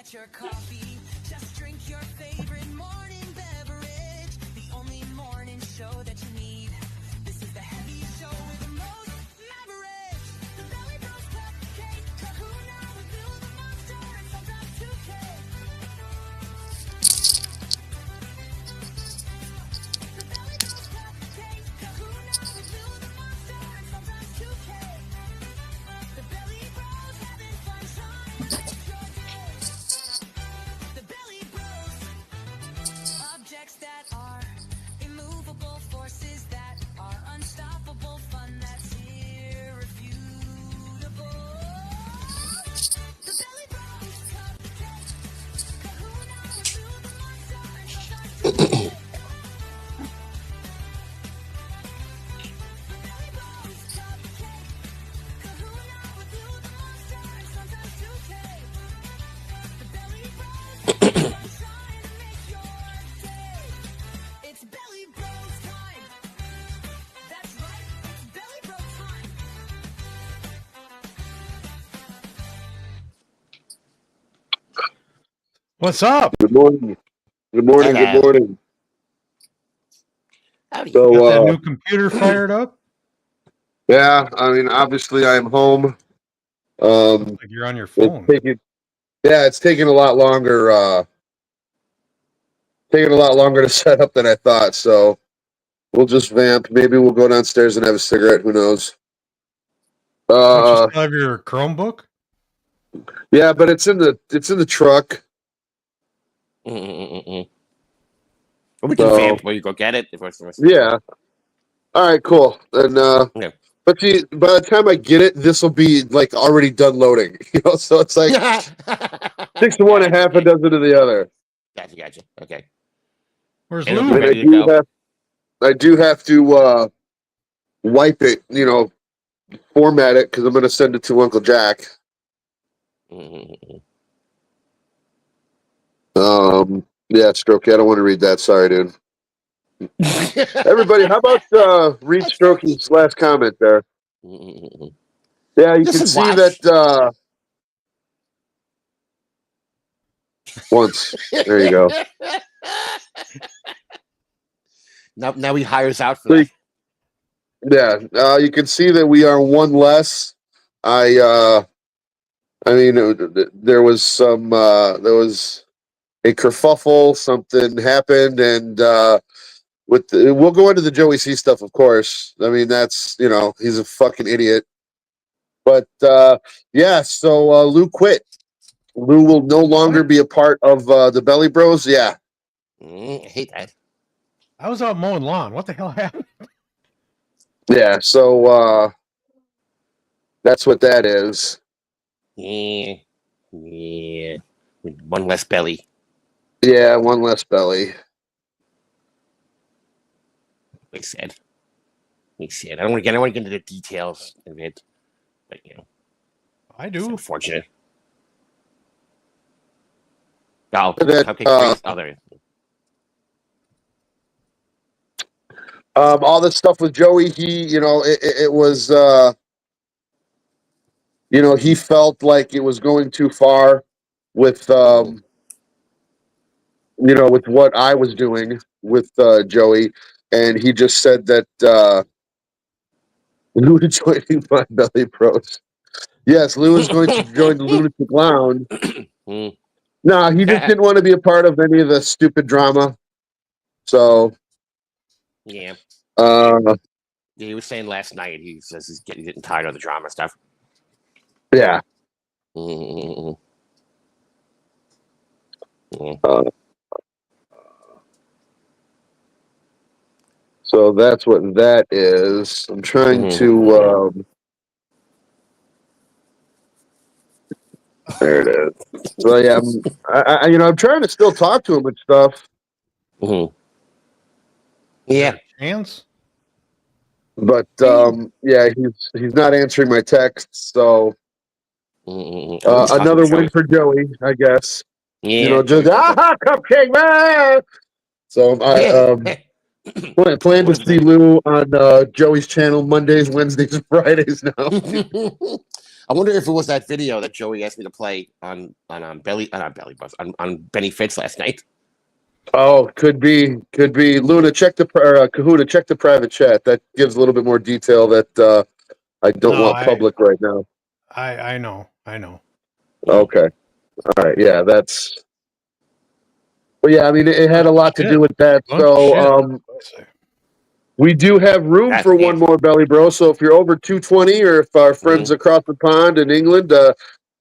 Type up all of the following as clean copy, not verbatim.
get your coffee. Just drink your favorite morning beverage. The only morning show that you need. This is the heavy show with the most leverage. The Belly Bros Cupcake, Kahuna with Bill the Monster, and sometimes 2K. The Belly Bros Cupcake, Kahuna with Bill the Monster, and sometimes 2K. The Belly Bros having fun trying to make your day. The Belly Bros. Objects that are immovable, forces that are unstoppable, fun that's irrefutable. The Belly Bros Cupcake, Kahuna with Bill the Monster, and sometimes 2K. The Belly Bros Cupcake, Kahuna with Bill the Monster, and sometimes 2K. The Belly Bros having fun trying to make your day. It's Belly Bros time. That's right, it's Belly Bros time. What's up? Good morning. Good morning. Hello. Good morning. Howdy. So, Got that new computer fired up? yeah, I mean, obviously, I'm home. Like you're on your phone. It's taking a lot longer. Taking a lot longer to set up than I thought. So, we'll just vamp. Maybe we'll go downstairs and have a cigarette. Who knows? Don't you still have your Chromebook? Yeah, but it's in the truck. Mm-mm-mm-mm. Well, we can So- vamp where you go get it. Yeah. All right. Cool. And Yeah. but see, by the time I get it, this will be like already done loading. You know, so it's like 6 to 1 and half a dozen to the other. Gotcha. Okay. Where's It'll Lou? be ready to And go. I do have to wipe it, format it, because I'm going to send it to Uncle Jack. Mm-mm-mm. Yeah, Strokey, I don't want to read that. Sorry, dude. Everybody, how about read Strokey's last comment there? Mm-mm-mm. Yeah, you Listen, can see watch. that once. There you go. Now he hires out for See, that. Yeah, you can see that we are one less. I mean, there was a kerfuffle. Something happened, and we'll go into the Joey C stuff, of course. I mean, that's he's a fucking idiot. But yeah, so Lou quit. Lou will no longer be a part of the Belly Bros. Yeah, I hate that. I was out mowing lawn. What the hell happened? yeah. So that's what that is. Yeah. One less belly. Yeah, one less belly. Like I said. I don't want to get into the details of it, but I it's do. unfortunate. Oh, That, okay, great. Other. all this stuff with Joey, it was, he felt like it was going too far with, with what I was doing with Joey, and he just said that Lou is joining my Belly Bros. Yes, Lou is going to join the Lunatic Lounge. No, he just didn't want to be a part of any of the stupid drama. So, Yeah. uh, He was saying last night he says he's getting tired of the drama stuff. yeah. Mm-mm-mm. So that's what that is. I'm trying to. There it is. So yeah, I'm trying to still talk to him and stuff. Mm-hmm. Yeah. Hands? But yeah, he's not answering my texts. So another win for Joey, I guess. Yeah. Just cupcake man. So I plan to see Lou on Joey's channel Mondays, Wednesdays, and Fridays now. I wonder if it was that video that Joey asked me to play on Belly Bus on Benny Fitz last night. Oh, could be. Luna, check the Kahuna, check the private chat. That gives a little bit more detail that I don't want public right now. I know. Okay. All right. Yeah, that's. Well, yeah. I mean, it had a lot to do with that. So, we do have room for one more Belly Bro. So if you're over 220, or if our friends across the pond in England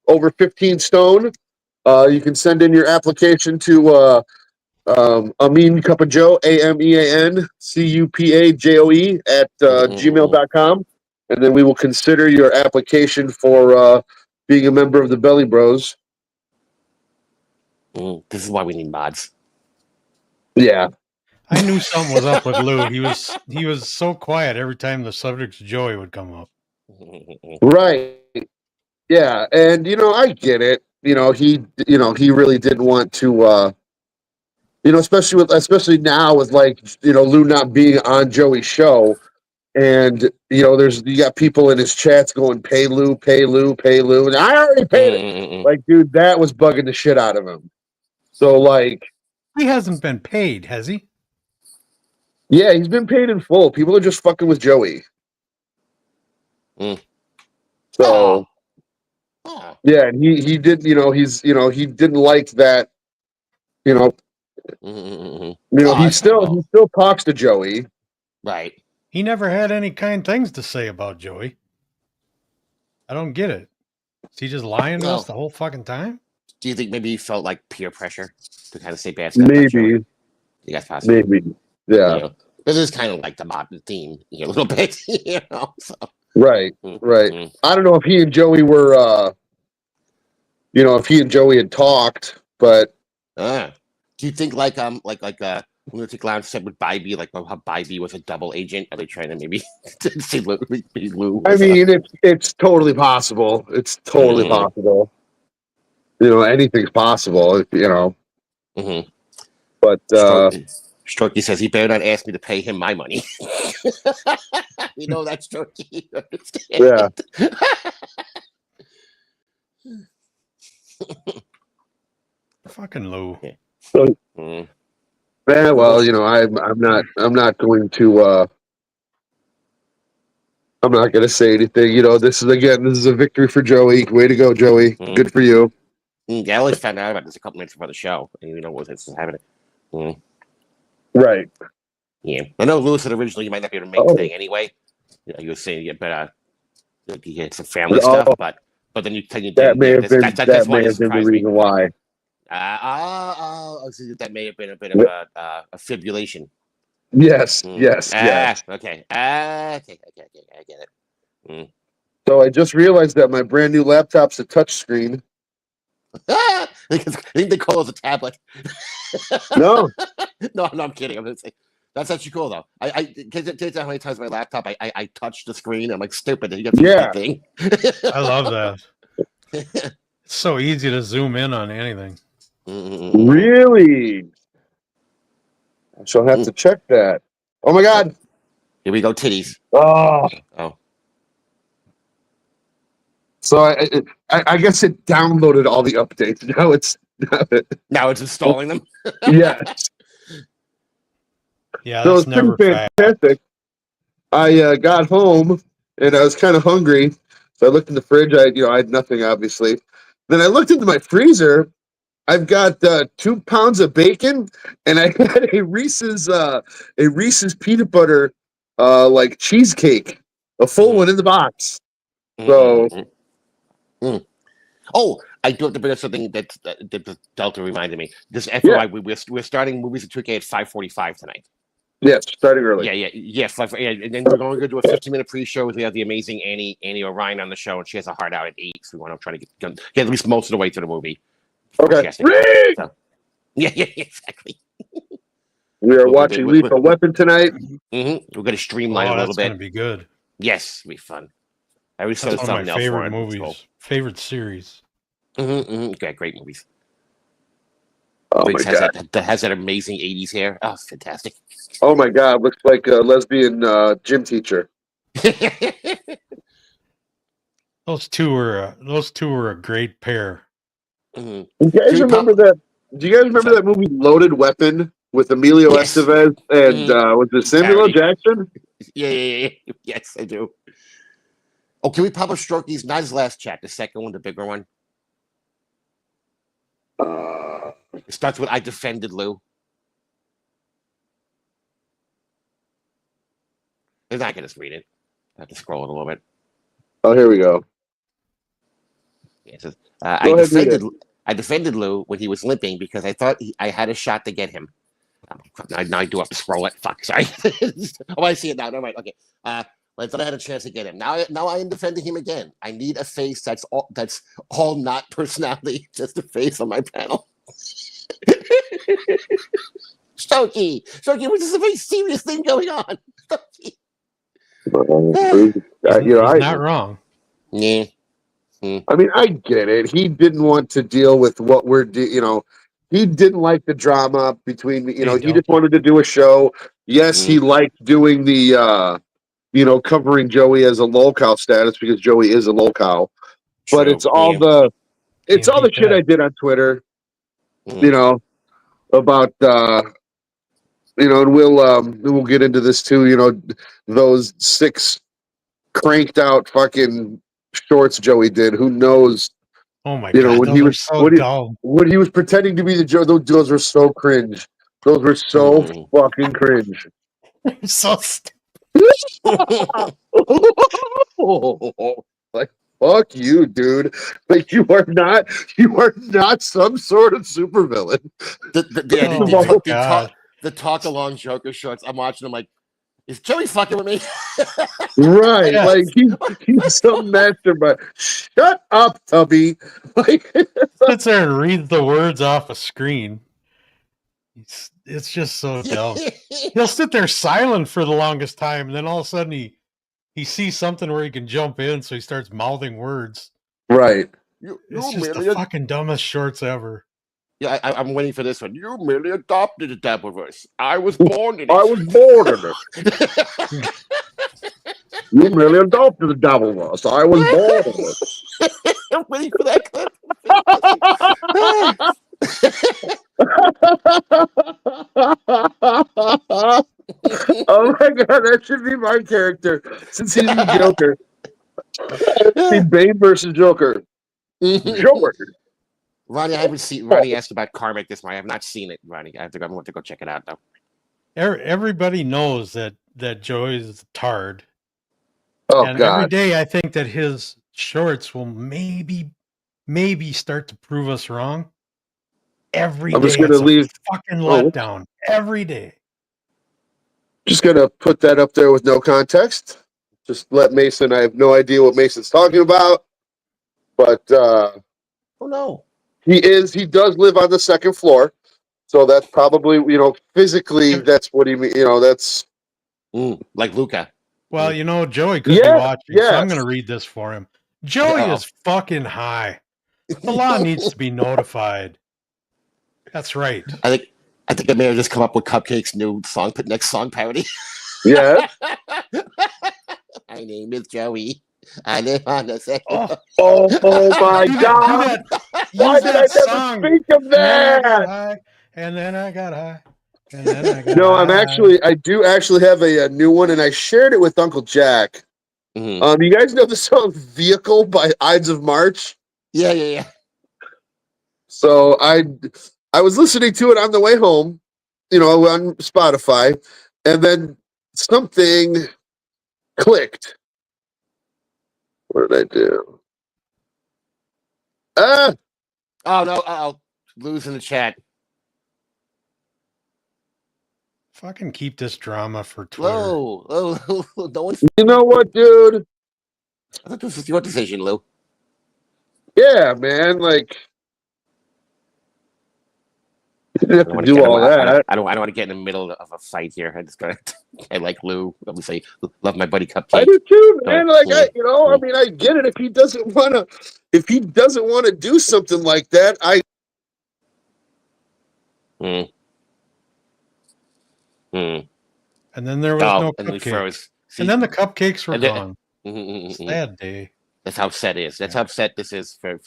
over 15 stone, you can send in your application to Amin Cupa Joe, AMEANCUPAJOE at gmail.com, and then we will consider your application for being a member of the Belly Bros. This is why we need mods. Yeah. I knew something was up with Lou. He was so quiet every time the subject Joey would come up. Right. Yeah, and I get it. He really didn't want to especially now with Lou not being on Joey's show, and you got people in his chats going, pay Lou, and I already paid it. Like, dude, that was bugging the shit out of him. So he hasn't been paid, has he? Yeah, he's been paid in full. People are just fucking with Joey. So yeah, and he did, he didn't like that, he still talks to Joey. Right. He never had any kind things to say about Joey. I don't get it. Is he just lying to us the whole fucking time? Do you think maybe he felt like peer pressure to kind of say bad stuff? Maybe. That's possible. Maybe. Yeah. This is kind of like the modern theme a little bit, So. Right. I don't know if he and Joey were, if he and Joey had talked, but. Do you think Lunatic Lounge said with Bybee, like how Bybee was a double agent? Are they trying to maybe say Lou? I mean, it's totally possible. It's totally possible. Anything's possible. But Strokey says he better not ask me to pay him my money. We know that's Strokey. Yeah. Fucking Lou. So, yeah, well, I'm not going to. I'm not going to say anything. This is a victory for Joey. Way to go, Joey. Good for you. Yeah, I only found out about this a couple minutes before the show, and what was happening. Right. Yeah, I know Lewis said originally he might not be able to make today anyway. You were saying he had some family stuff, but then you did. That may have been the reason why. That may have been a bit of a fibrillation. Yes. Okay. I get it. So I just realized that my brand new laptop's a touch screen. I think they call it a tablet. No, I'm kidding. I'm gonna say that's actually cool though. I can't tell you how many times my laptop I touch the screen. I'm like stupid. You got the thing. I love that. It's so easy to zoom in on anything. Really? I shall have to check that. Oh my God! Here we go, titties. Oh. So I guess it downloaded all the updates. Now it's installing them. Yes. Yeah, that's never fantastic. I got home and I was kind of hungry, so I looked in the fridge. I had nothing, obviously. Then I looked into my freezer. I've got 2 pounds of bacon, and I had a Reese's peanut butter cheesecake, a full one in the box. So. Oh, I do have to bring up something that Delta reminded me. This FYI, we're starting movies at 2K at 5:45 tonight. Yes, starting early. Yeah. And then we're going to do a 15-minute pre-show. We have the amazing Annie O'Ryan on the show, and she has a hard out at 8. So we want to try to get at least most of the way to the movie. Okay. So, yeah, exactly. We are watching Lethal Weapon tonight. We're going to streamline a little bit. That's going to be good. Yes, it'll be fun. I always saw that's the one of my thumbnail favorite for it. movies. Favorite series. Yeah, great movies. Oh my God. That has that amazing 80s hair. Oh, it's fantastic. Oh my God, looks like a lesbian gym teacher. Those two were a great pair. Mhm. You guys Should we remember pop- that? Do you guys remember Sorry. that movie Loaded Weapon with Emilio Yes. Estevez and Mhm. was it Samuel L. Parody. Jackson? Yeah. Yes, I do. Oh, can we publish Strokey's? Not his last chat. The second one, the bigger one. It starts with "I defended Lou." They're not gonna just read it. I have to scroll it a little bit. Oh, here we go. Yeah, it says, Go ahead, read it. I defended Lou when he was limping because I thought I had a shot to get him. Now I do have to scroll it. Fuck, sorry. Oh, I see it now. Never mind. Okay. I thought I had a chance to get him. Now I am defending him again. I need a face that's all not personality, just a face on my panel. Stokey, this is a very serious thing going on. Stokey. He's not wrong. Yeah. I mean, I get it. He didn't want to deal with what he didn't like the drama between, he just wanted to do a show. Yes, he liked doing the, covering Joey as a lolcow status because Joey is a lolcow. But it's all the shit I did on Twitter, about, and we'll get into this too, those 6 cranked out fucking shorts Joey did. Who knows? Oh my god, when he was so dull. when he was pretending to be the Joe, those were so cringe. Those were so fucking cringe. So stupid. Like, fuck you, dude. Like, you are not some sort of supervillain. The talk along Joker shorts. I'm watching them like, is Joey fucking with me? Right. Yeah. Like he's some mastermind. Shut up, Tubby. Like sits there and reads the words off a screen. It's just so dumb. He'll sit there silent for the longest time, and then all of a sudden he sees something where he can jump in, so he starts mouthing words. Right. It's just the fucking dumbest shorts ever. Yeah, I'm waiting for this one. You merely adopted the Dabbleverse. I was born in it. I was born in it. You merely adopted the Dabbleverse. I was born in it. I'm waiting for that clip. Oh my god, that should be my character since he's the Joker. Bane versus Joker. Joker. Ronnie, I haven't seen. Ronnie asked about Karmic this morning. I have not seen it, Ronnie. I want to go check it out though. Everybody knows that Joey's a tard. Oh and god. Every day I think that his shorts will maybe start to prove us wrong. Every day. I'm just gonna leave fucking letdown. Every day. Just gonna put that up there with no context. Just let Mason. I have no idea what Mason's talking about, but oh no, he does live on the second floor, so that's probably physically that's what he mean. That's like Luca. Well, Joey could be watching, so I'm gonna read this for him. Joey is fucking high. The law needs to be notified. That's right. I think I may have just come up with Cupcake's new song, next song parody. Yeah. My name is Joey. I live on the second. Oh my god! Why did I never speak of that? And then I got high. And then I got No, high. I do actually have a new one, and I shared it with Uncle Jack. Mm-hmm. You guys know the song "Vehicle" by Ides of March? Yeah. So I was listening to it on the way home, on Spotify, and then something clicked. What did I do? Oh no! I'll lose in the chat. Fucking keep this drama for Twitter. Oh, no one. You know what, dude? I thought this was your decision, Lou. Yeah, man. Like, you didn't have to do all that. I don't want to get in the middle of a fight here. I like Lou. Let me say, love my buddy Cupcake. I do too, man. Like, I mean, I get it. If he doesn't want to do something like that, And then there was no cupcake. And then the cupcakes were gone. Sad day. That's how upset is. That's how upset this is for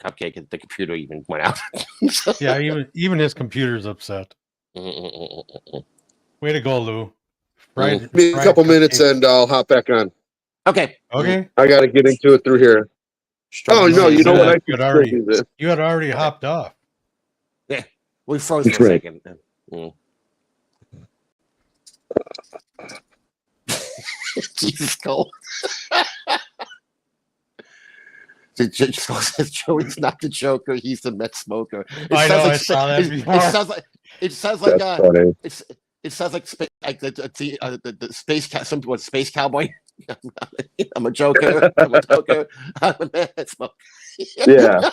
Cupcake. The computer even went out. Yeah, even his computer's upset. Way to go, Lou. Give me a couple minutes and I'll hop back on. Okay. Okay. I got to get into it through here. Oh, no, you know what? I can still do this. You had already hopped off. Yeah, we froze for a second. Jesus, Cole. Joey's not the Joker. He's the Met smoker. I saw that before. It sounds like funny. it sounds like the space space cowboy. I'm a Joker. I'm a Joker. I'm a Met smoker. Yeah.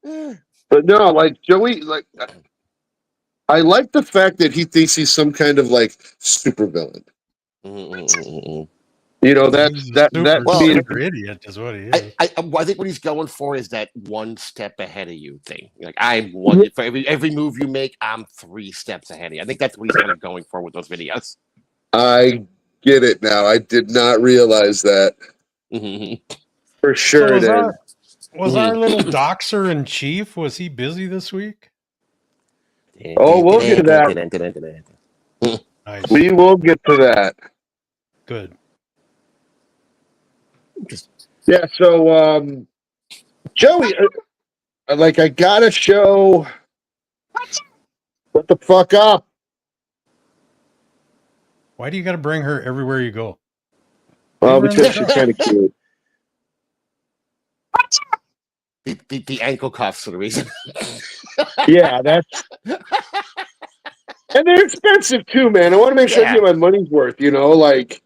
But no, like Joey, like I like the fact that he thinks he's some kind of like super villain. You know, that super idiot is what he is. I think what he's going for is that one step ahead of you thing. Like I'm one for every move you make, I'm 3 steps ahead of you. I think that's what he's kind of going for with those videos. I get it now. I did not realize that. For sure. So was our little doxer in chief? Was he busy this week? Oh, we'll get to that. Nice. We will get to that. Good. Yeah, so Joey, like I gotta show. What the fuck up? Why do you got to bring her everywhere you go? Well, because she's kind of cute. The ankle cuffs for the reason. Yeah, that's. And they're expensive too, man. I want to make sure I get my money's worth. You know, like.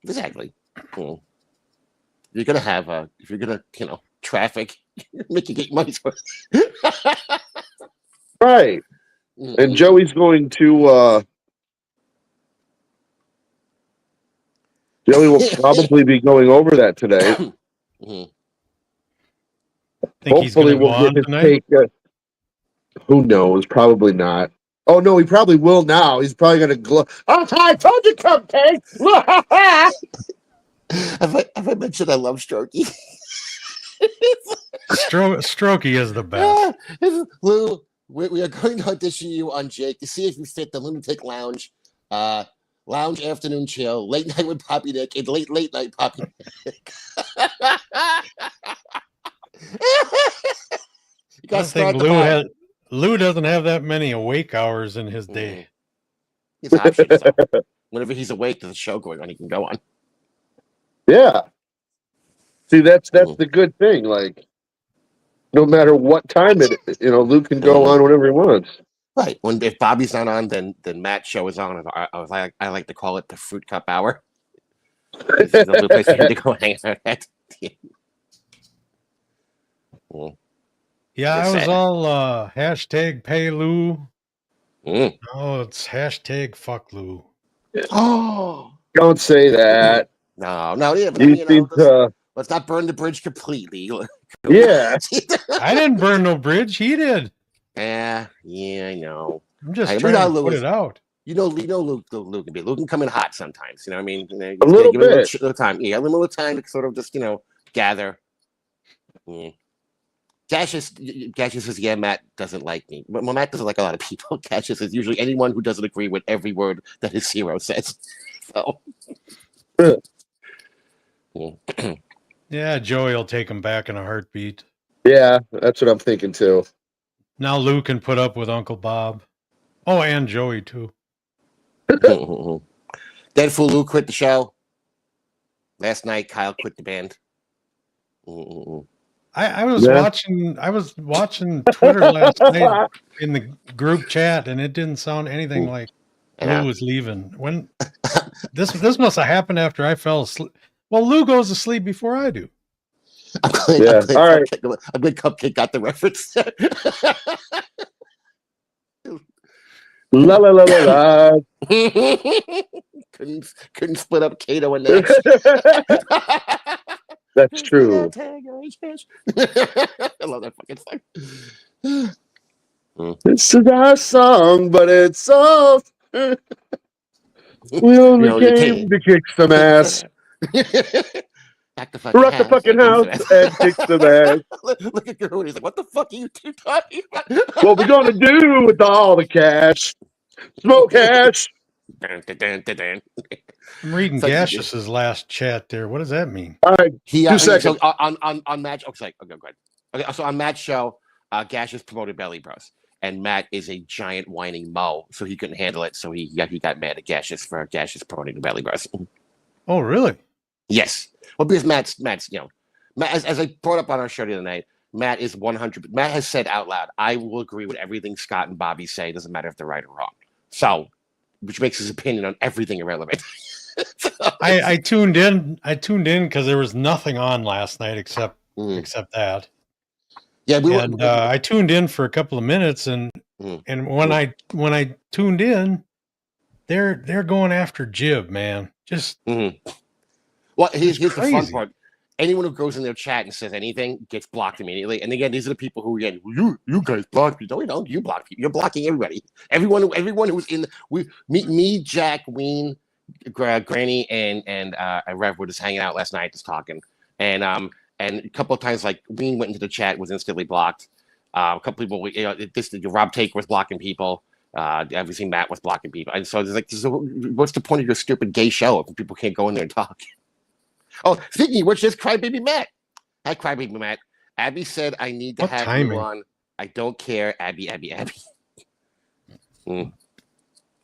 Exactly. You're gonna have if you're gonna traffic, make you get money's worth. Right. And Joey's going to. Joey will probably be going over that today. Hopefully, we'll get his take. Who knows? Probably not. Oh no, he probably will now. He's probably going to glow. Oh, I told you, Cupcake. Have I mentioned I love Strokey? Strokey is the best. Lou, we are going to audition you on Jake to see if you fit the Lunatic Lounge, Lounge Afternoon Chill, Late Night with Poppy Dick, and Late Night Poppy Dick. I think Lou doesn't have that many awake hours in his day. His options, so whenever he's awake, there's a show going on, he can go on. Yeah. See, that's the good thing. Like, no matter what time it is, Lou can go on whenever he wants. Right. If Bobby's not on, then Matt's show is on. I like to call it the Fruit Cup Hour. It's a good place for him to go hang out at. Yeah, I was all hashtag pay Lou. Oh, it's hashtag fuck Lou. Oh, don't say that. No. Yeah, but let's not burn the bridge completely. Yeah, I didn't burn no bridge. He did. Yeah, I know. I'm just trying to put it out. Luke can come in hot sometimes. You know what I mean? A little bit. A little time. Yeah, a little time to sort of just gather. Yeah. Cassius says, yeah, Matt doesn't like me. Well, Matt doesn't like a lot of people. Cassius says usually anyone who doesn't agree with every word that his hero says. So. Yeah, Joey will take him back in a heartbeat. Yeah, that's what I'm thinking too. Now Lou can put up with Uncle Bob. Oh, and Joey too. Deadpool Lou quit the show. Last night, Kyle quit the band. I was watching Twitter last night in the group chat, and it didn't sound anything like Lou was leaving. When this must have happened after I fell asleep. Well, Lou goes to sleep before I do. I'm glad Cupcake got the reference. La la la la la. couldn't split up Kato and Nash. That's true. I love that fucking song. This is our song, but it's soft. We only you came to kick some ass. Back the fucking Rock the house. fucking house and kick some ass. Look at Guru. He's like, what the fuck are you two talking about? What we gonna do with all the cash? Smoke hash. Dun, dun, dun, dun, dun. I'm reading It's like- Gaseous's last chat there. What does that mean? All right, He 2 so seconds. on Matt. Okay, go ahead. Okay, so on Matt's show, Gaseous promoted Belly Bros, and Matt is a giant whining mo, so he couldn't handle it. So he got mad at Gaseous for Gaseous promoting the Belly Bros. Oh, really? Yes, well, because Matt's Matt, as I brought up on our show the other night, Matt is 100. Matt has said out loud, "I will agree with everything Scott and Bobby say. It doesn't matter if they're right or wrong." So, which makes his opinion on everything irrelevant. I tuned in. I tuned in because there was nothing on last night except that. Yeah, I tuned in for a couple of minutes, and when I tuned in, they're going after Jib, man. Just well, here's the fun crazy. part. Anyone who goes in their chat and says anything gets blocked immediately. And again, these are the people who again, you guys block me. No, you don't. You block people. You're blocking everybody. Everyone who's in me, Jack, Ween, Granny, and Rev were just hanging out last night, just talking. And a couple of times, like Ween went into the chat, was instantly blocked. A couple people, Rob Taker was blocking people. Obviously, Matt was blocking people. And so there's like, what's the point of your stupid gay show if people can't go in there and talk? Oh, speaking of which, just Crybaby Matt. Hi, Crybaby Matt. Abby said, I need to have you on. I don't care, Abby. I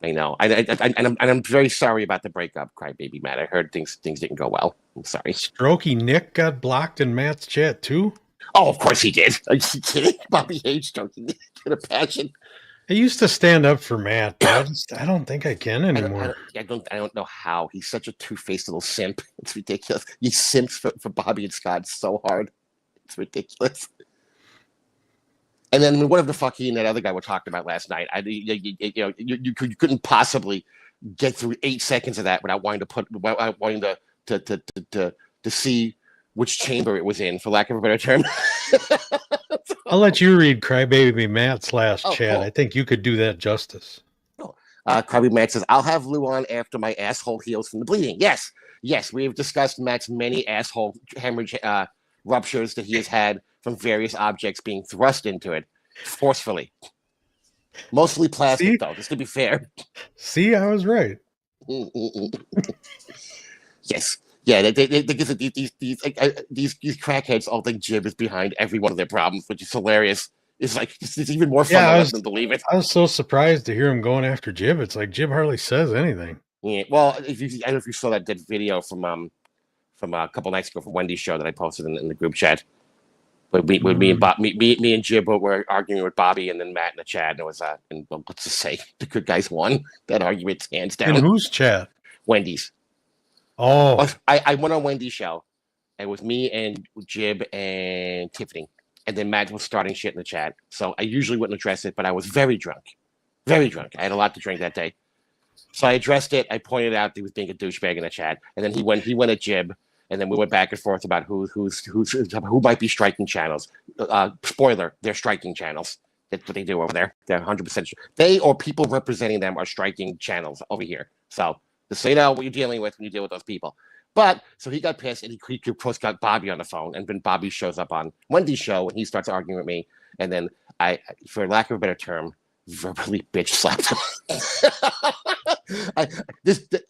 know. I'm very sorry about the breakup, Crybaby Matt. I heard things didn't go well. I'm sorry. Strokey Nick got blocked in Matt's chat too. Oh, of course he did. Are you kidding? Bobby hates Strokey Nick with a passion. I used to stand up for Matt, but I don't think I can anymore. I don't know how. He's such a two-faced little simp. It's ridiculous. He simps for Bobby and Scott so hard. It's ridiculous. And then what if the fuck he and that other guy were talking about last night? You couldn't possibly get through 8 seconds of that without wanting to see which chamber it was in, for lack of a better term. I'll let you read Crybaby Matt's last chat. Cool. I think you could do that justice. Crybaby Matt says, I'll have Lou on after my asshole heals from the bleeding. Yes, we have discussed Matt's many asshole hemorrhage ruptures that he has had from various objects being thrust into it forcefully. Mostly plastic, though, just to be fair. See, I was right. Yes. Yeah, these crackheads all think Jib is behind every one of their problems, which is hilarious. It's even more fun to let them believe it. I was so surprised to hear him going after Jib. It's like Jib hardly says anything. Yeah, well, I don't know if you saw that video from a couple nights ago from Wendy's show that I posted in the group chat. But me and Jib were arguing with Bobby and then Matt in the chat, and it was and what's to say? The good guys won that argument, hands down. In whose chat? Wendy's. Oh, I went on Wendy's show. It was me and Jib and Tiffany, and then Matt was starting shit in the chat. So I usually wouldn't address it, but I was very drunk. I had a lot to drink that day. So I addressed it. I pointed out he was being a douchebag in the chat, and then he went at Jib, and then we went back and forth about who might be striking channels. Spoiler: they're striking channels. That's what they do over there. They're 100%. They or people representing them are striking channels over here. So just so you know what you're dealing with when you deal with those people. But so he got pissed, and he of course got Bobby on the phone, and then Bobby shows up on Wendy's show, and he starts arguing with me, and then I, for lack of a better term, verbally bitch slapped him.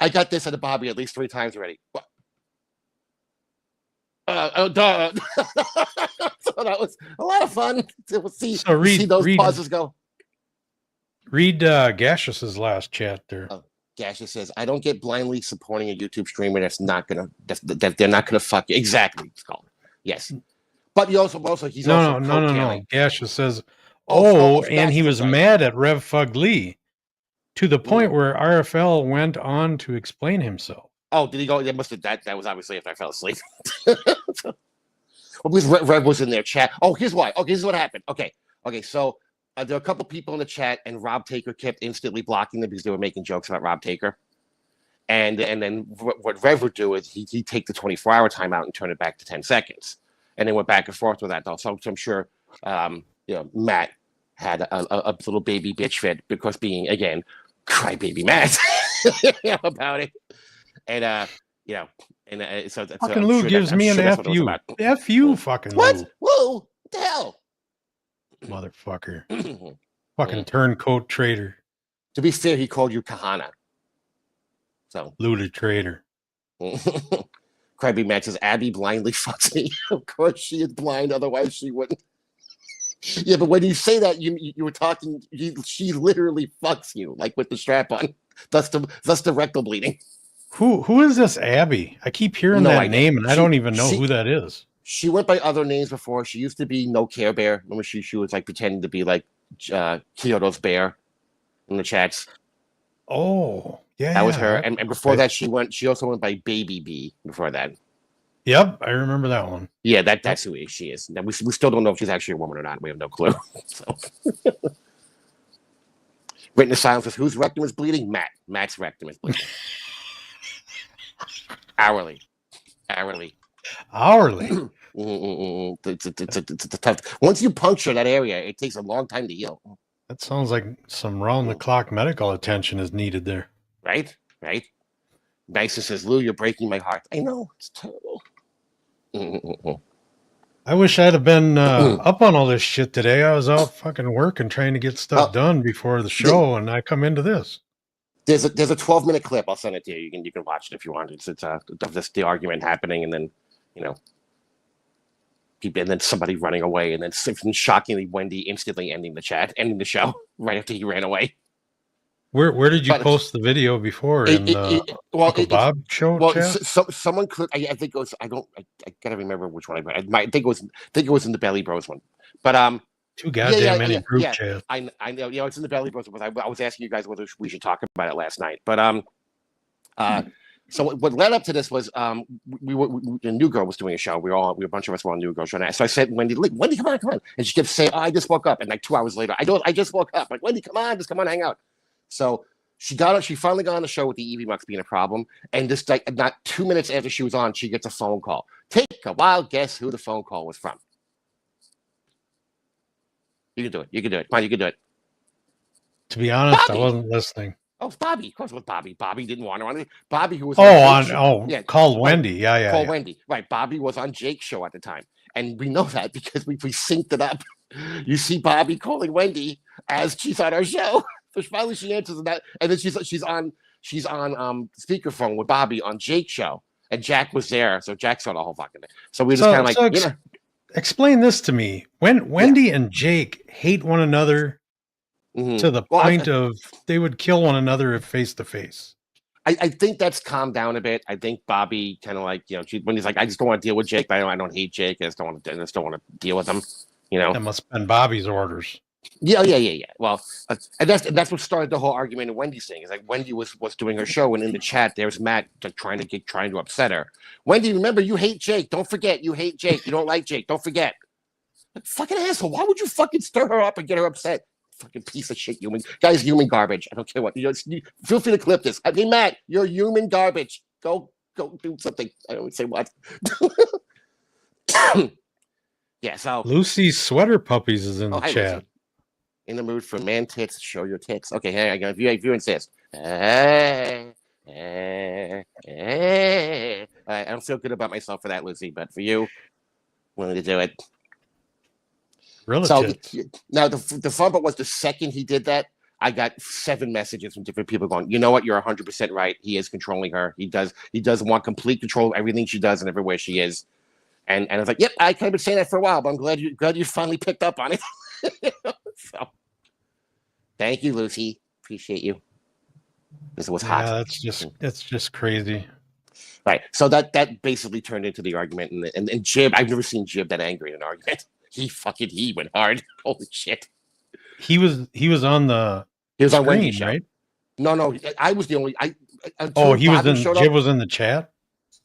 I got this out of Bobby at least 3 times already. Duh. So that was a lot of fun to see those pauses go. Read Gaseous's last chat there. Gaseous says, "I don't get blindly supporting a YouTube streamer that's not gonna they're not gonna fuck you." Exactly, it's called. Yes, but he's also no. Gaseous says, and he was mad at Rev Fug Lee to the point where RFL went on to explain himself. Oh, did he go? That was obviously after I fell asleep. Well, because Rev was in their chat. Oh, here's why. Okay, this is what happened. Okay. So there were a couple people in the chat, and Rob Taker kept instantly blocking them because they were making jokes about Rob Taker. And then what Rev would do is he'd take the 24-hour timeout and turn it back to 10 seconds, and then went back and forth with that. Though, so I'm sure Matt had a little baby bitch fit because being again Crybaby Matt. about it. And so Fucking I'm Lou sure gives I'm me an sure that's F what it was you. about. F you, fucking What? Lou. Whoa! What the hell? Motherfucker. Fucking turncoat traitor. To be fair, he called you Kahana. So Lou the traitor. Krabby Matt says Abby blindly fucks me. Of course she is blind, otherwise she wouldn't. Yeah, but when you say that, you were talking. She literally fucks you, like with the strap on. Thus the rectal bleeding. Who is this Abby? I keep hearing No that idea. name, and I don't even know who that is. She went by other names before. She used to be No Care Bear. Remember, she was like pretending to be like Kyoto's bear in the chats. Oh, yeah, That was her. okay. And before that, she also went by Baby B. Before that. Yep, I remember that one. Yeah, that's who she is. Now, we still don't know if she's actually a woman or not. We have no clue. So. Written in silence says, whose rectum is bleeding? Matt. Matt's rectum is bleeding. Hourly. It's a tough. Once you puncture that area, it takes a long time to heal. That sounds like some round-the-clock medical attention is needed there. Right? Dyson says, Lou, you're breaking my heart. I know. It's terrible. I wish I'd have been up on all this shit today. I was out fucking working, trying to get stuff done before the show, and I come into this. There's a 12-minute clip. I'll send it to you. You can watch it if you want. It's the argument happening, and then people, and then somebody running away, and then shockingly Wendy instantly ending the show right after he ran away. Where did you post the video before? In the Uncle Bob show chat? Someone could. I think it was. I gotta remember which one I think it was in the Belly Bros one. But too goddamn many group chats. I know. It's in the Belly Bros. But I was asking you guys whether we should talk about it last night. But so what led up to this was a New Girl was doing a show. A bunch of us were on New Girl show. So I said, Wendy, come on, and she kept saying, I just woke up. And like 2 hours later, I just woke up. Like, Wendy, come on, hang out. So she finally got on the show with the Evie Mux being a problem. And just like not 2 minutes after she was on, she gets a phone call. Take a wild guess who the phone call was from. You can do it. Come on, you can do it. To be honest, Bobby. I wasn't listening. Oh, it's Bobby. Of course it was Bobby. Bobby didn't want her on it. Bobby, who was called Wendy. Yeah. Called Wendy. Right. Bobby was on Jake's show at the time. And we know that because we synced it up. You see Bobby calling Wendy as she's on our show. So finally she answers that. And then she's on speakerphone with Bobby on Jake's show. And Jack was there. So Jack saw the whole fucking thing. So we were just kind of like, explain this to me. When Wendy and Jake hate one another to the point of they would kill one another if face to face. I think that's calmed down a bit. I think Bobby kind of like, when he's like, I just don't want to deal with Jake, but I don't hate Jake. I just don't want to deal with him. That must have been Bobby's orders. Yeah. Well, and that's what started the whole argument of Wendy saying is like Wendy was doing her show, and in the chat there's Matt trying to upset her. Wendy, remember, you hate Jake. Don't forget, you hate Jake. You don't like Jake. Don't forget. Like, fucking asshole. Why would you fucking stir her up and get her upset? Fucking piece of shit, human garbage. I don't care what. Feel free to clip this. Hey, Matt, you're human garbage. Go do something. I don't say what. Yeah. So Lucy's sweater puppies is in the chat. Lucy. In the mood for man tits, show your tits. Okay, here I go. If you insist. I don't feel good about myself for that, Lucy, but for you, willing to do it. Really? So now the fun part was the second he did that, I got 7 messages from different people going, you know what, you're 100% right. He is controlling her. He does want complete control of everything she does and everywhere she is. And I was like, yep, I kind of been saying that for a while, but I'm glad you finally picked up on it. So thank you, Lucy. Appreciate you. This was hot. Yeah, that's just crazy. Right. So that basically turned into the argument, and Jib, I've never seen Jib that angry in an argument. He went hard. Holy shit. He was on the on Wendy's show, right? No, I was the only Jib was in the chat.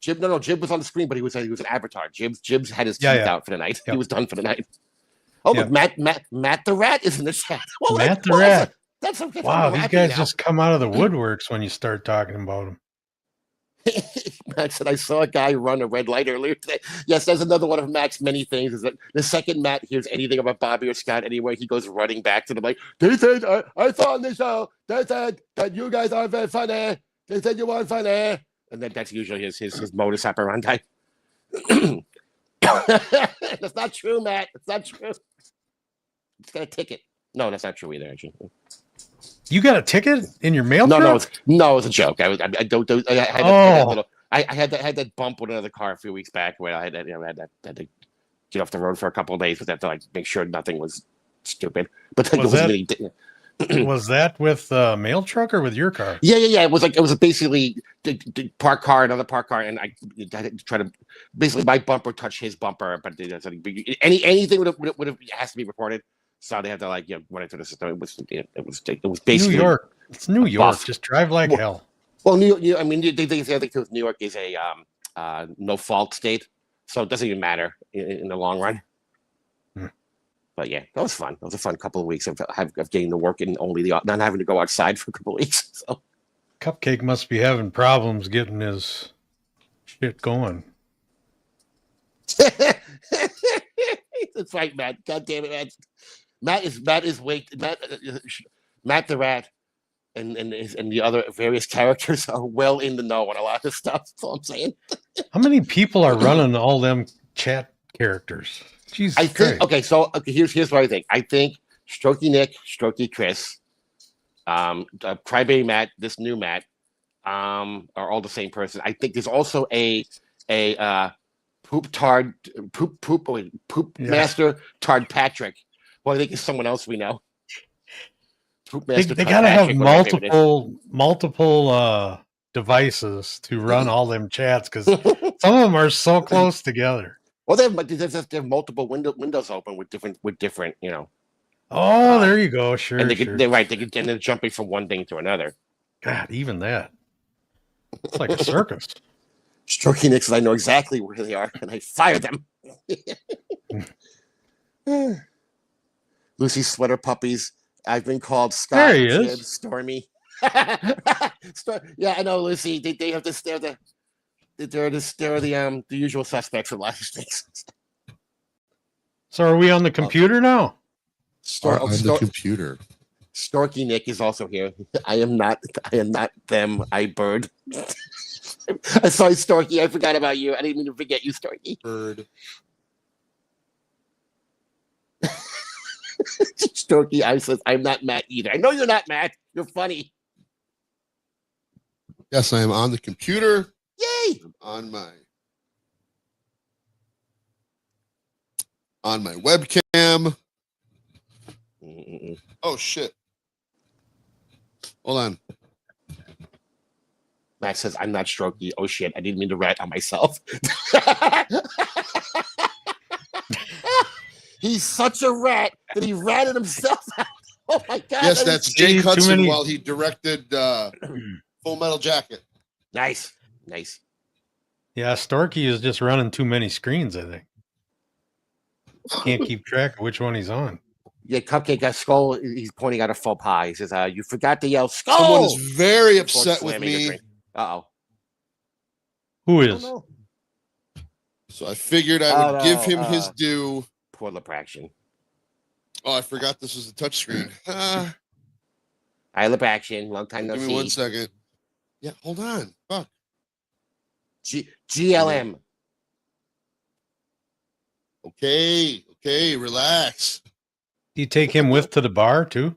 Jib was on the screen, but he was an avatar. Jib's had his teeth out for the night. He was done for the night. Oh, look, Matt the Rat is in the chat. Well, Matt the Rat. That's wow, these guys just come out of the woodworks when you start talking about them. Matt said, I saw a guy run a red light earlier today. Yes, there's another one of Matt's many things. Is that the second Matt hears anything about Bobby or Scott anyway, he goes running back to them like, they said, I saw on the show, they said that you guys aren't very funny. They said you weren't funny. And then that's usually his modus operandi. That's not true, Matt. It's not true. It's got a ticket. No, that's not true either, actually. You got a ticket in your mail No, truck? no, it's a joke. I had that bump with another car a few weeks back where I had to get off the road for a couple of days, but to like make sure nothing was stupid. But then was that with mail truck or with your car? Yeah. It was basically the park car, another park car, and I had to try to basically my bumper touch his bumper, but anything would have has to be reported. So they had to run into the system. It was basically New York. It's New York. Buff. Just drive like hell. Well, New York. I mean, they think New York is a no fault state, so it doesn't even matter in the long run. But yeah, that was fun. That was a fun couple of weeks of getting to work and not having to go outside for a couple of weeks. So. Cupcake must be having problems getting his shit going. That's right, Matt. God damn it, Matt. Matt the Rat and the other various characters are well in the know on a lot of stuff. That's all I'm saying. How many people are running all them chat characters? Jesus I think here's what I think. I think Strokey Nick, Strokey Chris, Crybaby Matt, this new Matt, are all the same person. I think there's also a poop master Tard Patrick. Well, I think it's someone else we know. They gotta have multiple devices to run all them chats because some of them are so close together. Well, they have multiple windows open with different, Oh, there you go. Sure, and sure. They're jumping from one thing to another. God, even that. It's like a circus. Strokey Nick says, I know exactly where they are, and I fired them. Lucy's sweater puppies. I've been called Scott. There he is. Jib, Stormy. Yeah, I know, Lucy. They have this. They're the usual suspects of a lot of things. So are we on the computer now? On the computer. Storky Nick is also here. I am not them. I bird. Sorry, Storky. I forgot about you. I didn't mean to forget you, Storky. Bird. Storky, I says, I'm not Matt either. I know you're not Matt. You're funny. Yes, I am on the computer. Yay! I'm on my webcam. Oh shit. Hold on. Matt says, I'm not Strokey. Oh shit, I didn't mean to rat on myself. He's such a rat that he ratted himself out. Oh my god. Yes, that's Jake Hudson while he directed Full Metal Jacket. Nice. Yeah, Storky is just running too many screens, I think. Can't keep track of which one he's on. Yeah, Cupcake got Skull. He's pointing out a faux pas. He says, you forgot to yell Skull. Someone is very upset with me. Uh-oh. Who is? So I figured I would give him his due. Poor Lepraction. Oh, I forgot this was a touchscreen. Hi, Lepraction. Long time no see. Give me 1 second. Yeah, hold on. Fuck. GLM. Okay, relax. Do you take him with to the bar too?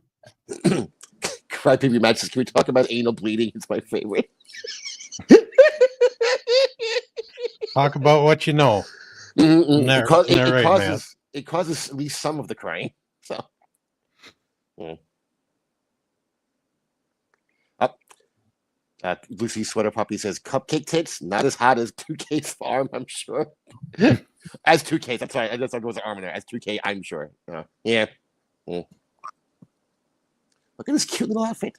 Crybaby Matt says, can we talk about anal bleeding? It's my favorite. Talk about what you know. It causes at least some of the crying. So, Lucy Sweater Puppy says, Cupcake tits, not as hot as 2K's farm, I'm sure. As 2K's, I'm sorry. That's what goes arm in there. As 2K, I'm sure. Yeah. Look at this cute little outfit.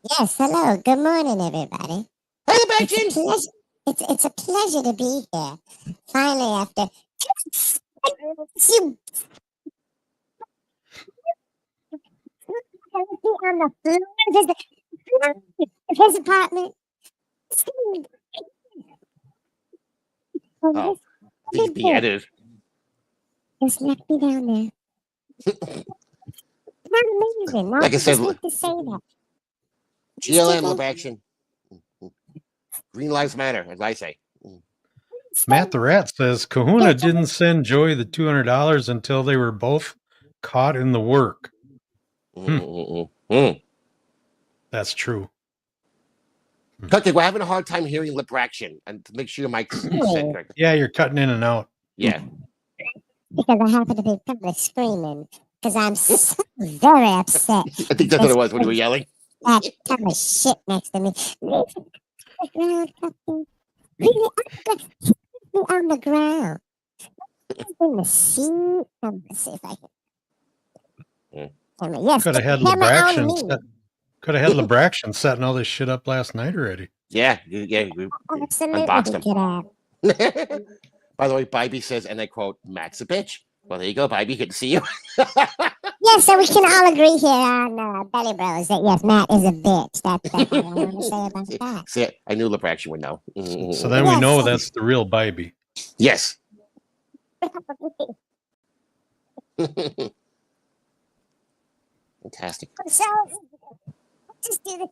Yes, hello. Good morning, everybody. Hey, Benjamin! It's a pleasure to be here. Finally, after you on the floor, just his apartment. Oh, I think he's being edited. Just left me down there. Not amazing. Not Like I said, just like to say that. GLM lip action. Green Lives Matter, as I say. Matt the Rat says Kahuna didn't send Joey the $200 until they were both caught in the work. That's true. Cookie, we're having a hard time hearing lip action, and to make sure your mic's set correct. Yeah, you're cutting in and out. Yeah. Because I happen to be probably screaming because I'm so very upset. I think that's what it was when you were yelling. That ton of shit next to me. On the ground. In the seat. Let's see if I can. Yes, Could have had Lebraction setting all this shit up last night already. Yeah, we unboxed him. By the way, Bybee says, and I quote, Matt's a bitch. Well, there you go, Bybee. Good to see you. Yes, so we can all agree here on Belly Bros that yes, Matt is a bitch. That's what I want to say about that. See, I knew Lebraction would know. So then we know that's the real Bybee. Yes. Fantastic. So, let's just do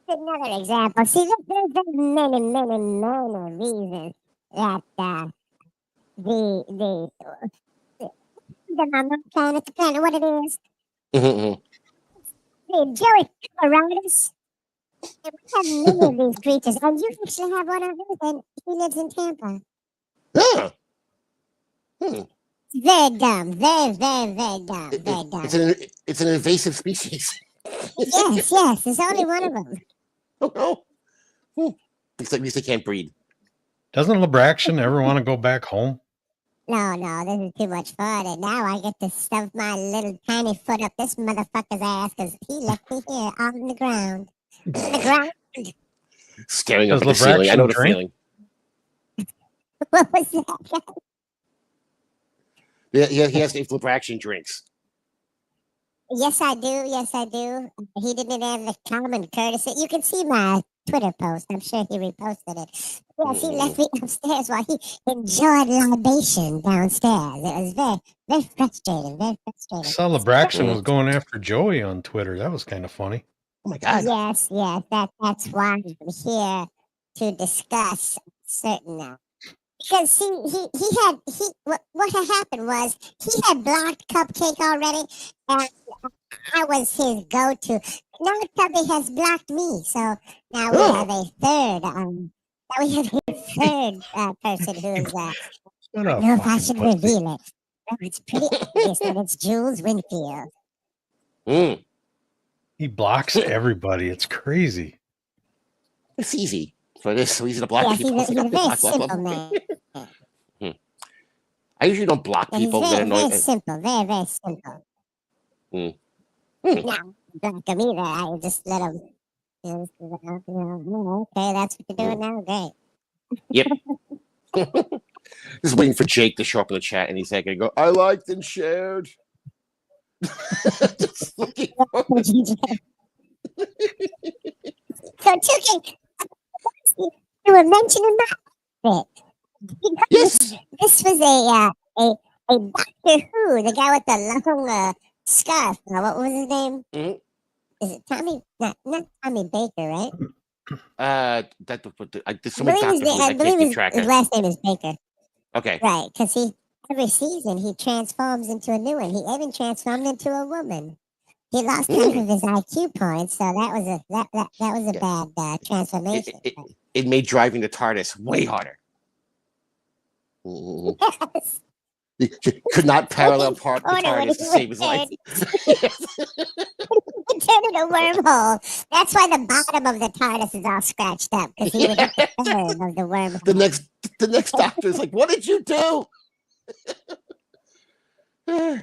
another example. See, there's many, many, many reasons that I'm not trying to plan what it is. The Joey around us. We have many of these creatures, and you actually have one of these, and he lives in Tampa. Huh. Very dumb. Very, very, very dumb. Very dumb. It's an invasive species. Yes, there's only one of them. Oh, no. At least they can't breed. Doesn't Lebraction ever want to go back home? No, this is too much fun. And now I get to stuff my little tiny foot up this motherfucker's ass because he left me here on the ground. On the ground. Staring up at the ceiling. I know the feeling. What was that? Yeah, he has if Lebraction drinks. Yes, I do. He didn't have the common courtesy. You can see my Twitter post. I'm sure he reposted it. Yes, he left me upstairs while he enjoyed libation downstairs. It was very, very frustrating. Very frustrating. I saw Lebraction was going after Joey on Twitter. That was kind of funny. Oh my God. Yes. That's why I'm here to discuss certain. Because see, what had happened was he had blocked Cupcake already, and I was his go-to. Now Tubby has blocked me, so now we have a third. Now we have a third person who's. I don't know if I should reveal it. It's pretty obvious that it's Jules Winfield. He blocks everybody. It's crazy. It's easy for this. So easy to block people. He's a very simple man. I usually don't block people that annoy me. Very simple. Very, very simple. No, block him either. I just let him. Okay, that's what you're doing now. Great. Yep. Just waiting for Jake to show up in the chat, and he's like, "I go, I liked and shared." Just looking for So, Tuki, you were mentioning that. Yes. This was a Doctor Who, the guy with the long scarf. What was his name? Is it Tommy? Not Tommy Baker, right? There's so many Doctor Who's, I can't keep track his of. last name is Baker. Okay. Right, because every season he transforms into a new one. He even transformed into a woman. He lost half of his IQ points, so that was a bad transformation. It made driving the TARDIS way harder. Yes. He could not parallel park the TARDIS to save his life. He turned into a wormhole. That's why the bottom of the TARDIS is all scratched up, because he would hit the curve of the wormhole. The next Doctor is like, "What did you do?" So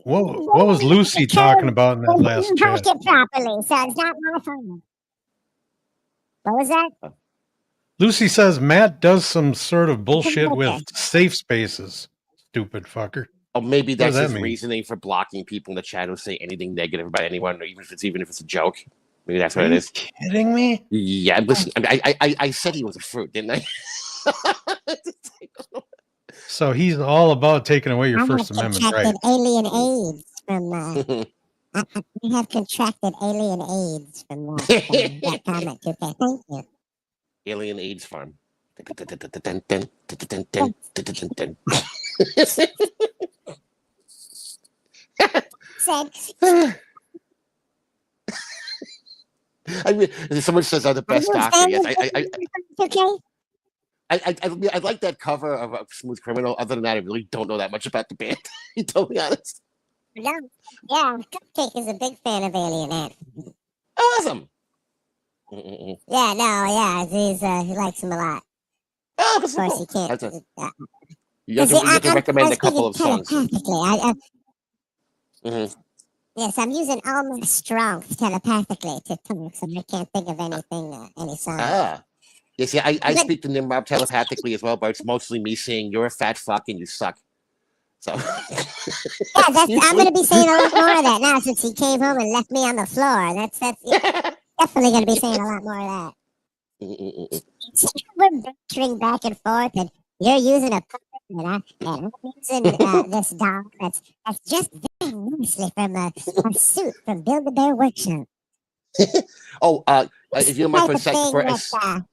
what was Lucy talking about in that last chat? It properly, so it's not my fault. What was that? Lucy says Matt does some sort of bullshit with safe spaces. Stupid fucker. Or maybe What does that's that his mean? reasoning for blocking people in the chat who say anything negative about anyone, or even if it's a joke. Maybe that's Are what it you is. kidding me? Yeah, listen. I said he was a fruit, didn't I? So he's all about taking away your I have First Amendment contracted rights. alien AIDS from. I have contracted alien AIDS from that comment. Okay, thank you. Alien AIDS farm. Said I mean, someone says I'm the best doctor. Yes, okay. I like that cover of Smooth Criminal. Other than that, I really don't know that much about the band. To be totally honest. Yeah, Cupcake is a big fan of Alien Ant. Awesome. Yeah, he likes him a lot. Oh, Of that's course, cool. he can't. You have to recommend a couple of songs. Telepathically. Mhm. Yes, I'm using all my strength telepathically to talk, so I can't think of anything, any song. Ah. Yeah, see, I speak to Nimrod telepathically as well, but it's mostly me saying, you're a fat fuck and you suck. So, Yeah, I'm going to be saying a lot more of that now since he came home and left me on the floor. That's definitely going to be saying a lot more of that. We're bantering back and forth, and you're using a puppet, and I'm using this doll that's just very nicely from a suit from Build-A-Bear Workshop. Oh, if you don't mind for a second,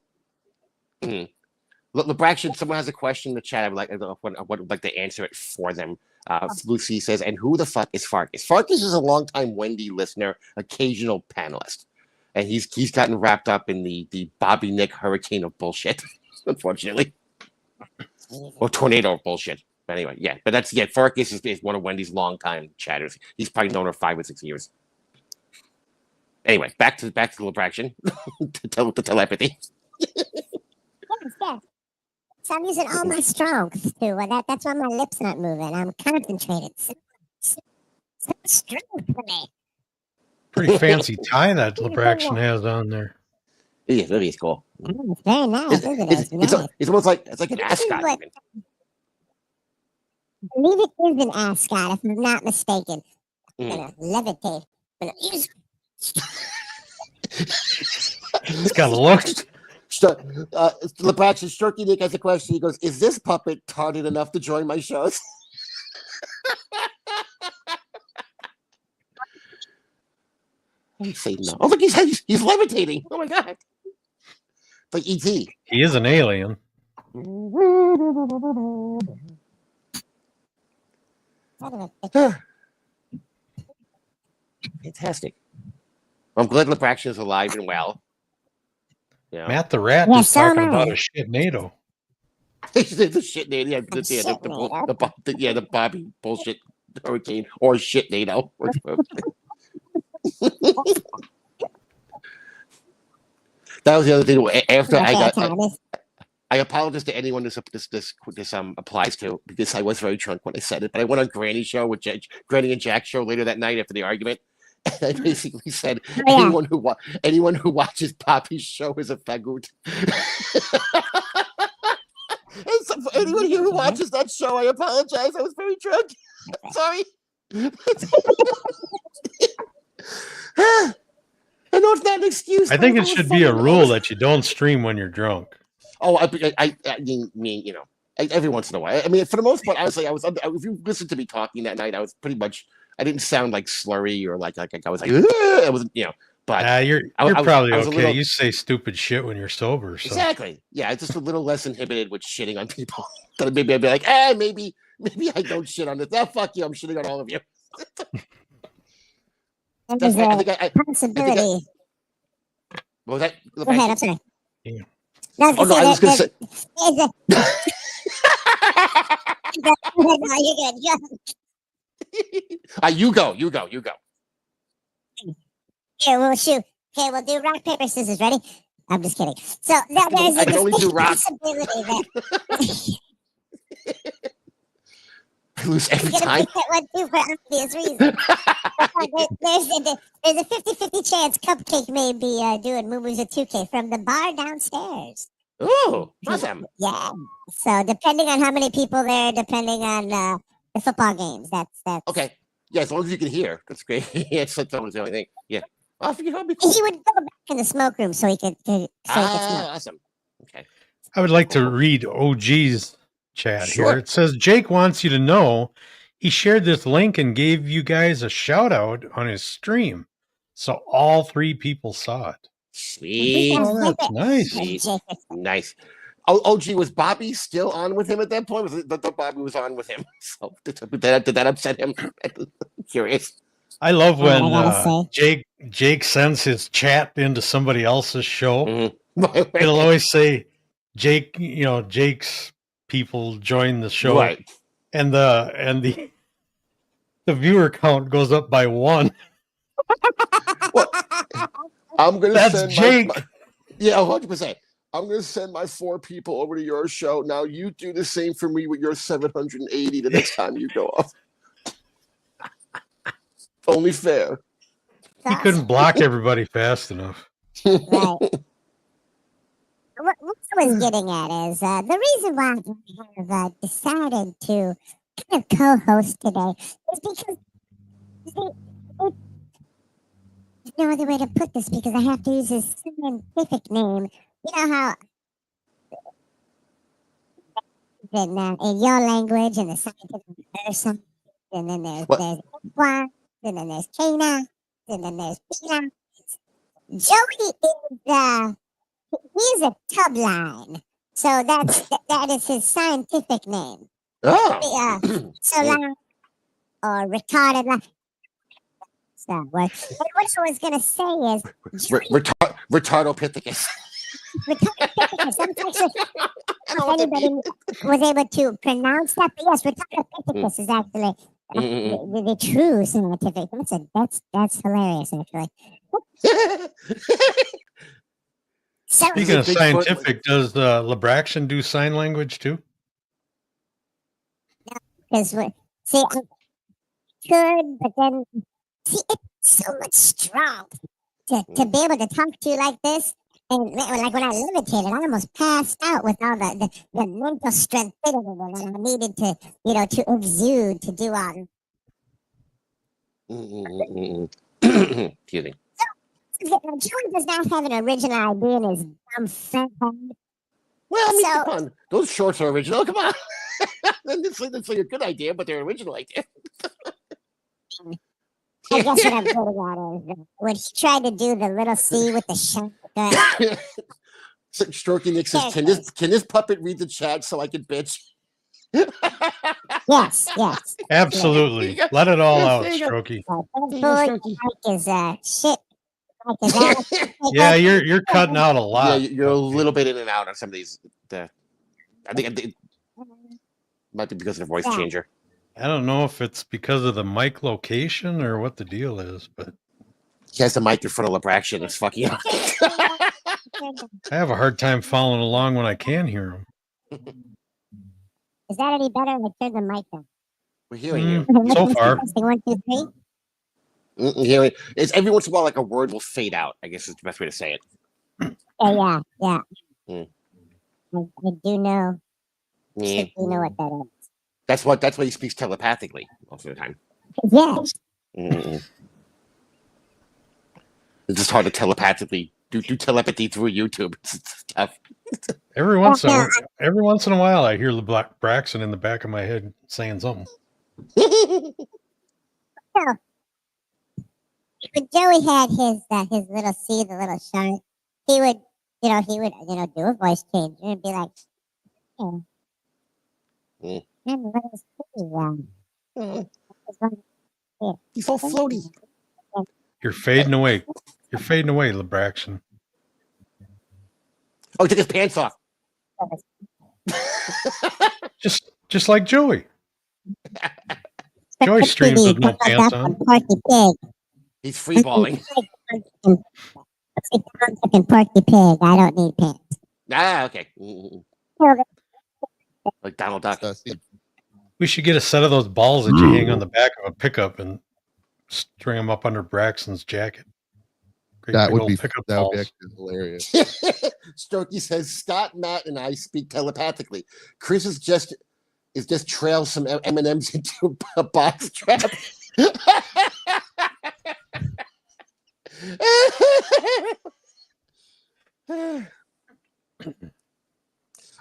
Lebraction, someone has a question in the chat. I would like to answer it for them. Lucy says, and who the fuck is Farkas? Farkas is a longtime Wendy listener, occasional panelist. And he's gotten wrapped up in the Bobby Nick hurricane of bullshit, unfortunately. Or tornado of bullshit. But anyway, yeah. But Farkas is one of Wendy's longtime chatters. He's probably known her 5 or 6 years. Anyway, back to Lebraction. to telepathy. Yes. So I'm using all my strength too. That's why my lips not moving. I'm concentrated. So strength for me. Pretty fancy tie that Lebraction has on there. Yeah, really is cool. It's very nice, isn't it? It's almost like it's like an ascot. I believe it is an ascot, if I'm not mistaken. I'm gonna levitate. It's got a look. Lebraction Sturkey Nick has a question. He goes, "Is this puppet tarded enough to join my shows?" I say no. Oh, look, he's levitating. Oh my god! It's like ET. He is an alien. Fantastic. I'm glad Lebraction is alive and well. Yeah. Matt the Rat is talking about a shit NATO. The shit NATO. The Bobby bullshit hurricane or shit NATO. That was the other thing. After I apologize to anyone this applies to, because I was very drunk when I said it. But I went on Granny's show with Granny and Jack's show later that night after the argument. And I basically said, anyone who watches Poppy's show is a fagoot. And so for anyone here who watches that show, I apologize. I was very drunk. Sorry. I know it's not an excuse. I think it should be a rule that you don't stream when you're drunk. Oh, I mean, you know, every once in a while. I mean, for the most part, honestly, if you listened to me talking that night, I was pretty much. I didn't sound like slurry or like I was like, I wasn't, you know. But you're probably okay. Little, you say stupid shit when you're sober. So. Exactly. Yeah, it's just a little less inhibited with shitting on people. Maybe I'd be like, maybe I don't shit on this. Fuck you. I'm shitting on all of you. There's a possibility. What was that? Go ahead. I'm sorry. Yeah. I was going to say. You go. Okay, well, shoot. Okay, we'll do rock, paper, scissors. Ready? I'm just kidding. So there's I can only do rock. Possibility that I lose every time. One, too, for obvious reasons. There's a 50-50 chance Cupcake may be doing Moo-Moo's at 2K from the bar downstairs. Oh, awesome. Yeah. So depending on how many people there, depending on The football games. That's Okay. Yeah, as long as you can hear, that's great. Yeah, that's always the only thing. Yeah. I figured that'd be cool. He would go back in the smoke room so he could smoke. Awesome. Okay. I would like to read OG's chat Sure. here. It says Jake wants you to know he shared this link and gave you guys a shout out on his stream. So all 3 people saw it. Sweet. Oh, that's nice. Sweet. Nice. Oh, OG, was Bobby still on with him at that point? Was it that Bobby was on with him? So did that upset him? Curious. I love I when gotta Jake sends his chat into somebody else's show. Mhm. It'll always say Jake, Jake's people join the show, Right. and the viewer count goes up by 1. Well, I'm gonna That's send Jake. Yeah, 100%. I'm gonna send my 4 people over to your show. Now you do the same for me with your 780 the next time you go off. Only fair. He couldn't block everybody fast enough. Right. What I was getting at is the reason why I have decided to kind of co-host today is because there's no other way to put this because I have to use his scientific name. You know how in your language and the scientific there's something, and then there's Equine, and then there's Cana, and then there's Pina. Joey is he's a tub line, so that is his scientific name. Oh. So long or retarded line. It's not work. And what I was gonna say is Retardopithecus. retardopithecus. If anybody was able to pronounce that, but yes, retardopithecus is actually the true scientific. That's hilarious, actually. So, Speaking of scientific, does Libraction do sign language too? because see, I could, but then see, it's so much strong to be able to talk to you like this. And like when I levitated, I almost passed out with all the mental strength that I needed to exude to do all. Excuse me. Joey does not have an original idea in his dumb friend. Well, I mean, So- come on. Those shorts are original. Come on. It's like a good idea, but they're original idea. I guess what I'm getting at is when he tried to do the little C with the shotgun. Strokey Nick says, can this puppet read the chat so I can bitch? Yes. Absolutely. Yeah. Let it all Yes, out, there you go. Strokey. Mike is shit. Mike is out. Yeah, you're cutting out a Yeah, lot. you're a little bit in and out on some of these. I think it might be because of the voice changer. I don't know if it's because of the mic location or what the deal is, but He has the mic in front of Libraction. It's fucking up. I have a hard time following along when I can hear him. Is that any better? I turned the mic down. We're hearing you. So far. Testing, 1, 2, 3. Hearing. It's every once in a while like a word will fade out, I guess is the best way to say it. Yeah. Mm. I do know. Yeah. You know what that is. That's why he speaks telepathically most of the time. Yes. Mm-mm. It's just hard to telepathically do telepathy through YouTube. It's tough. Every once in a while, I hear Braxton in the back of my head saying something. When Joey had his little C, the little shark, he would do a voice change and be like, Mm. He's all floaty. You're fading away. You're fading away, Libraction. Oh, he took his pants off. Just like Joey. Joey streams with no pants on. Porky Pig. He's free balling. Porky Pig. I don't need pants. Okay. Like Donald Duck. We should get a set of those balls that you hang on the back of a pickup and string them up under Braxton's jacket. Great That big would old be pickup that would be balls. actually hilarious. Strokey says Scott, Matt, and I speak telepathically. Chris is is just trail some M&Ms into a box trap.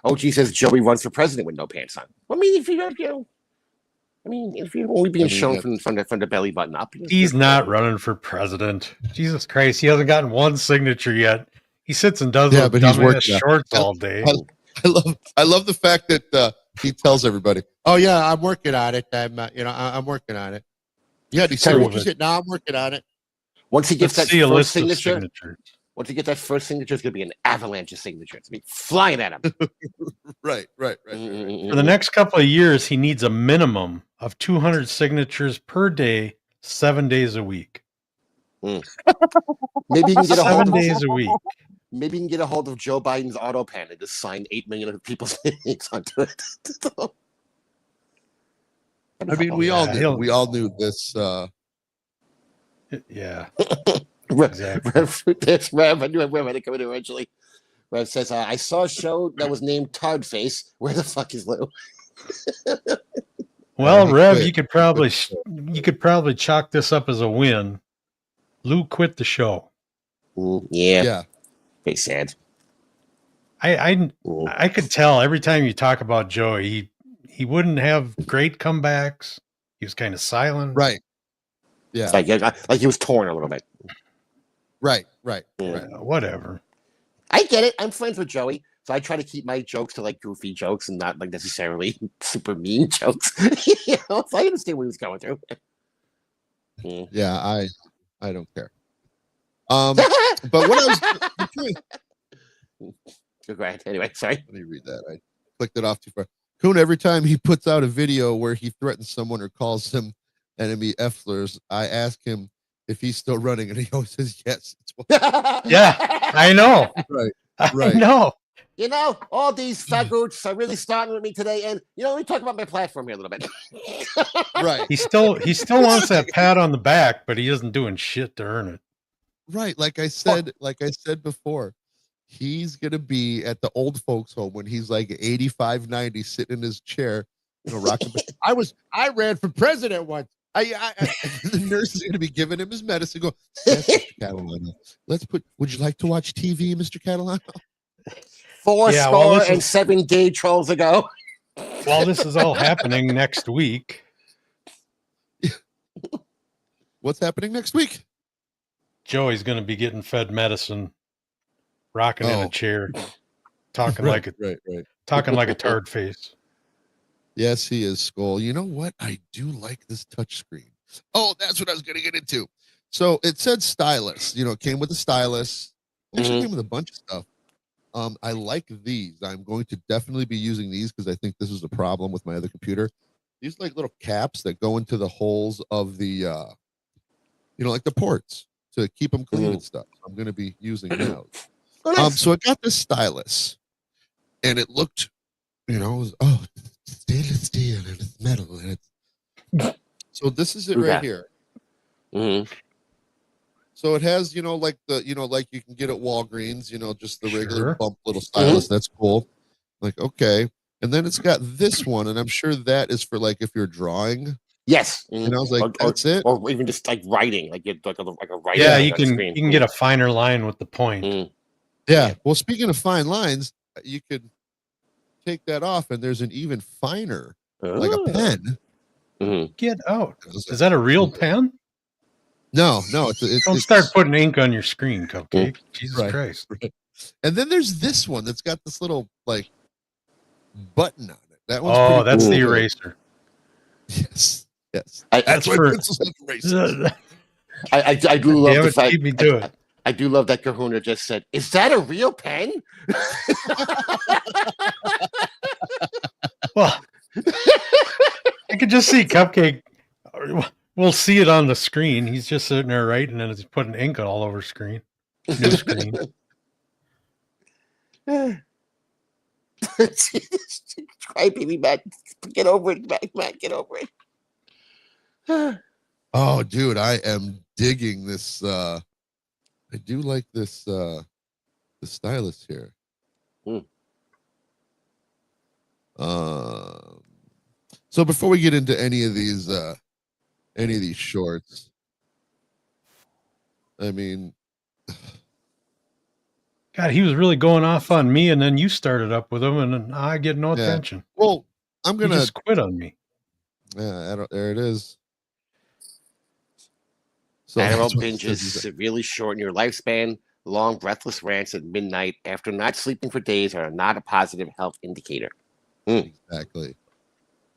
OG says Joey runs for president with no pants on. I mean, if you don't, if you're only being shown from the belly button up, he's not running for president. Jesus Christ, he hasn't gotten one signature yet. He sits and does those dumbass shorts all day. I love the fact that he tells everybody, "Oh yeah, I'm working on it. I'm working on it." Yeah, he said, "What you said?" No, I'm working on it. Once he gets that first signature, once he gets that first signature, it's going to be an avalanche of signatures. It's going to be flying at him. Right. For the next couple of years, he needs a minimum of 200 signatures per day, 7 days a week. Maybe he can get a hold 7 days a week. Maybe you can get a hold of Joe Biden's auto pen and just sign 8 million of people's names onto it. I mean, we all knew this. Yeah. Exactly. That's Rev. I knew Rev had to come in eventually. Rev says, I saw a show that was named Tard Face. Where the fuck is Lou? Well, Rev, you could probably chalk this up as a win. Lou quit the show. Yeah. Very sad. I could tell every time you talk about Joey, he wouldn't have great comebacks. He was kind of silent. Right. Yeah. Like he was torn a little bit. Right. Whatever. I get it. I'm friends with Joey, so I try to keep my jokes to like goofy jokes and not like necessarily super mean jokes. So I understand what he was going through. Yeah, I don't care. But what I was Go ahead. Anyway, sorry. Let me read that. I clicked it off too far. Coon, every time he puts out a video where he threatens someone or calls them enemy F-slurs, I ask him if he's still running, and he always says yes. Yeah, I know. Right. I know. All these faggots are really starting with me today, and let me talk about my platform here a little bit. Right. He still wants that pat on the back, but he isn't doing shit to earn it. Right. Like I said before, he's gonna be at the old folks home when he's like 85, 90, sitting in his chair, rocking. I ran for president once. The nurse is gonna be giving him his medicine. Go, yes, Mr. Catalano. Would you like to watch TV, Mr. Catalano? 7 gay trolls ago. While this is all happening next week. What's happening next week? Joey's going to be getting fed medicine, rocking in a chair, talking like a tard face. Yes, he is, Skull. You know what? I do like this touch screen. Oh, that's what I was going to get into. So it said stylus. It came with a stylus. Actually, came with a bunch of stuff. I like these. I'm going to definitely be using these because I think this is a problem with my other computer. These are like little caps that go into the holes of the, like the ports to keep them clean and stuff. I'm going to be using those. So I got this stylus, and it looked, stainless steel and it's metal and it's. So this is it right here. Mm-hmm. So it has, like you can get at Walgreens, just the regular bump little stylus. That's cool. Like, okay. And then it's got this one, and I'm sure that is for like if you're drawing. Yes. And I was like, that's it. Or even just like writing, like a writing. Yeah, you can get a finer line with the point. Yeah. Well, speaking of fine lines, you could take that off, and there's an even finer, like a pen. Get out. Is that a real pen? No. Don't start putting ink on your screen, Cupcake. Jesus Christ. Right. And then there's this one that's got this little like button on it. That one's that's cool. the eraser. Yes. That's for erasers. I do love the fact. Keep me to it. I do love that Kahuna just said, "Is that a real pen?" Well, I could just see Cupcake. We'll see it on the screen. He's just sitting there writing, and it's putting ink all over screen. New screen. Try, baby, Matt. Get over it, Matt. Get over it. Oh, dude, I am digging this. I do like this. The stylus here. So before we get into any of these shorts, I mean, God, he was really going off on me, and then you started up with him, and then I get no Yeah. attention. well, I'm He gonna. just quit on me. Yeah, there it is. So Adderall that's what it says. binges severely shorten your lifespan. Long, breathless rants at midnight after not sleeping for days are not a positive health indicator, Exactly.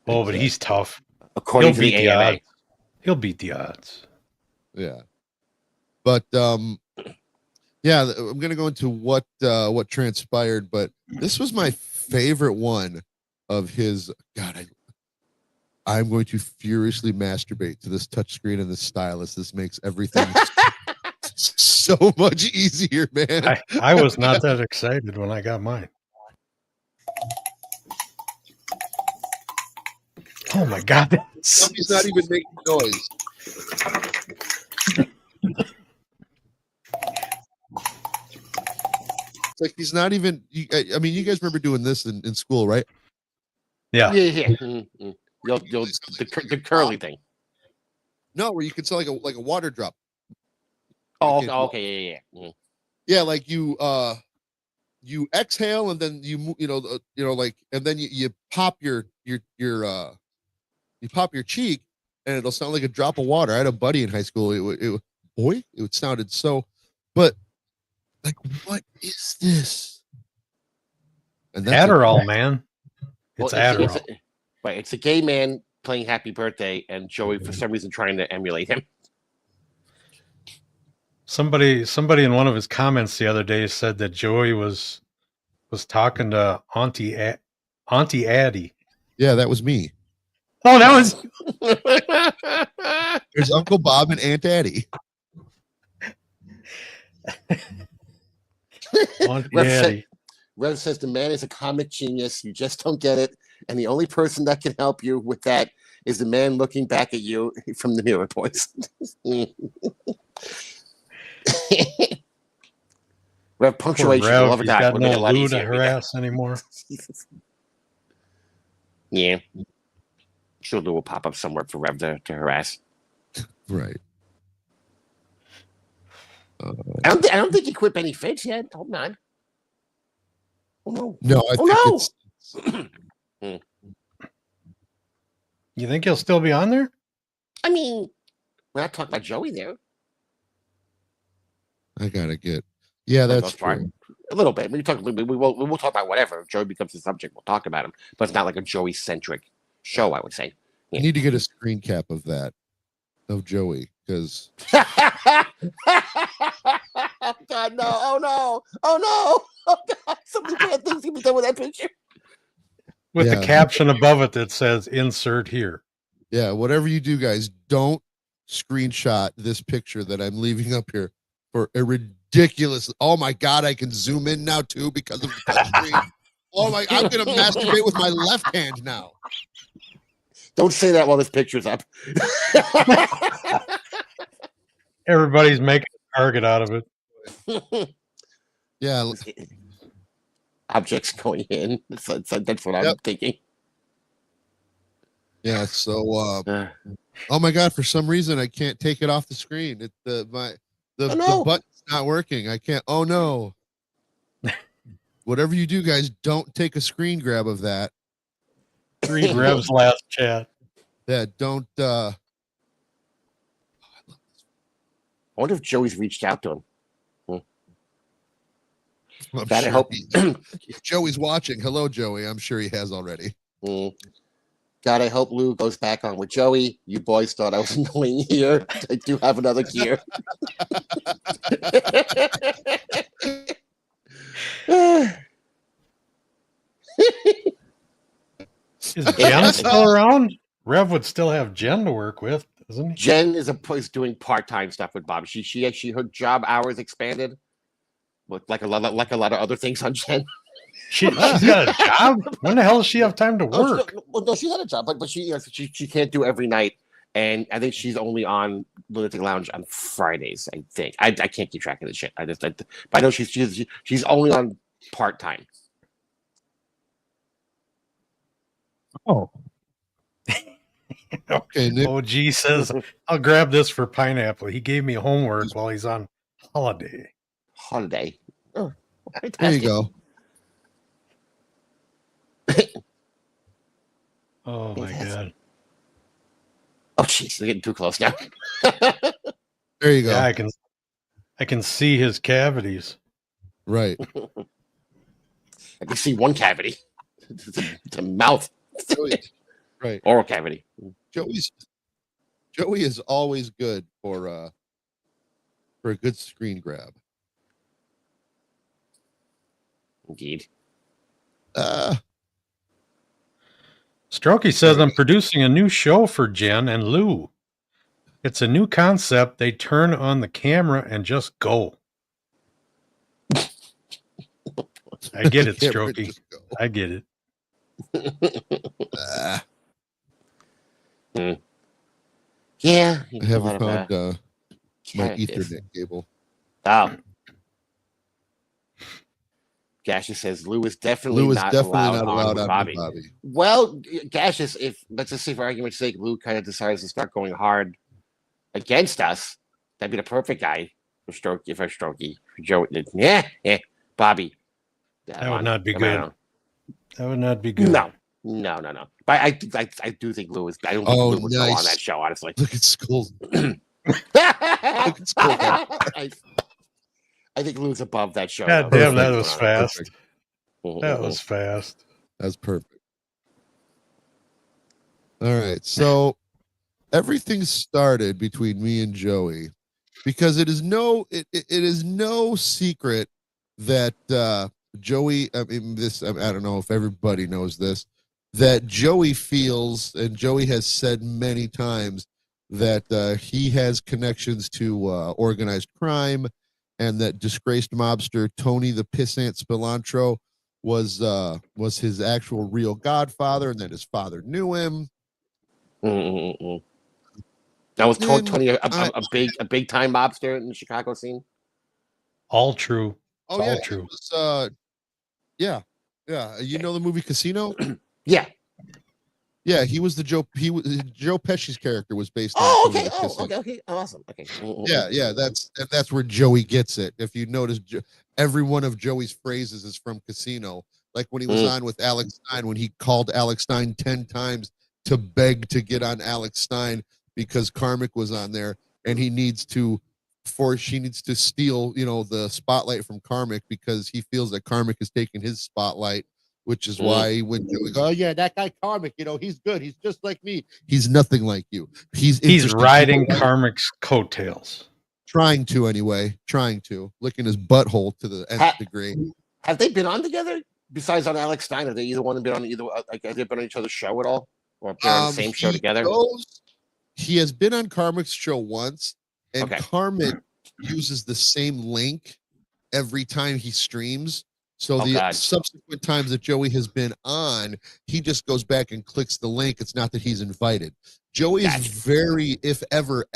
Oh, but he's tough. according He'll to the beat the AMA. odds. He'll beat the odds. Yeah. But yeah, I'm gonna go into what transpired, but this was my favorite one of his. God, I'm going to furiously masturbate to this touchscreen and this stylus. This makes everything so much easier, man. I was not that excited when I got mine. Oh my God. He's not even making noise. It's like he's not even. I mean, you guys remember doing this in school, right? Yeah. Yeah. Mm-hmm. The curly thing. No, where you can sell like a water drop. Oh, okay, yeah. Mm. Yeah, like you exhale and then you like, and then you pop your you pop your cheek and it'll sound like a drop of water. I had a buddy in high school. It sounded so, but like, what is this? And Adderall, man. It's Well, Adderall. It's a gay man playing Happy Birthday, and Joey, for some reason, trying to emulate him. Somebody in one of his comments the other day said that Joey was talking to Auntie Addie. Yeah, that was me. Oh, that was There's Uncle Bob and Aunt Addie. Auntie Addie. Rev says the man is a comic genius. You just don't get it. And the only person that can help you with that is the man looking back at you from the mirror, boys. Rev, punctuation. Rev, Love or he's die. got Would make it no a lot Lou to easier. harass anymore. Yeah. Sure, Lou will pop up somewhere for Rev to harass. Right. I don't think he quit Benny Fitch yet. Hold on. Oh no. No, I think it's You think he'll still be on there? I mean, we're not talking about Joey there. I gotta get. Yeah, that's Most part. true. A little bit. We will talk about whatever. If Joey becomes the subject, we'll talk about him. But it's not like a Joey centric show, I would say. I need to get a screen cap of that, of Joey, because Oh God, no! Oh no! Oh no! Oh God! So many bad things can be done with that picture. With Yeah. the caption above it that says "Insert here." yeah, whatever you do, guys, don't screenshot this picture that I'm leaving up here for a ridiculous. Oh my God, I can zoom in now too because of the touchscreen. Oh my! I'm gonna masturbate with my left hand now. Don't say that while this picture's up. Everybody's making a target out of it. Yeah, Objects going in. That's what I'm Yep. thinking. yeah. So, oh my God! For some reason, I can't take it off the screen. The Oh, no. button's not working. I can't. Oh no! Whatever you do, guys, don't take a screen grab of that. Read Rev's last chat. Yeah, don't. I wonder if Joey's reached out to him. I'm God, I sure hope. Joey's watching. Hello, Joey. I'm sure he has already. God, I hope Lou goes back on with Joey. You boys thought I was annoying here. I do have another gear. Is Jen still around? Rev would still have Jen to work with, doesn't he? Jen is doing part-time stuff with Bob. She her job hours expanded, with like a lot of other things on Jen. She's got a job. When the hell does she have time to Oh, work? no, she had a job, but she can't do every night, and I think she's only on Lunatic Lounge on Fridays. I think I can't keep track of the shit. But I know she's only on part-time. Oh, Okay, Nick. OG says, I'll grab this for pineapple. He gave me homework while he's on holiday. Holiday. Oh, There you fantastic. go. Oh my God. Oh, jeez, they're getting too close now. There you go. Yeah, I can see his cavities. Right. I can see one cavity. It's a mouth. Right. Oral cavity. Joey is always good for a good screen grab. Indeed. Strokey says, I'm producing a new show for Jen and Lou. It's a new concept. They turn on the camera and just go. I get it, Camera Strokey. just go. I get it. Yeah. I haven't found my characters. Ethernet cable. Oh. Gaseous says Lou is definitely not allowed on with Bobby. Well, Gaseous, if let's just say for argument's sake, Lou kind of decides to start going hard against us, that'd be the perfect guy for Strokey, for Joe. Yeah, Bobby. That would not be come on good. now. That would not be good. No. But I do think Lou is. I don't think Lou would go on that show, honestly. Look at Skulls. I think Lou's above that show. God though. damn, that Perfect. was fast. Perfect. That was fast. That's perfect. All right. So everything started between me and Joey because it is no secret that Joey, I don't know if everybody knows this, that Joey feels, and Joey has said many times that he has connections to organized crime, and that disgraced mobster Tony the Pissant Spilantro was his actual real godfather, and that his father knew him. That was Tony a big time mobster in the Chicago scene. All true. Oh All yeah, true. It was, yeah. You know the movie Casino? Yeah. Yeah, he was Joe Pesci's character was based on. Oh, Tony okay. the Oh, Pissant. okay. Awesome. Okay. Yeah. That's where Joey gets it. If you notice, every one of Joey's phrases is from Casino. Like when he was on with Alex Stein, when he called Alex Stein 10 times to beg to get on Alex Stein because Carmick was on there, and she needs to steal, the spotlight from Carmick because he feels that Carmick is taking his spotlight, which is why when Joey goes, oh yeah, that guy Carmick, he's good. He's just like me. He's nothing like you. He's riding Carmick's coattails. Trying to, licking his butthole to the nth degree. Have they been on together? Besides on Alex Stein, have they either one been on have they been on each other's show at all? Or been on the same show together? He has been on Carmick's show once, and Okay. Carmick uses the same link every time he streams. So subsequent times that Joey has been on, he just goes back and clicks the link. It's not that he's invited. Joey is very, if ever,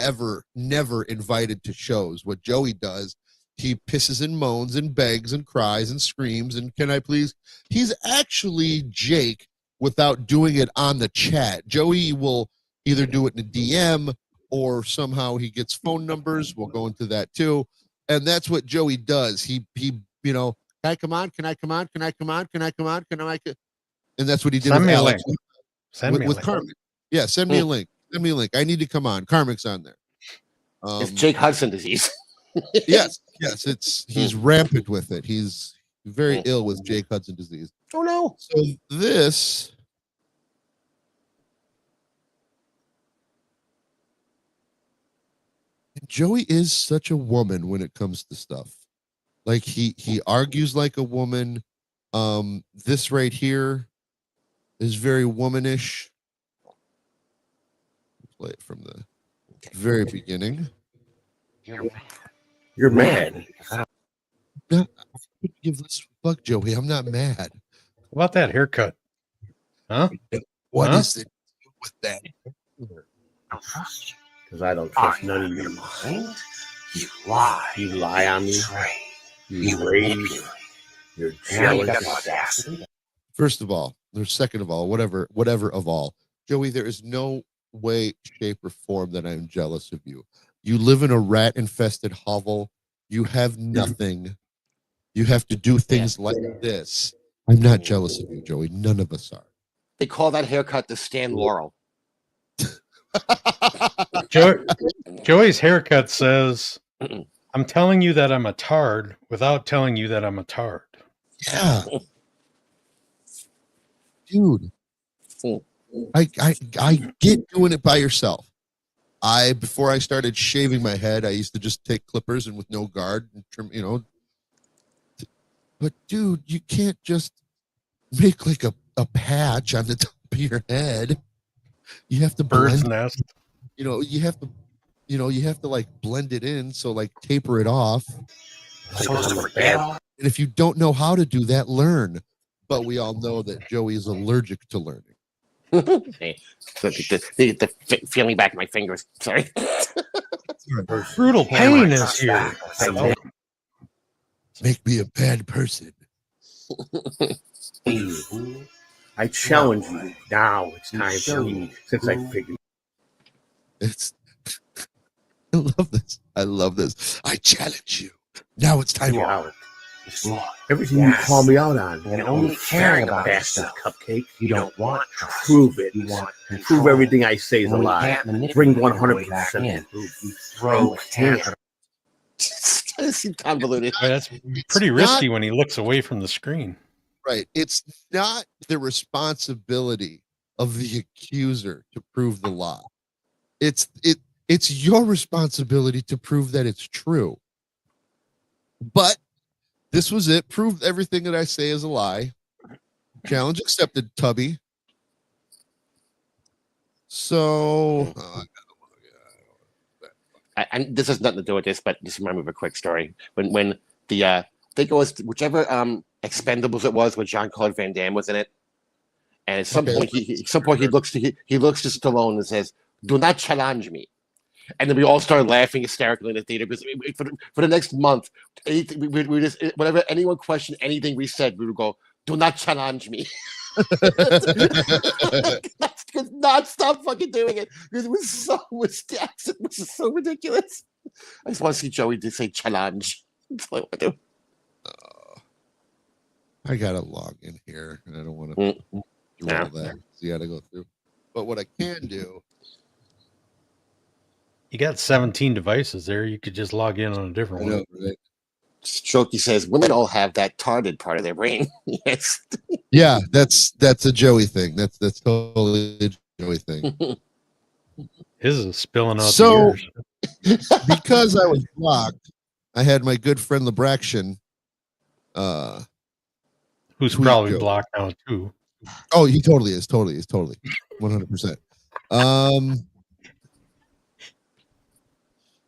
never invited to shows. What Joey does, he pisses and moans and begs and cries and screams and can I please? He's actually Jake without doing it on the chat. Joey will either do it in a DM or somehow he gets phone numbers. We'll go into that too. And that's what Joey does. He can I come on? Can I come on? Can I come on? Can I come on? Can I? And that's what he did with Alex. With Carmick. Yeah, send me a link. Send me a link. I need to come on. Carmick's on there. It's Jake Hudson disease. Yes. He's rampant with it. He's very ill with Jake Hudson disease. Oh no. So this Joey is such a woman when it comes to stuff. Like he argues like a woman. This right here is very womanish. Play it from the very beginning. You're mad. No, give this fuck, Joey. I'm not mad. What about that haircut? Huh? What is it with that? Because I don't trust none of your mind. You lie. You lie on me. You rape me. You're jealous. First of all, or second of all, whatever of all, Joey, there is no way, shape, or form that I'm jealous of you. You live in a rat-infested hovel. You have nothing. You have to do things like this. I'm not jealous of you, Joey. None of us are. They call that haircut the Stan Laurel. Joey's haircut says, "I'm telling you that I'm a tard without telling you that I'm a tard." Yeah, dude. I get doing it by yourself. Before I started shaving my head, I used to just take clippers and with no guard and trim, But dude, you can't just make like a patch on the top of your head. You have to Bird's blend. nest. You have to like blend it in, so like taper it off. And if you don't know how to do that, learn. But we all know that Joey is allergic to learning. Hey, the feeling back my fingers. Sorry. Brutal pain is here. Make me a bad person. I challenge you. Now it's time for me, since I figured. I love this. I challenge you. Now it's time. Out. Everything you call me out on, and only caring about bastard cupcake, you don't want to prove it. You want to prove everything I say is a lie. Bring 100% in. Throw tantrum. Seems convoluted. That's pretty risky when he looks away from the screen. Right. It's not the responsibility of the accuser to prove the lie. It's your responsibility to prove that it's true. But this was it. Proved everything that I say is a lie. Challenge accepted, Tubby. So, and this has nothing to do with this, but just remember a quick story. When the I think it was whichever Expendables it was, when Jean-Claude Van Damme was in it, and at some point he looks to Stallone and says, "Do not challenge me." And then we all started laughing hysterically in the theater because for the next month, we just whenever anyone questioned anything we said, we would go, "Do not challenge me." Could not stop fucking doing it because it was the accent was so ridiculous. I just want to see Joey to say challenge. That's what I want to do. I gotta log in here, and I don't want to do all that. You got to go through. But what I can do. You got 17 devices there. You could just log in on a different one. Right? Strokey says women all have that tarded part of their brain. Yes. Yeah, that's a Joey thing. That's totally a Joey thing. His is spilling out the ears. Because I was blocked, I had my good friend Lebraction, who's probably Joey. Blocked now too. Oh, he totally is. Totally 100%.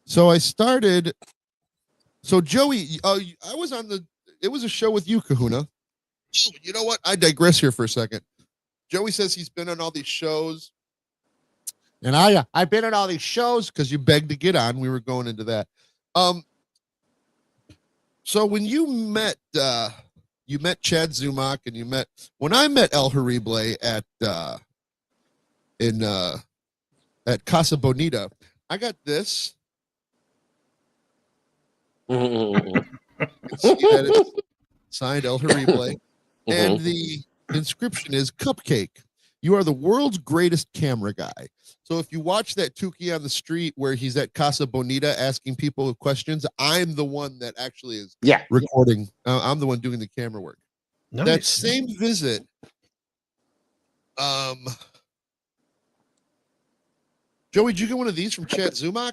So I started. So Joey, I was on it was a show with you, Kahuna. You know what? I digress here for a second. Joey says he's been on all these shows. And I've been on all these shows because you begged to get on. We were going into that. So when you met Chad Zumock and when I met El Horrible at Casa Bonita, I got this. Signed El Horrible. And the inscription is Cupcake. You are the world's greatest camera guy. So if you watch that Tukey on the street where he's at Casa Bonita asking people questions, I'm the one that actually is recording. I'm the one doing the camera work. Nice. That same visit, Joey, did you get one of these from Chad Zumock?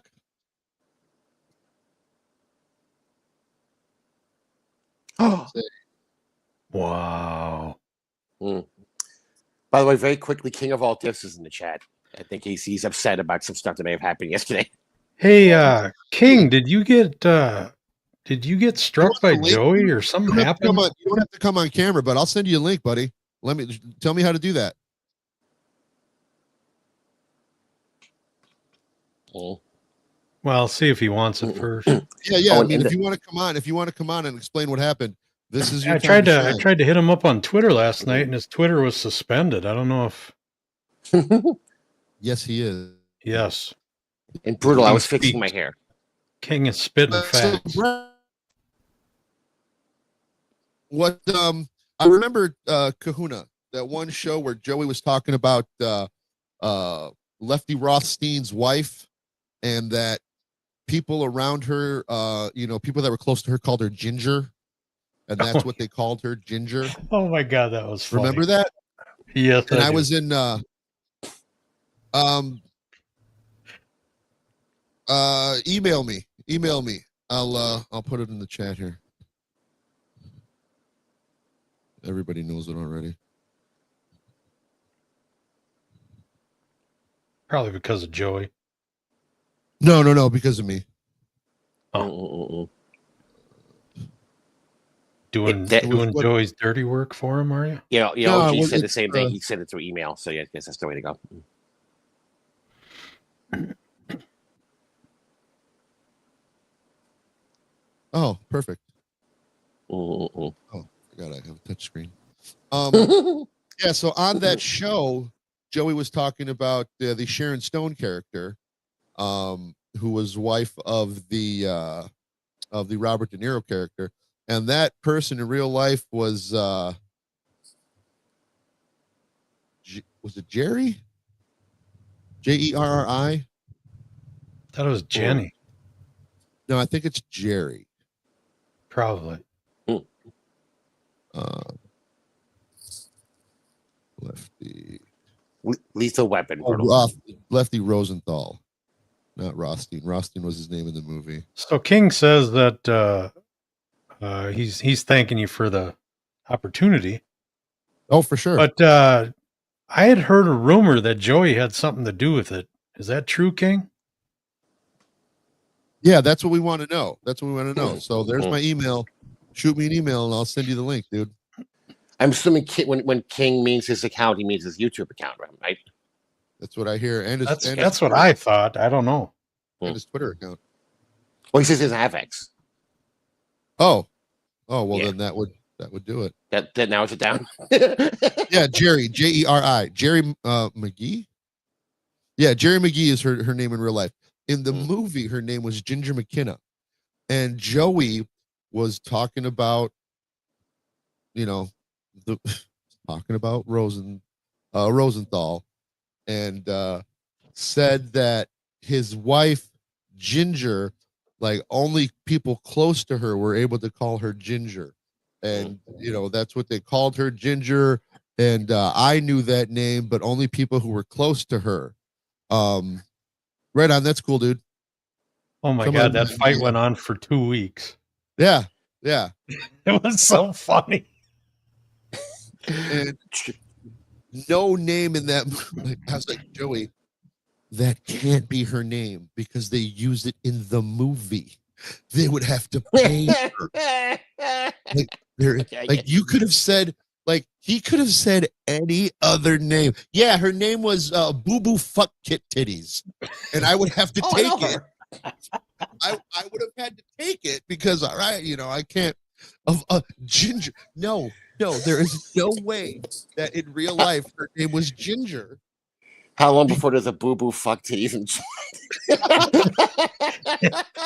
Oh, wow. By the way, very quickly, King of All Gifts is in the chat. I think he's upset about some stuff that may have happened yesterday. Hey, King, did you get struck by Joey or something happened? You don't have to come on camera, but I'll send you a link, buddy. Tell me how to do that. Well, see if he wants it first. Yeah. I mean, if you want to come on and explain what happened, this is your time I tried to hit him up on Twitter last night, and his Twitter was suspended. I don't know if Yes, he is. Yes. And brutal. I was He fixing my speaks. hair. King is spitting So, facts. what I remember Kahuna, that one show where Joey was talking about Lefty Rothstein's wife, and that people around her, people that were close to her called her Ginger, and that's what they called her, Ginger. Oh my God, that was funny. Remember that? Yes, And I do. was in email me. I'll put it in the chat here. Everybody knows it already. Probably because of Joey. No, because of me. Doing Joey's dirty work for him, are you? Yeah, he said the same thing. He said it through email, so yeah, I guess that's the way to go. Oh, perfect. Oh, I forgot I have a touch screen. Yeah, so on that show, Joey was talking about the Sharon Stone character, who was wife of the Robert De Niro character, and that person in real life was was it Jerry? Jerri? That was Jenny. No, I think it's Jerry. Probably. Lefty. Lethal Weapon. Lefty Rosenthal, not Rothstein. Rothstein was his name in the movie. So King says that he's thanking you for the opportunity. Oh, for sure. But I had heard a rumor that Joey had something to do with it. Is that true, King? Yeah, that's what we want to know. So there's my email. Shoot me an email and I'll send you the link, dude. I'm assuming when King means his account, he means his YouTube account, right? That's what I hear. And that's what I thought. I don't know. And his Twitter account. Well, he says his Avex. Oh, well, then that would do it. That narrows it down. Yeah, Jerry, Jerri, Jerry McGee. Yeah, Jerry McGee is her name in real life. In the movie, her name was Ginger McKenna, and Joey was talking about, Rosenthal, and said that his wife Ginger, like only people close to her were able to call her Ginger, and that's what they called her, Ginger. And I knew that name, but only people who were close to her. Right on. That's cool, dude. Oh my God, that fight went on for 2 weeks. Yeah. It was so funny. And no name in that movie. I was like, Joey, that can't be her name because they use it in the movie. They would have to pay her. You could have said, he could have said any other name. Yeah, her name was Boo Boo Fuck Kit Titties, and I would have to take it. I would have had to take it because I can't. Ginger. No, there is no way that in real life her name was Ginger. How long before there's a Boo Boo Fuck Titties and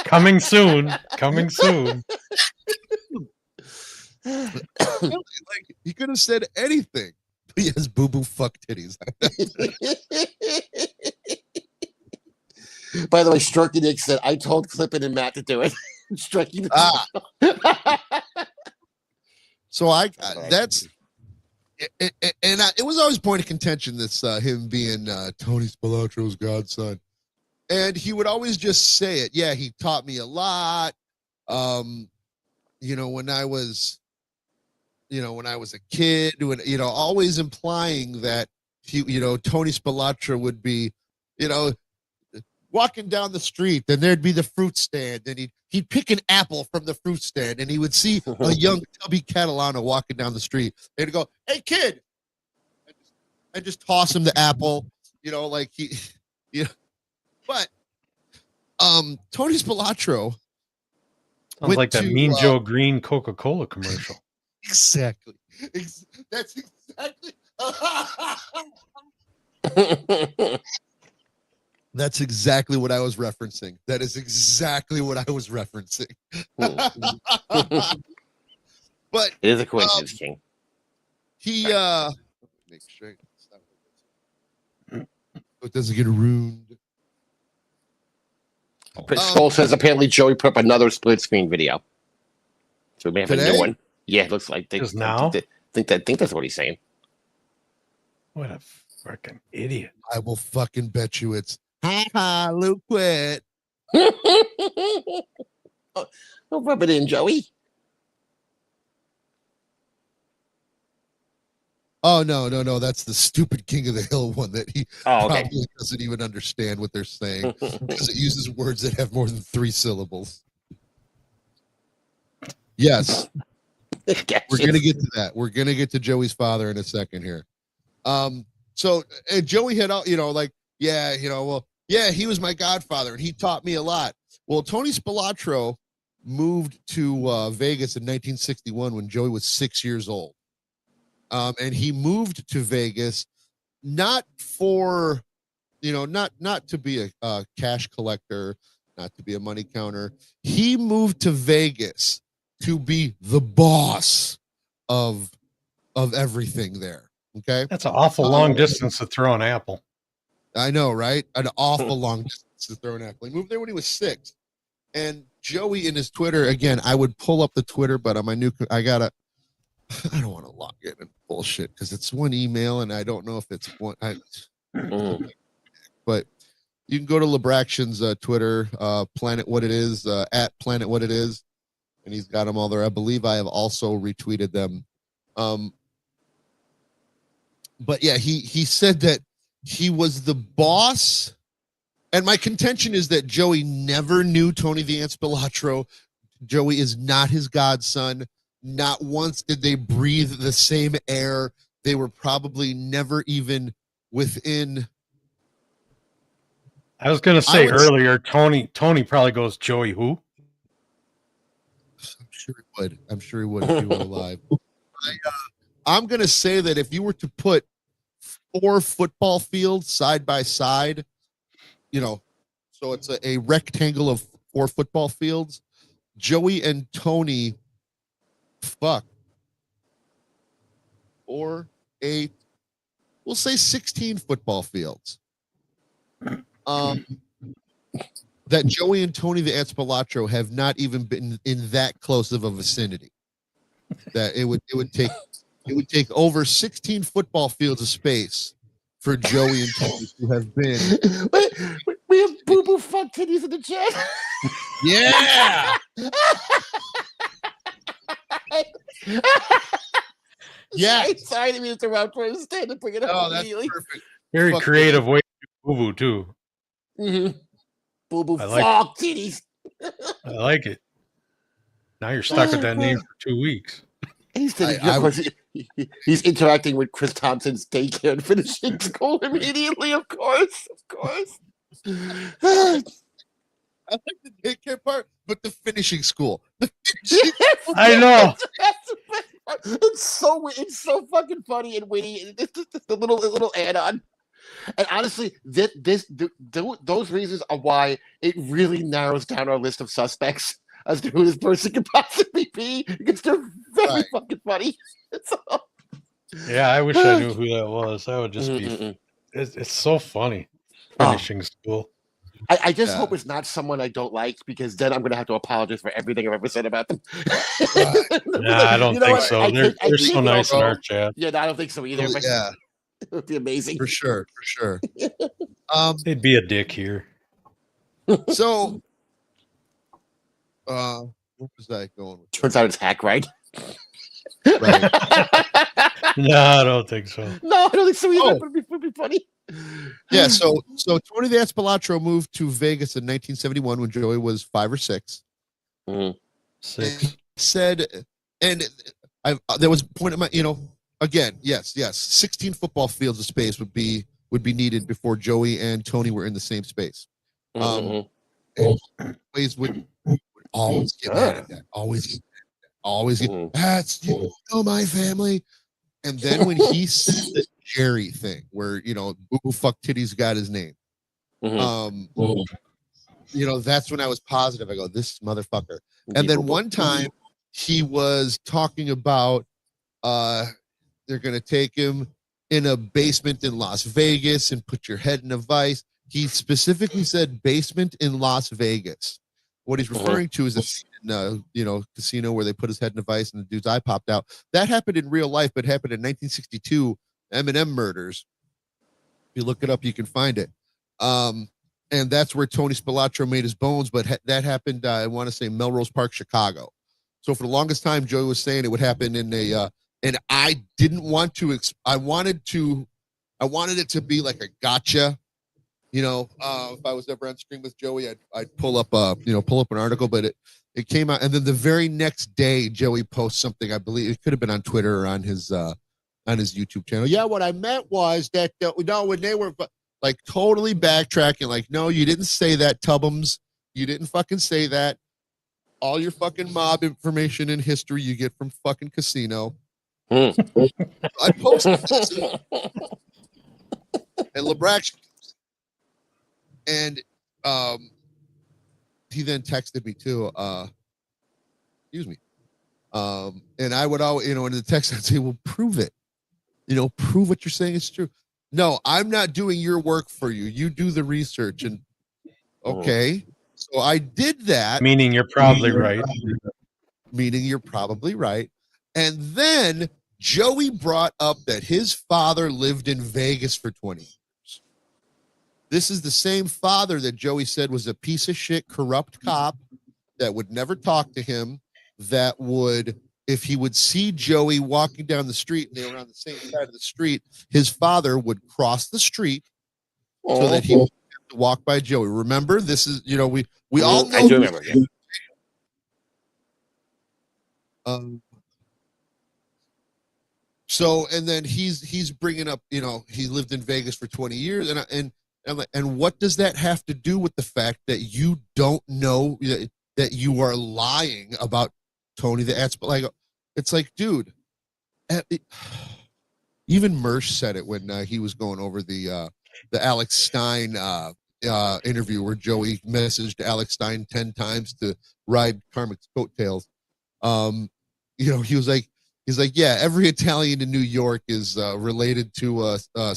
Coming soon. He could have said anything. But he has Boo Boo Fuck Titties. By the way, Strokey Nick said, I told Clippin and Matt to do it. Strokey Nick. So it was always point of contention, this him being Tony Spilatro's godson, and he would always just say it. Yeah, he taught me a lot. When I was a kid, always implying that Tony Spilatra would be, walking down the street, then there'd be the fruit stand, and he'd pick an apple from the fruit stand, and he would see a young tubby Catalano walking down the street, and he'd go, "Hey kid," I just toss him the apple, But Tony Spilatro sounds like that Mean Joe Green Coca-Cola commercial. Exactly. That's exactly. That's exactly what I was referencing. That is exactly what I was referencing. But It is a coincidence, King. he make sure it doesn't get ruined. Skull says apparently Joey put up another split screen video. So we may have a Today? new one. Yeah, it looks like Just now? I think that's what he's saying. What a freaking idiot. I will fucking bet you it's Luke quit. Don't rub it in, Joey. Oh no. That's the stupid King of the Hill one that he Okay. probably doesn't even understand what they're saying because it uses words that have more than 3 syllables. Yes, we're gonna get to that. We're gonna get to Joey's father in a second here. So and Joey had all, he was my godfather and he taught me a lot. Well, Tony Spilatro moved to Vegas in 1961 when Joey was 6 years old. And he moved to Vegas not for, not to be a cash collector, not to be a money counter. He moved to Vegas to be the boss of everything there. Okay. That's an awful long distance to throw an apple. I know, right? An awful long distance to throw an apple. He moved there when he was 6. And Joey in his Twitter, again, I would pull up the Twitter, but on my new, I don't want to log in and bullshit because it's one email and I don't know if it's one. But you can go to Lebraction's Twitter, Planet What It Is, at Planet What It Is, and he's got them all there. I believe I have also retweeted them. But yeah, he said that he was the boss. And my contention is that Joey never knew Tony the Ant Spilatro. Joey is not his godson. Not once did they breathe the same air. They were probably never even within. I was going to say earlier, Tony probably goes, Joey who? I'm sure he would. I'm sure he would if he were alive. I'm going to say that if you were to put 4 football fields side by side, so it's a rectangle of 4 football fields, Joey and Tony, 4, 8, we'll say 16 football fields. That Joey and Tony the Ant Spilatro have not even been in that close of a vicinity. That it would take over 16 football fields of space for Joey and Tony to have been. We have boo boo fuck titties in the chat. Yeah. Yeah. Sorry to be interrupted for a stand and bring it up immediately. That's perfect. Very Fuck creative way to do boo-boo, too. Mm-hmm. Boo boo I like fuck titties. I like it. Now you're stuck with that name for 2 weeks. He's interacting with Chris Thompson's daycare and finishing school immediately, of course. I like the daycare part, but the finishing school. I know. It's so fucking funny and witty. It's just a little add-on. And honestly, those reasons are why it really narrows down our list of suspects as to who this person could possibly be, because they're very fucking funny. Yeah, I wish I knew who that was. That would just be. It's so funny. Finishing school. I just hope it's not someone I don't like, because then I'm going to have to apologize for everything I've ever said about them. Nah, I don't think so. They're so nice in our chat. Yeah, no, I don't think so either. But Yeah, it would be amazing. for sure. They'd be a dick here. So, where was I going with Turns out it's hack, right? Right. No, I don't think so. No, I don't think so either. But it would be funny. Yeah, so Tony the Ant Spilatro moved to Vegas in 1971 when Joey was 5 or 6. Mm-hmm. 6. And said, and there was a point at my, again, yes, 16 football fields of space would be needed before Joey and Tony were in the same space. And always would always get mad at that. Always get, that's my family. And then when he said the Jerry thing, where boo fuck titties got his name, Mhm. You know, that's when I was positive. I go, this motherfucker. And then one time he was talking about they're gonna take him in a basement in Las Vegas and put your head in a vice. He specifically said basement in Las Vegas. What he's referring to is a casino where they put his head in a vice and the dude's eye popped out. That happened in real life, but happened in 1962 Eminem murders. If you look it up, you can find it. And that's where Tony Spilotro made his bones. But that happened, I want to say, Melrose Park, Chicago. So for the longest time, Joey was saying it would happen in a, and I didn't want to. I wanted it to be like a gotcha. You know, if I was ever on screen with Joey, I'd pull up an article, but it came out, and then the very next day, Joey posts something. I believe it could have been on Twitter or on his YouTube channel. Yeah, what I meant was that no, when they were like totally backtracking, like, no, you didn't say that, Tubbums. You didn't fucking say that. All your fucking mob information and history you get from fucking casino. I posted this, and LeBrax, and he then texted me too. Excuse me. And I would always, in the text, I'd say, well, prove it. Prove what you're saying is true. No, I'm not doing your work for you. You do the research. And okay. So I did that. Meaning you're probably right. Meaning you're probably right. And then Joey brought up that his father lived in Vegas for 20 years. This is the same father that Joey said was a piece of shit, corrupt cop that would never talk to him, that would, if he would see Joey walking down the street and they were on the same side of the street, his father would cross the street so that he would have to walk by Joey. Remember, this is, we all know. I do remember. Yeah. So, and then he's bringing up, he lived in Vegas for 20 years, and what does that have to do with the fact that you don't know that you are lying about Tony the Ats? But like, it's like, dude, even Mersh said it when he was going over the Alex Stein interview where Joey messaged Alex Stein 10 times to ride Carmick's coattails. He was like, yeah, every Italian in New York is related to not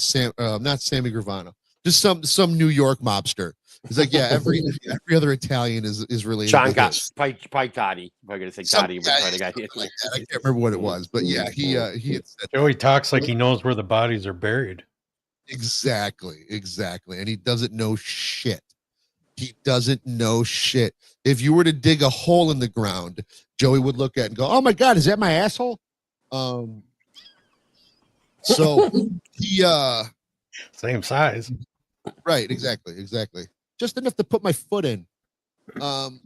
Sammy Gravano, just some New York mobster. He's like, yeah, every other Italian is related. John to Gotti, probably Gotti. I'm gonna say Gotti. Like that. I can't remember what it was, but yeah, he had said Joey talks like he knows where the bodies are buried. exactly, and he doesn't know shit. He doesn't know shit. If you were to dig a hole in the ground, Joey would look at it and go, "Oh my God, is that my asshole?" So he Same size. right, exactly. Just enough to put my foot in. And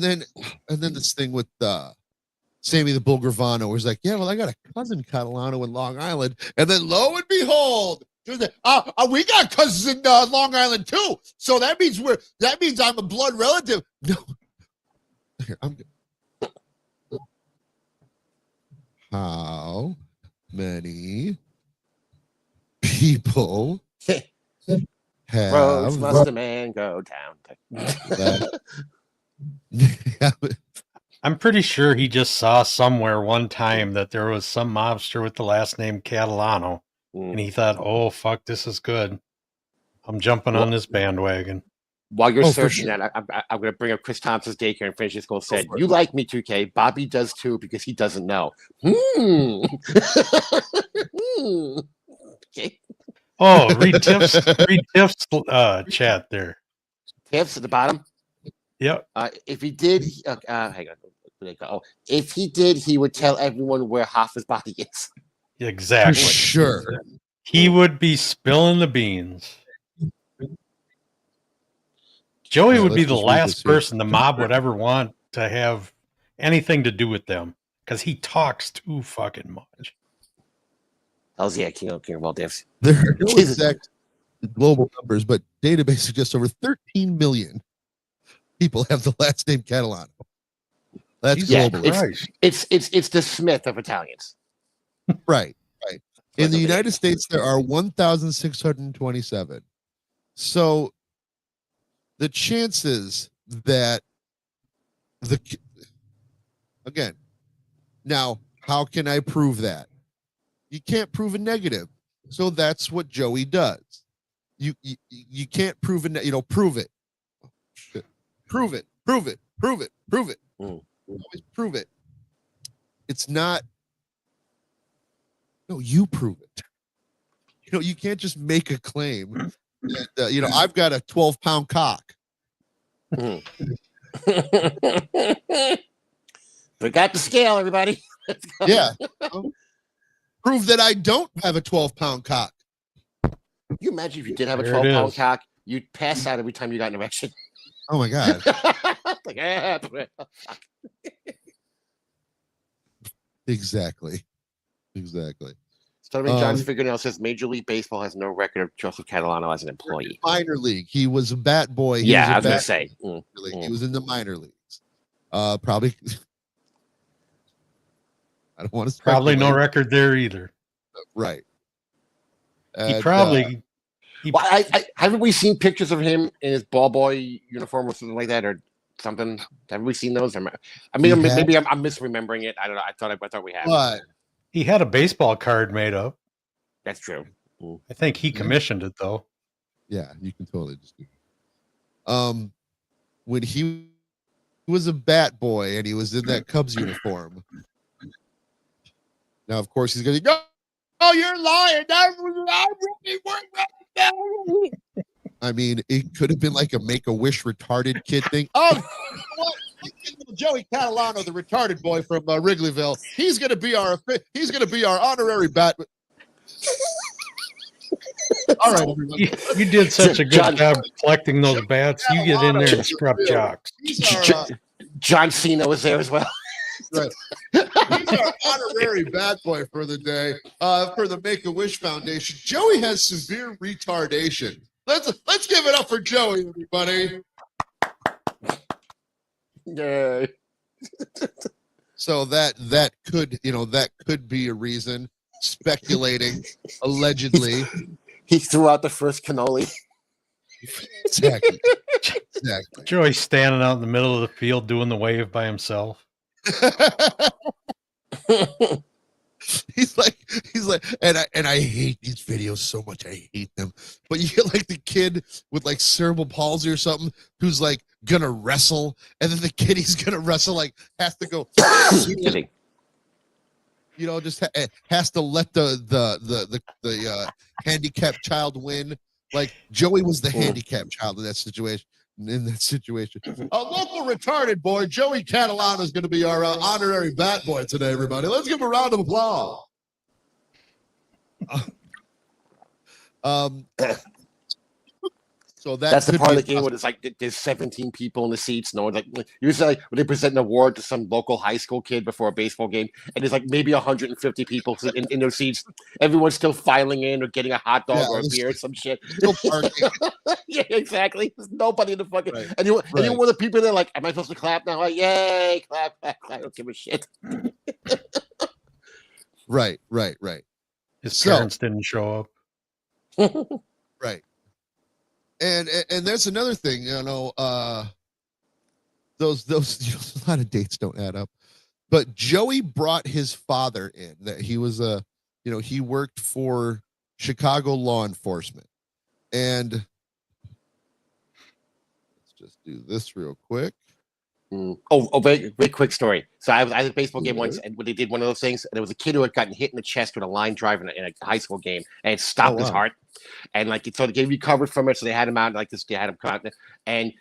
then this thing with Sammy the Bull Gravano was like, yeah, well, I got a cousin Catalano in Long Island, and then lo and behold, we got cousins in Long Island too. So that means I'm a blood relative. No, here, I'm good. How many people have Roads must a man go down. I'm pretty sure he just saw somewhere one time that there was some mobster with the last name Catalano, and he thought, "Oh fuck, this is good. I'm jumping on this bandwagon." While you're searching that, I'm going to bring up Chris Thompson's daycare and finish this goal. Said, "You like me, 2K. Bobby does too because he doesn't know." Okay. Oh, read Tiff's chat there. Tips at the bottom. Yep. If he did, hang on. Oh, if he did, he would tell everyone where half his body is. Exactly. Sure. He would be spilling the beans. Joey would be the last person the mob would ever want to have anything to do with them because he talks too fucking much. Hell's yeah, King of Diffs. There are no exact global numbers, but database suggests over 13 million people have the last name Catalano. That's global. It's the Smith of Italians. Right. In the United States, there are 1,627. So the chances that again, now, how can I prove that? You can't prove a negative. So that's what Joey does. You can't prove it, prove it. Oh, shit. Prove it. Always prove it. It's not. No, you prove it. You can't just make a claim that, I've got a 12-pound cock. Forgot the scale, everybody. Yeah. Prove that I don't have a 12-pound cock. Can you imagine if you did have a There it 12-pound is. cock, you'd pass out every time you got an erection. Oh my God. Exactly. Stuttering John's fingernail says Major League Baseball has no record of Joseph Catalano as an employee. Minor league. He was a bat boy. Yeah, I was going to say. He was in the minor leagues. Probably. I don't want to speculate. Probably no record there either. Right. He probably. Well, haven't we seen pictures of him in his ball boy uniform or something like that, or something? Haven't we seen those? I mean, maybe I'm misremembering it. I don't know. I thought we had. But he had a baseball card made up. That's true. I think he commissioned it though. Yeah, you can totally just do it. When he was a bat boy and he was in that Cubs uniform. Now, of course, he's going to go, "Oh, you're lying. I mean, it could have been like a Make-A-Wish retarded kid thing. Oh, what? Joey Catalano, the retarded boy from Wrigleyville, he's going to be our honorary bat. All right, everybody. You did such a good job collecting those bats. You get in there and scrub jocks. John Cena was there as well. Right. He's our honorary bat boy for the day for the Make-A-Wish Foundation. Joey has severe retardation. Let's give it up for Joey, everybody. Yay. So that could be a reason. Speculating, allegedly. He threw out the first cannoli. Exactly. Joey standing out in the middle of the field doing the wave by himself. he's like, and I hate these videos so much. I hate them. But you get like the kid with like cerebral palsy or something who's like gonna wrestle, and then the kid he's gonna wrestle like has to go. Just has to let the handicapped child win. Like Joey was the handicapped child in that situation. A local retarded boy, Joey Catalano, is going to be our honorary bat boy today, everybody. Let's give him a round of applause. So that's the part of the game where it's like there's 17 people in the seats. No one's like, usually like when they present an award to some local high school kid before a baseball game, and there's like maybe 150 people in their seats. Everyone's still filing in or getting a hot dog or a beer or some shit. Still parking. Yeah, exactly. There's nobody in the fucking. Right. And you one of the people there like, am I supposed to clap now? Like, yay, clap. I don't give a shit. Right. His parents didn't show up. Right. And there's another thing, those a lot of dates don't add up. But Joey brought his father in. That he was he worked for Chicago law enforcement. And let's just do this real quick. Very, very quick story. So I was at a baseball game once, and when they did one of those things, and there was a kid who had gotten hit in the chest with a line drive in a high school game, and it stopped his heart. And so the game recovered from it, so they had him out like this. They had him come out, and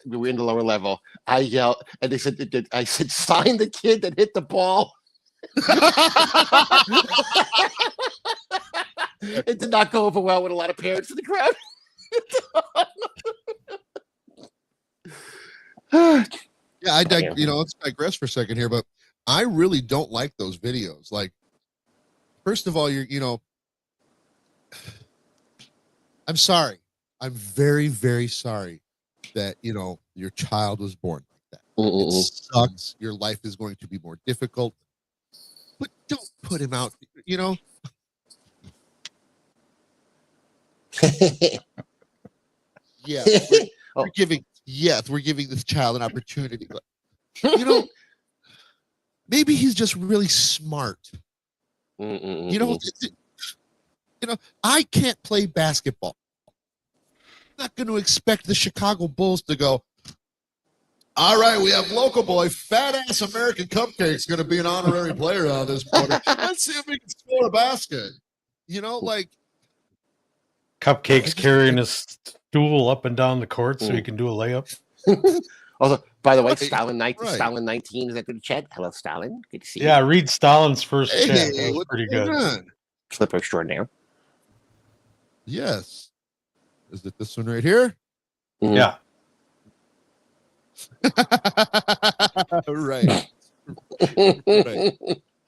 we were in the lower level. I yelled, and they said, "I said, sign the kid that hit the ball." It did not go over well with a lot of parents in the crowd. Yeah, let's digress for a second here, but I really don't like those videos. Like, first of all, I'm sorry. I'm very, very sorry that, your child was born like that. It sucks. Your life is going to be more difficult. But don't put him out. You know. Yeah, we're giving this child an opportunity. But, you know, maybe he's just really smart. You know, I can't play basketball. I'm not going to expect the Chicago Bulls to go, all right, we have local boy, fat ass American Cupcake's going to be an honorary player on this quarter. Let's see if we can score a basket. You know, like Cupcake's carrying his stool up and down the court so he can do a layup. Also, by the way, Right, Stalin right. Stalin 19 is that good chat? Hello, Stalin. Good to see you. Yeah, read Stalin's first hey, chat. That was what's pretty going good. on? Flipper extraordinaire. Yes. Is it this one right here? Mhm. Yeah. Right. Right.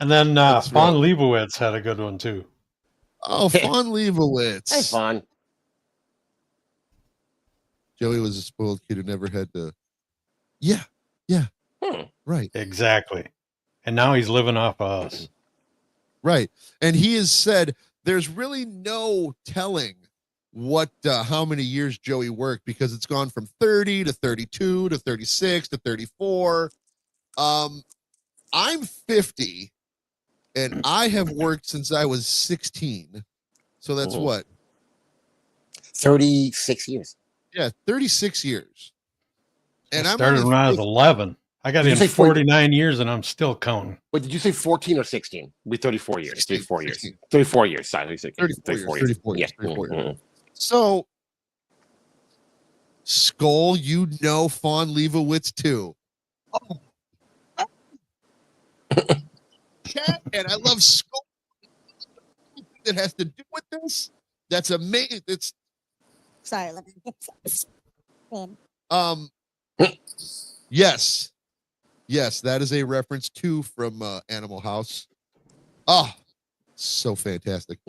And then That's Fawn right. Leibowitz had a good one too. Oh, Fawn Leibowitz. Hey, Fawn. Joey was a spoiled kid who never had to. Yeah. Yeah. Right. Exactly. And now he's living off of us. Right. And he has said there's really no telling what how many years Joey worked because it's gone from 30 to 32 to 36 to 34. I'm 50 and I have worked since I was 16. So that's what? 36 years. Yeah, 36 years. And I I'm started only when I was 11. I got Did you in say 49 years and I'm still counting. Wait, did you say 14 or 16? It'll be 34 years. 16, 34 years. 16. 34 years. Sorry, 34 years. 34 years. Yeah. 34 years. So, Skull, you know Fawn Leibowitz too. Oh. Chat, and I love Skull that has to do with this. That's amazing. It's Sorry. Let me yes. Yes, that is a reference to from Animal House. Oh, so fantastic.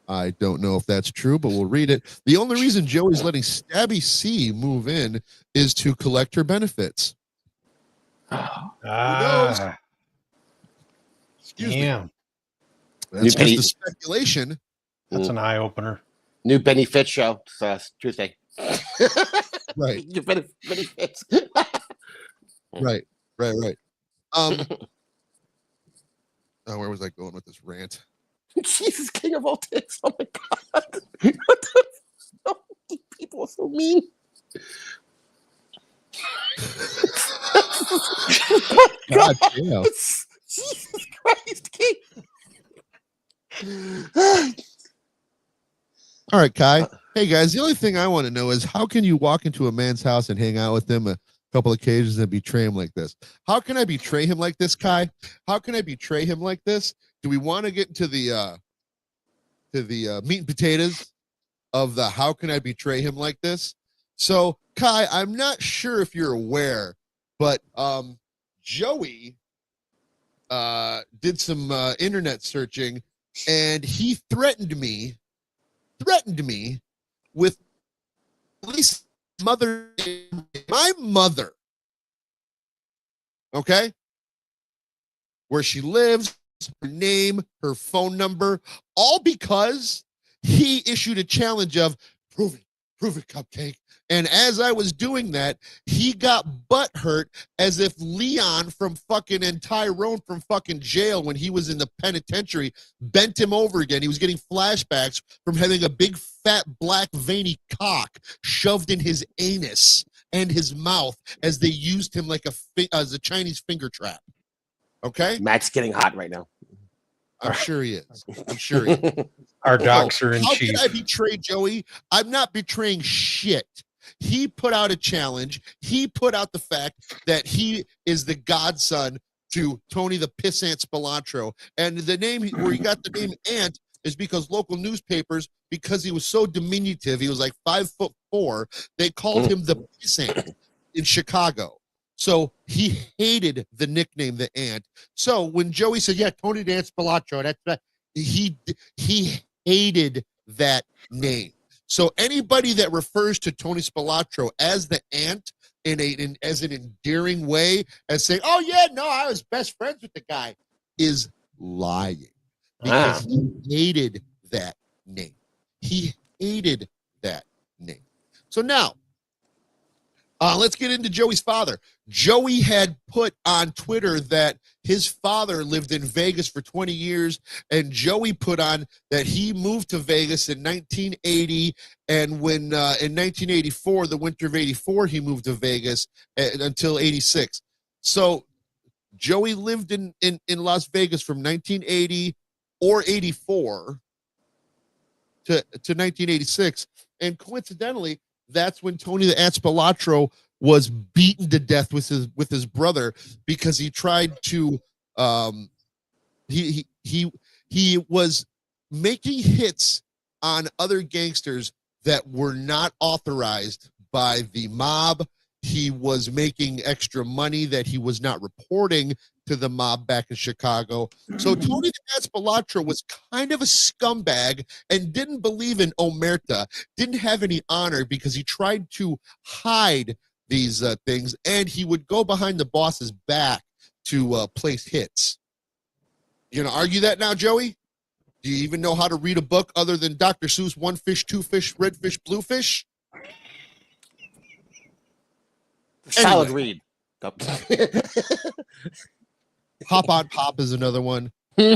I don't know if that's true, but we'll read it. The only reason Joey's letting Stabby C move in is to collect her benefits. Ah, Excuse me. damn. That's just the speculation. That's an eye opener. New Benny Fitz show. Tuesday. Right. New Benny Fitz. Right. Oh, where was I going with this rant? Jesus, King of all ticks. Oh my God. What the fuck? People are so mean. God damn. Jesus Christ, King. All right, Kai. Hey guys, the only thing I want to know is how can you walk into a man's house and hang out with him a couple occasions and betray him like this? How can I betray him like this, Kai? How can I betray him like this? Do we want to get into the meat and potatoes of the how can I betray him like this? So, Kai, I'm not sure if you're aware, but Joey did some internet searching and he threatened me with at least my mother, okay, where she lives, her name, her phone number, all because he issued a challenge of prove it, Cupcake. And as I was doing that, he got butthurt as if Leon from fucking and Tyrone from fucking jail when he was in the penitentiary bent him over again. He was getting flashbacks from having a big fat black veiny cock shoved in his anus and his mouth as they used him like as a Chinese finger trap. Okay? Matt's getting hot right now. I'm sure he is. I'm sure he is. Our doxer in How chief. can I betray Joey? I'm not betraying shit. He put out a challenge. He put out the fact that he is the godson to Tony the Pissant Spilantro. And the name where he got the name Ant is because local newspapers, because he was so diminutive, he was like 5'4", they called him the Pissant in Chicago. So he hated the nickname the Ant. So when Joey said, yeah, Tony the Ant Spilantro, that's right, he hated that name. So anybody that refers to Tony Spilantro as the Ant, as an endearing way, as saying, "Oh yeah, no, I was best friends with the guy," is lying because he hated that name. He hated that name. So now, let's get into Joey's father. Joey had put on Twitter that his father lived in Vegas for 20 years, and Joey put on that he moved to Vegas in 1980, and when in 1984, the winter of 84, he moved to Vegas until 86. So Joey lived in Las Vegas from 1980 or 84 to 1986, and coincidentally, that's when Tony the Ant Spilatro was beaten to death with his brother because he tried to he was making hits on other gangsters that were not authorized by the mob. He was making extra money that he was not reporting to the mob back in Chicago. So Tony the Ant Spilatro was kind of a scumbag and didn't believe in omerta, didn't have any honor because he tried to hide these things, and he would go behind the boss's back to place hits. You gonna argue that now, Joey? Do you even know how to read a book other than Dr. Seuss' One Fish, Two Fish, Red Fish, Blue Fish? Solid Anyway. read. Hop on Pop is another one. What's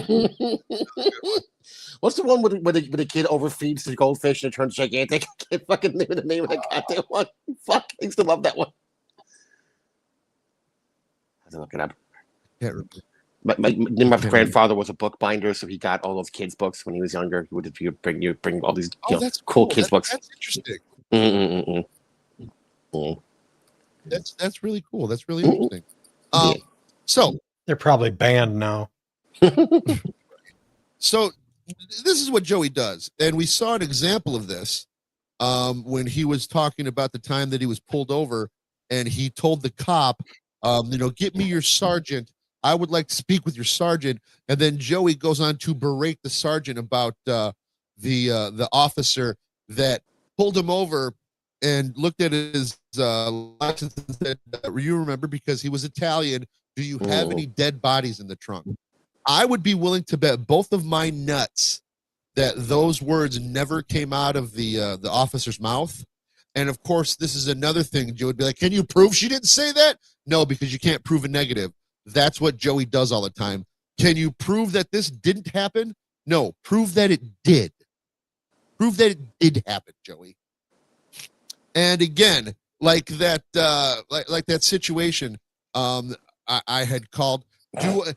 the one where the kid overfeeds the goldfish and it turns gigantic? I can't fucking remember the name of that goddamn one. Fuck, I used to love that one. I have to look it up. Can't remember. My grandfather was a bookbinder, so he got all those kids' books when he was younger. He would bring all these That's cool kids' books. That's interesting. That's really cool. That's really interesting. So They're probably banned now. So this is what Joey does, and we saw an example of this when he was talking about the time that he was pulled over, and he told the cop, "Get me your sergeant. I would like to speak with your sergeant." And then Joey goes on to berate the sergeant about the officer that pulled him over and looked at his license and said, "You remember, because he was Italian, do you have any dead bodies in the trunk?" I would be willing to bet both of my nuts that those words never came out of the officer's mouth. And of course, this is another thing. Joe would be like, "Can you prove she didn't say that?" No, because you can't prove a negative. That's what Joey does all the time. Can you prove that this didn't happen? No, prove that it did. Prove that it did happen, Joey. And again, like that situation I had called. And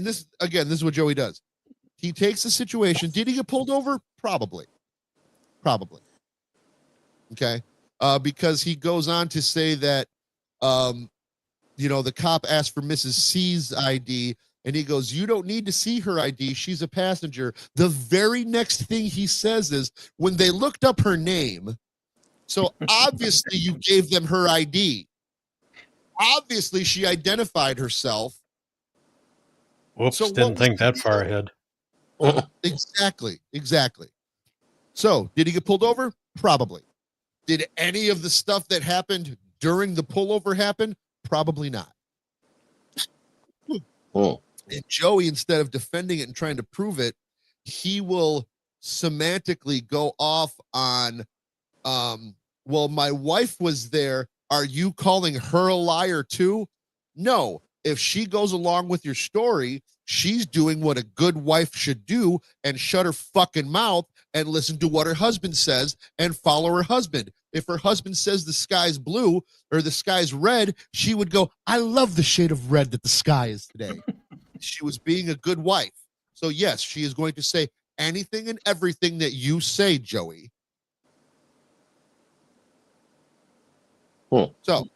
this is what Joey does. He takes the situation. Did he get pulled over? Probably. Okay. Because he goes on to say that, the cop asked for Mrs. C's ID, and he goes, "You don't need to see her ID. She's a passenger." The very next thing he says is, "When they looked up her name, so obviously you gave them her ID. Obviously she identified herself." Whoops, So didn't think that far ahead. Exactly. So, did he get pulled over? Probably. Did any of the stuff that happened during the pullover happen? Probably not. And Joey, instead of defending it and trying to prove it, he will semantically go off on, well, my wife was there. Are you calling her a liar too? No. If she goes along with your story, she's doing what a good wife should do and shut her fucking mouth and listen to what her husband says and follow her husband. If her husband says the sky's blue or the sky's red, she would go, "I love the shade of red that the sky is today." She was being a good wife. So yes, she is going to say anything and everything that you say, Joey. So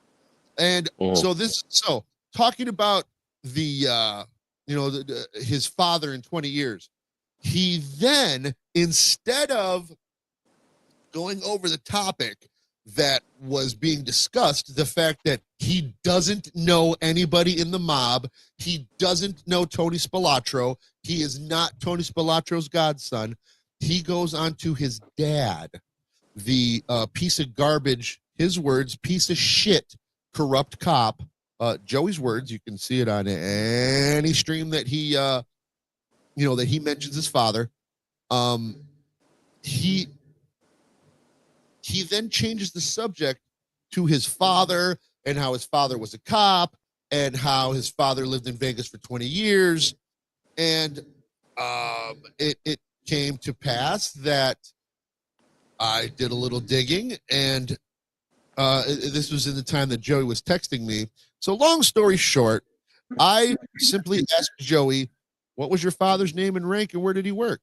talking about his father in 20 years, he then, instead of going over the topic that was being discussed, the fact that he doesn't know anybody in the mob, he doesn't know Tony Spilatro, he is not Tony Spilatro's godson, he goes on to his dad, the piece of garbage, his words, piece of shit corrupt cop. Joey's words, you can see it on any stream that he that he mentions his father. He then changes the subject to his father and how his father was a cop and how his father lived in Vegas for 20 years. And it came to pass that I did a little digging, and this was in the time that Joey was texting me. So long story short, I simply asked Joey, what was your father's name and rank, and where did he work?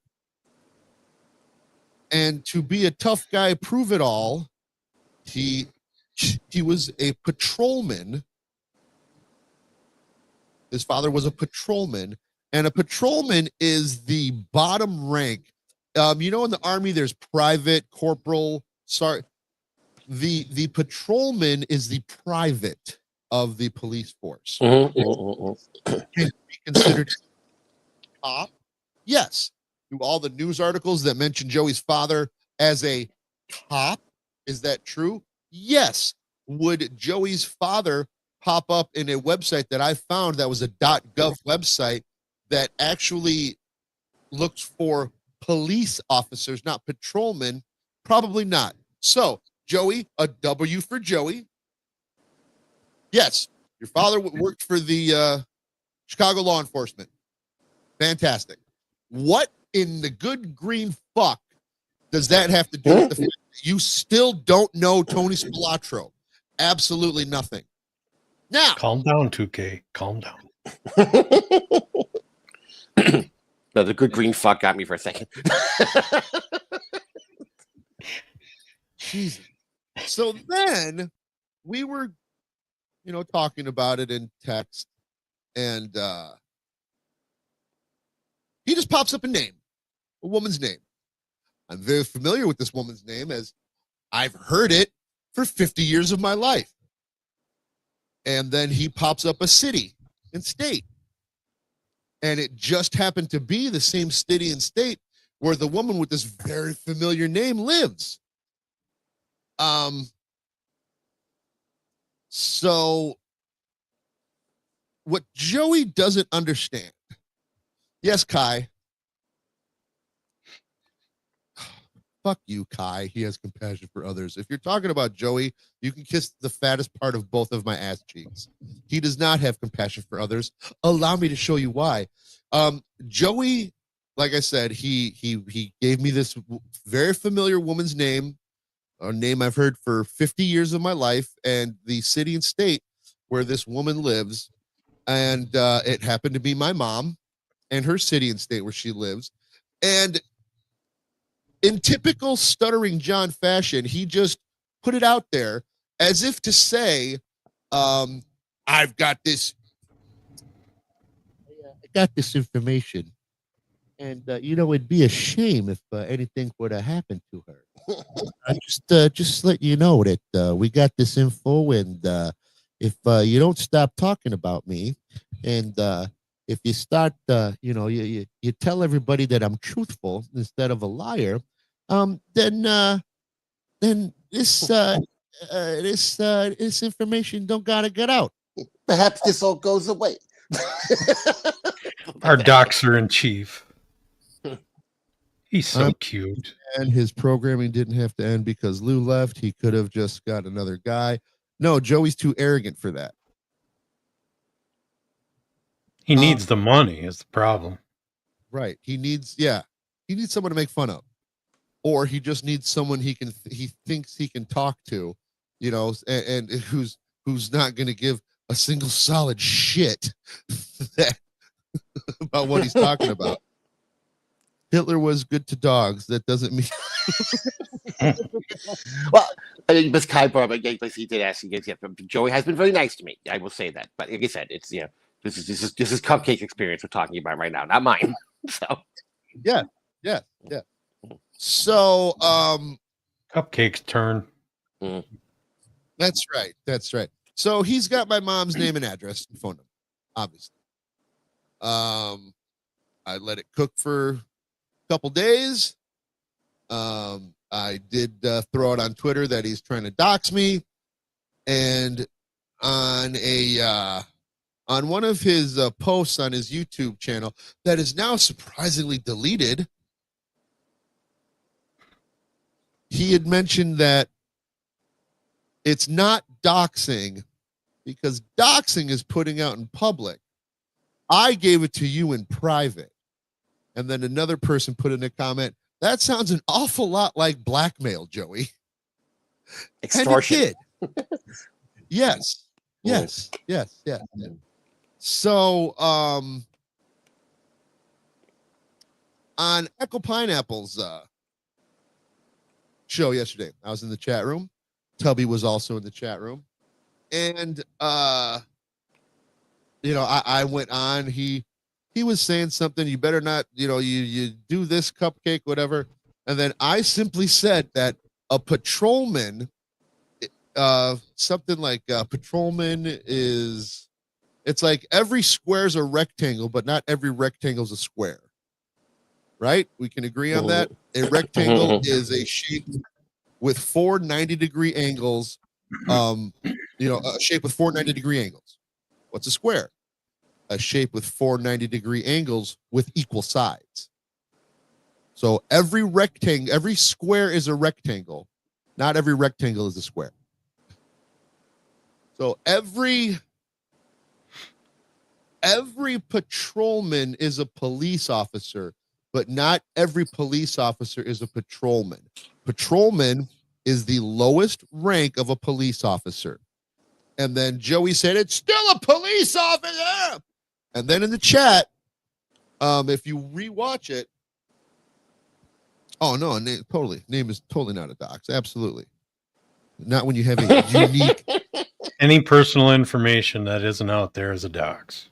And to be a tough guy, prove it all, he was a patrolman. His father was a patrolman, and a patrolman is the bottom rank. In the Army, there's private, corporal, sergeant. The patrolman is the private of the police force. Can be considered cop? Yes. Do all the news articles that mention Joey's father as a cop, is that true? Yes. Would Joey's father pop up in a website that I found that was a .gov website that actually looked for police officers, not patrolmen? Probably not. So, Joey, a W for Joey. Yes, your father worked for the Chicago law enforcement. Fantastic. What in the good green fuck does that have to do with the fact that you still don't know Tony Spilatro? Absolutely nothing. Now, Calm down, 2K. Calm down. No, the good green fuck got me for a second. Jesus. So then we were, talking about it in text, and he just pops up a name, a woman's name. I'm very familiar with this woman's name, as I've heard it for 50 years of my life. And then he pops up a city and state. And it just happened to be the same city and state where the woman with this very familiar name lives. So what Joey doesn't understand. Yes, Kai. Fuck you, Kai. He has compassion for others. If you're talking about Joey, you can kiss the fattest part of both of my ass cheeks. He does not have compassion for others. Allow me to show you why. Joey, like I said, he gave me this very familiar woman's name, a name I've heard for 50 years of my life, and the city and state where this woman lives. And it happened to be my mom and her city and state where she lives. And in typical stuttering John fashion, he just put it out there as if to say, I've got this. I got this information. And, it'd be a shame if anything would have happened to her. Just let you know that we got this info, and if you don't stop talking about me, and if you start, you tell everybody that I'm truthful instead of a liar, then this information don't gotta get out. Perhaps this all goes away. Our doxer in chief. He's so cute. And his programming didn't have to end because Lou left. He could have just got another guy. No, Joey's too arrogant for that. He needs the money is the problem. Right. He needs someone to make fun of. Or he just needs someone he thinks he can talk to, and who's not going to give a single solid shit about what he's talking about. Hitler was good to dogs. That doesn't mean. Well, I mean, Miss Kai brought up, yes, he did ask. Joey has been very nice to me. I will say that. But like I said, it's this is Cupcake experience we're talking about right now, not mine. So yeah. So Cupcake's turn. That's right. So he's got my mom's name and address and phone number, obviously. I let it cook for a couple days. I did throw out on Twitter that he's trying to dox me, and on one of his posts on his YouTube channel that is now surprisingly deleted. He had mentioned that it's not doxing because doxing is putting out in public. I gave it to you in private. And then another person put in a comment, that sounds an awful lot like blackmail, Joey. Extortion. And it did. Yes. So, on Echo Pineapple's show yesterday, I was in the chat room. Tubby was also in the chat room. And, I went on. He was saying something, you better not, you do this cupcake, whatever. And then I simply said that a patrolman, something like patrolman is, it's like every square is a rectangle, but not every rectangle is a square. Right? We can agree on that. A rectangle is a shape with 4 90-degree angles. A shape with 4 90-degree angles. What's a square? A shape with 4 90-degree angles with equal sides. So every square is a rectangle. Not every rectangle is a square. So every patrolman is a police officer, but not every police officer is a patrolman. Patrolman is the lowest rank of a police officer. And then Joey said, it's still a police officer. And then in the chat, if you rewatch it, oh no, name is totally not a dox. Absolutely. Not when you have a unique. Any personal information that isn't out there is a dox.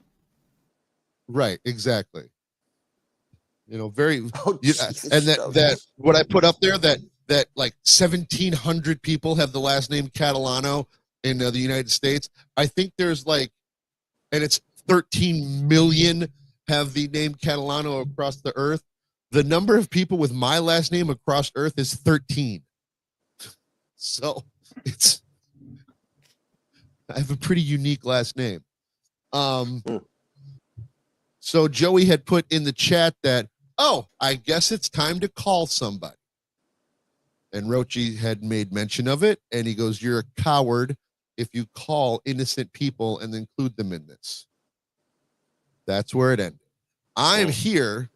Right, exactly. Very, Oh, and that what I put up there that like 1,700 people have the last name Catalano in the United States. I think there's and it's 13 million have the name Catalano across the earth. The number of people with my last name across earth is 13. So I have a pretty unique last name. So Joey had put in the chat that, I guess it's time to call somebody. And Rochi had made mention of it. And he goes, you're a coward if you call innocent people and include them in this. That's where it ended. I am here.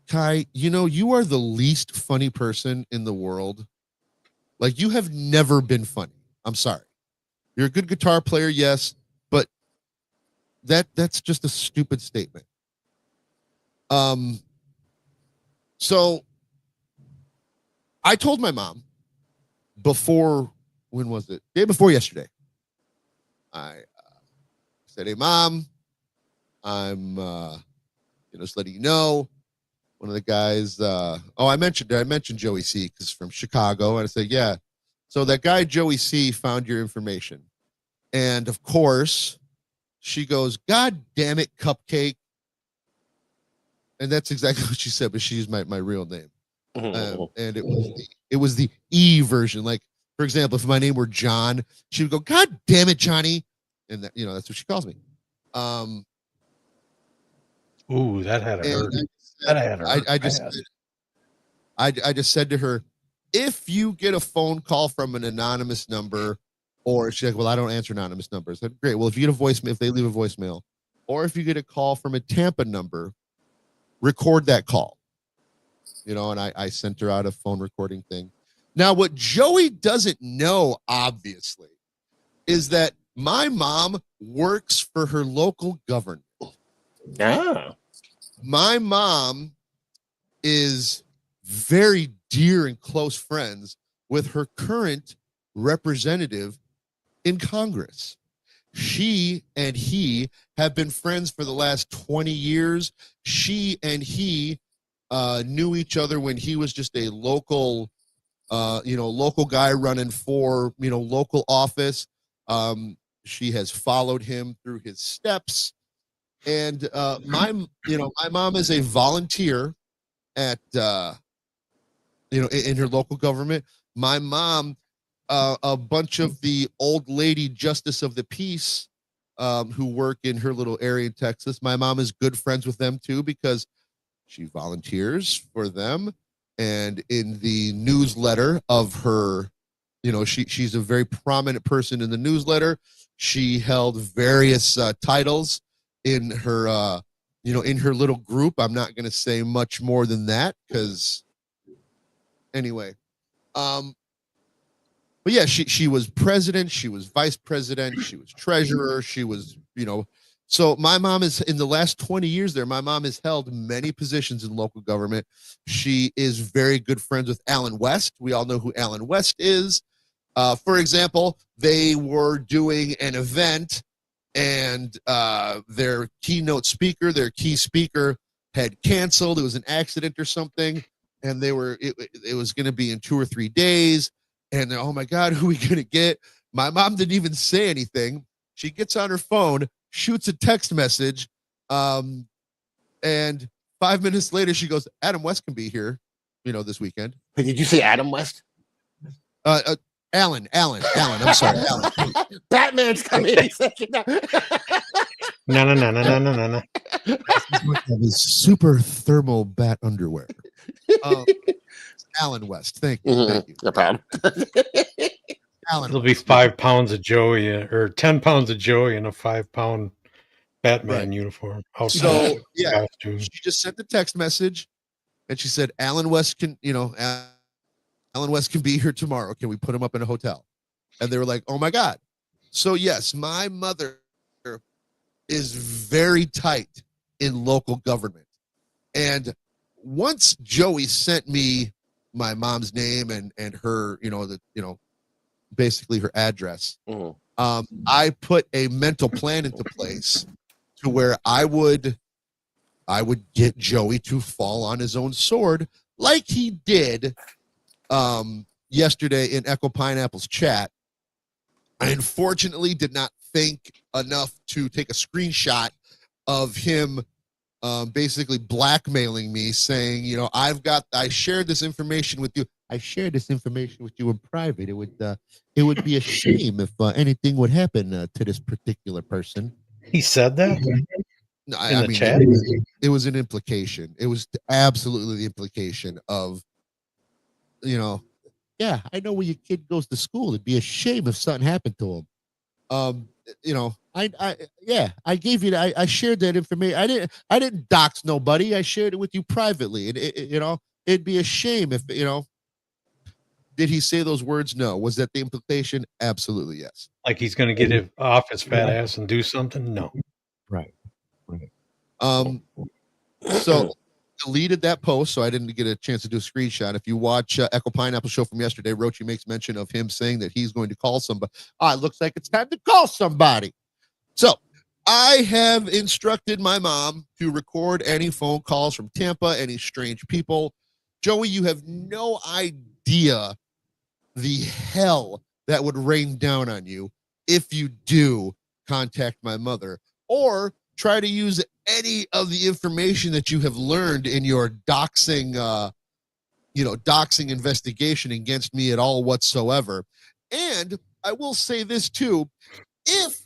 Kai, you are the least funny person in the world. Like, you have never been funny. I'm sorry. You're a good guitar player, yes, but that's just a stupid statement. So I told my mom before, when was it? Day before yesterday. I said, hey, Mom, I'm just letting you know. One of the guys, I mentioned Joey C. because from Chicago. And I said, yeah. So that guy, Joey C., found your information. And of course, she goes, God damn it, Cupcake. And that's exactly what she said, but she used my real name. And it was the E version. Like, for example, if my name were John, she would go, God damn it, Johnny. And that, that's what she calls me. Ooh, that had a hurt. I just said to her, if you get a phone call from an anonymous number, or she's like, well, I don't answer anonymous numbers. I said, great. Well, if you get a voicemail, if they leave a voicemail, or if you get a call from a Tampa number, record that call. And I sent her out a phone recording thing. Now, what Joey doesn't know, obviously, is that my mom works for her local government. Ah. My mom is very dear and close friends with her current representative in Congress. She and he have been friends for the last 20 years. She and he knew each other when he was just a local guy running for, local office. She has followed him through his steps. And my mom is a volunteer at in her local government. My mom a bunch of the old lady justice of the peace who work in her little area in Texas. My mom is good friends with them too because she volunteers for them. And in the newsletter of her, she's a very prominent person in the newsletter. She held various titles in her, in her little group. I'm not going to say much more than that because, anyway. But yeah, she was president, she was vice president, she was treasurer, she was, so my mom is in the last 20 years there, my mom has held many positions in local government. She is very good friends with Alan West. We all know who Alan West is. For example, they were doing an event and their keynote speaker, their key speaker had canceled. It was an accident or something. And it was going to be in 2 or 3 days. And oh my God, who are we going to get? My mom didn't even say anything. She gets on her phone, shoots a text message. And 5 minutes later, she goes, Adam West can be here, this weekend. But did you say Adam West? Alan. I'm sorry, Alan. Batman's coming. No. His super thermal bat underwear. Alan West. Thank you. Mm-hmm. Thank you. No problem. Alan It'll be West. 5 pounds of Joey or 10 pounds of Joey in a 5-pound Batman uniform. So yeah, costume. she just sent the text message and she said, Alan West can be here tomorrow. Can we put him up in a hotel? And they were like, oh my God. So yes, my mother is very tight in local government. And once Joey sent me my mom's name and her, basically her address, I put a mental plan into place to where I would get Joey to fall on his own sword like he did yesterday in Echo Pineapple's chat. I unfortunately did not think enough to take a screenshot of him basically blackmailing me, saying, I shared this information with you. I shared this information with you in private. It would be a shame if anything would happen to this particular person. He said that? No, in the chat? It was an implication. It was absolutely the implication of, yeah, I know where your kid goes to school. It'd be a shame if something happened to him. I gave you I shared that information. I didn't dox nobody. I shared it with you privately. And it'd be a shame if, did he say those words? No. Was that the implication? Absolutely yes. Like he's going to get it off his fat ass and do something? No. Right. So deleted that post, so I didn't get a chance to do a screenshot. If you watch Echo Pineapple show from yesterday, Rochi makes mention of him saying that he's going to call somebody. It looks like it's time to call somebody. So I have instructed my mom to record any phone calls from Tampa, any strange people. Joey, you have no idea the hell that would rain down on you if you do contact my mother or try to use any of the information that you have learned in your doxing investigation against me at all whatsoever. And I will say this too, if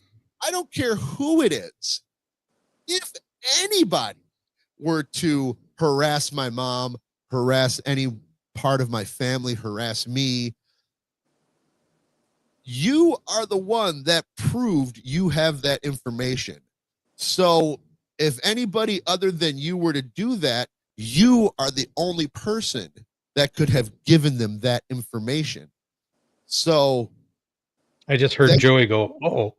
I don't care who it is, if anybody were to harass my mom, harass any part of my family, harass me, you are the one that proved you have that information. So if anybody other than you were to do that, you are the only person that could have given them that information. So I just heard Joey go, oh.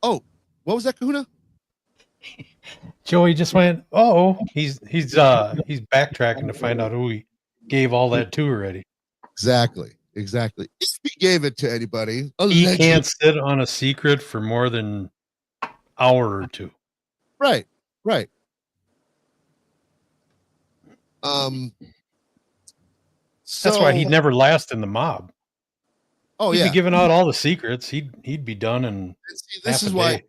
Oh, what was that, Kahuna? Joey just went, oh, he's backtracking to find out who he gave all that to already. Exactly. If he gave it to anybody, he can't sit on a secret for more than an hour or two. Right. That's why he'd never last in the mob. Oh, he'd yeah. be giving out all the secrets. He'd be done in this is why.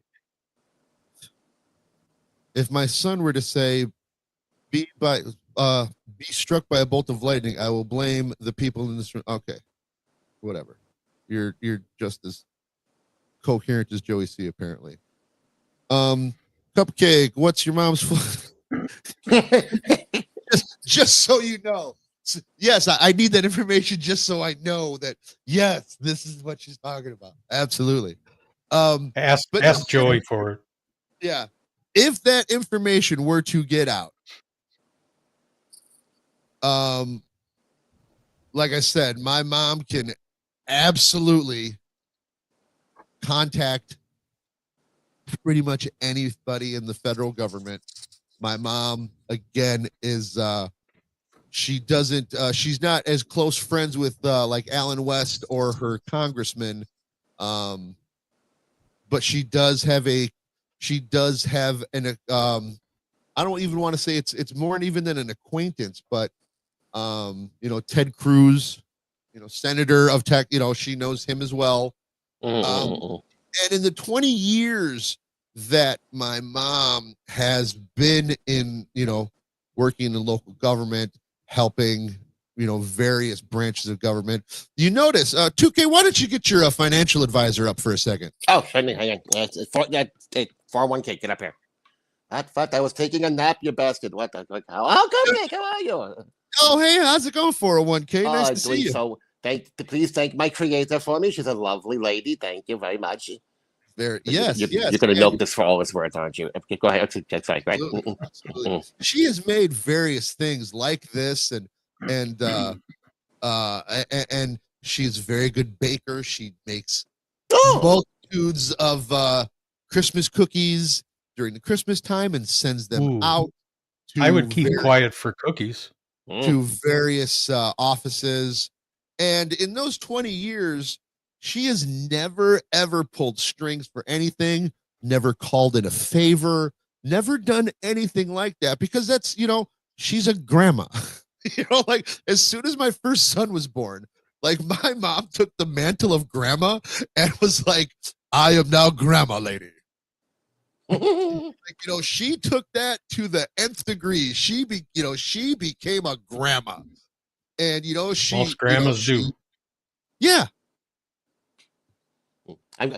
If my son were to say, be struck by a bolt of lightning, I will blame the people in this room. Okay. whatever. You're just as coherent as Joey C. Apparently. Cupcake, what's your mom's? just so you know. Yes, I need that information just so I know that yes, this is what she's talking about. Absolutely. Ask But Joey for it. yeah, if that information were to get out, like I said, my mom can absolutely contact pretty much anybody in the federal government. My mom, again, is she doesn't she's not as close friends with like Alan West or her congressman, but she does have an I don't even want to say it's more even than an acquaintance, but Ted Cruz, senator of tech, she knows him as well. And in the 20 years that my mom has been in, working in local government, helping, various branches of government, you notice, 2K, why don't you get your financial advisor up for a second? Oh, hang on. It's 401k, get up here. What? I was taking a nap, you bastard. What the? Oh, Cupcake, how are you? Oh, hey, how's it going, 401k? Nice to see you. So, please thank my creator for me. She's a lovely lady. Thank you very much. Yes. You're going to milk this for all it's worth, aren't you? Okay, go ahead. Sorry, right? Absolutely. She has made various things like this, and she's a very good baker. She makes multitudes of Christmas cookies during the Christmas time and sends them out. I would keep quiet for cookies. To various offices, and in those 20 years, she has never ever pulled strings for anything, never called in a favor, never done anything like that, because that's, she's a grandma. Like as soon as my first son was born, like my mom took the mantle of grandma and was like, I am now grandma lady. She took that to the nth degree. She became a grandma, and most grandmas do. Yeah. I'm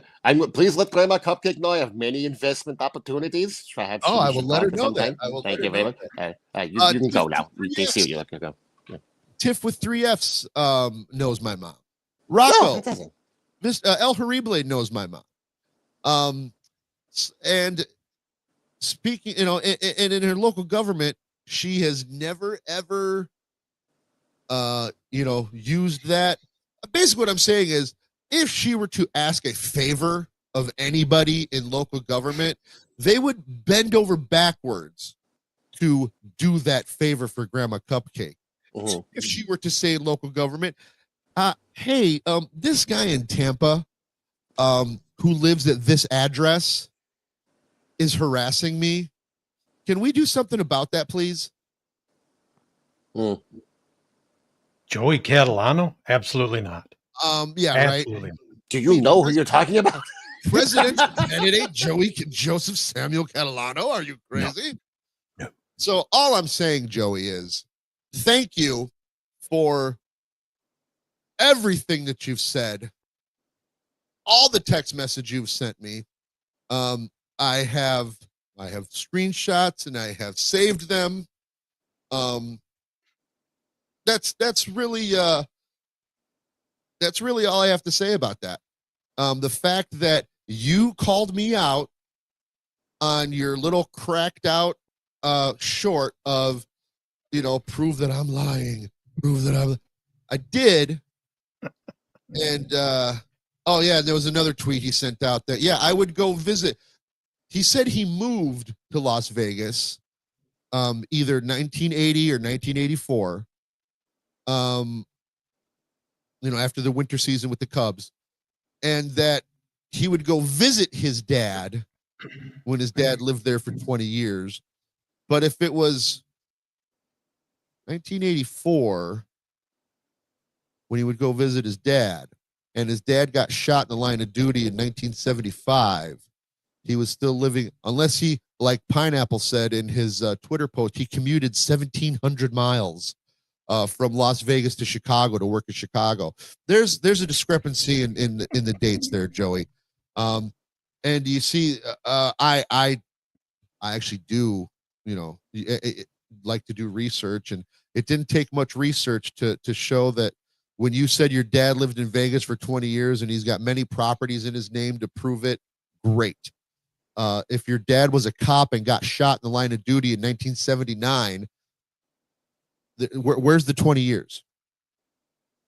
please let Grandma Cupcake know I have many investment opportunities. Perhaps I will let her know that. Thank you very much. You can go now. You can see you. Go. Yeah. Tiff with 3 F's knows my mom. Rocco, El Horrible knows my mom. And speaking, and in her local government, she has never ever, used that. Basically, what I'm saying is, if she were to ask a favor of anybody in local government, they would bend over backwards to do that favor for Grandma Cupcake. Mm-hmm. If she were to say in local government, hey, this guy in Tampa, who lives at this address, is harassing me. Can we do something about that, please? Joey Catalano? Absolutely not. Yeah, absolutely. Right. Do you know who you're talking about? Presidential candidate Joseph Samuel Catalano? Are you crazy? No. So all I'm saying, Joey, is thank you for everything that you've said, all the text message you've sent me. I have screenshots and I have saved them. That's really all I have to say about that. The fact that you called me out on your little cracked out short of, prove that I'm lying, I did. And there was another tweet he sent out that I would go visit. He said he moved to Las Vegas either 1980 or 1984. After the winter season with the Cubs, and that he would go visit his dad when his dad lived there for 20 years. But if it was 1984, when he would go visit his dad, and his dad got shot in the line of duty in 1975, he was still living, unless he, like Pineapple said in his Twitter post, he commuted 1,700 miles from Las Vegas to Chicago to work in Chicago. There's a discrepancy in the dates there, Joey. And you see, I actually do, like to do research, and it didn't take much research to show that when you said your dad lived in Vegas for 20 years and he's got many properties in his name to prove it, great. If your dad was a cop and got shot in the line of duty in 1979, where's the 20 years?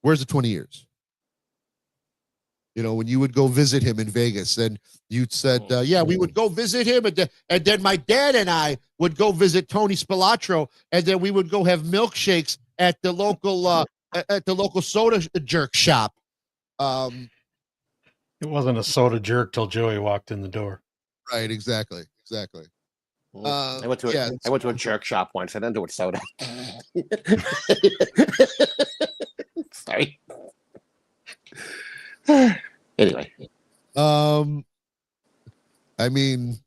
Where's the 20 years? When you would go visit him in Vegas, and you said, yeah, we would go visit him. And then my dad and I would go visit Tony Spilatro, and then we would go have milkshakes at the local soda jerk shop. It wasn't a soda jerk till Joey walked in the door. Right. Exactly. I went to a jerk shop once. I didn't do it soda. Sorry. Anyway. I mean,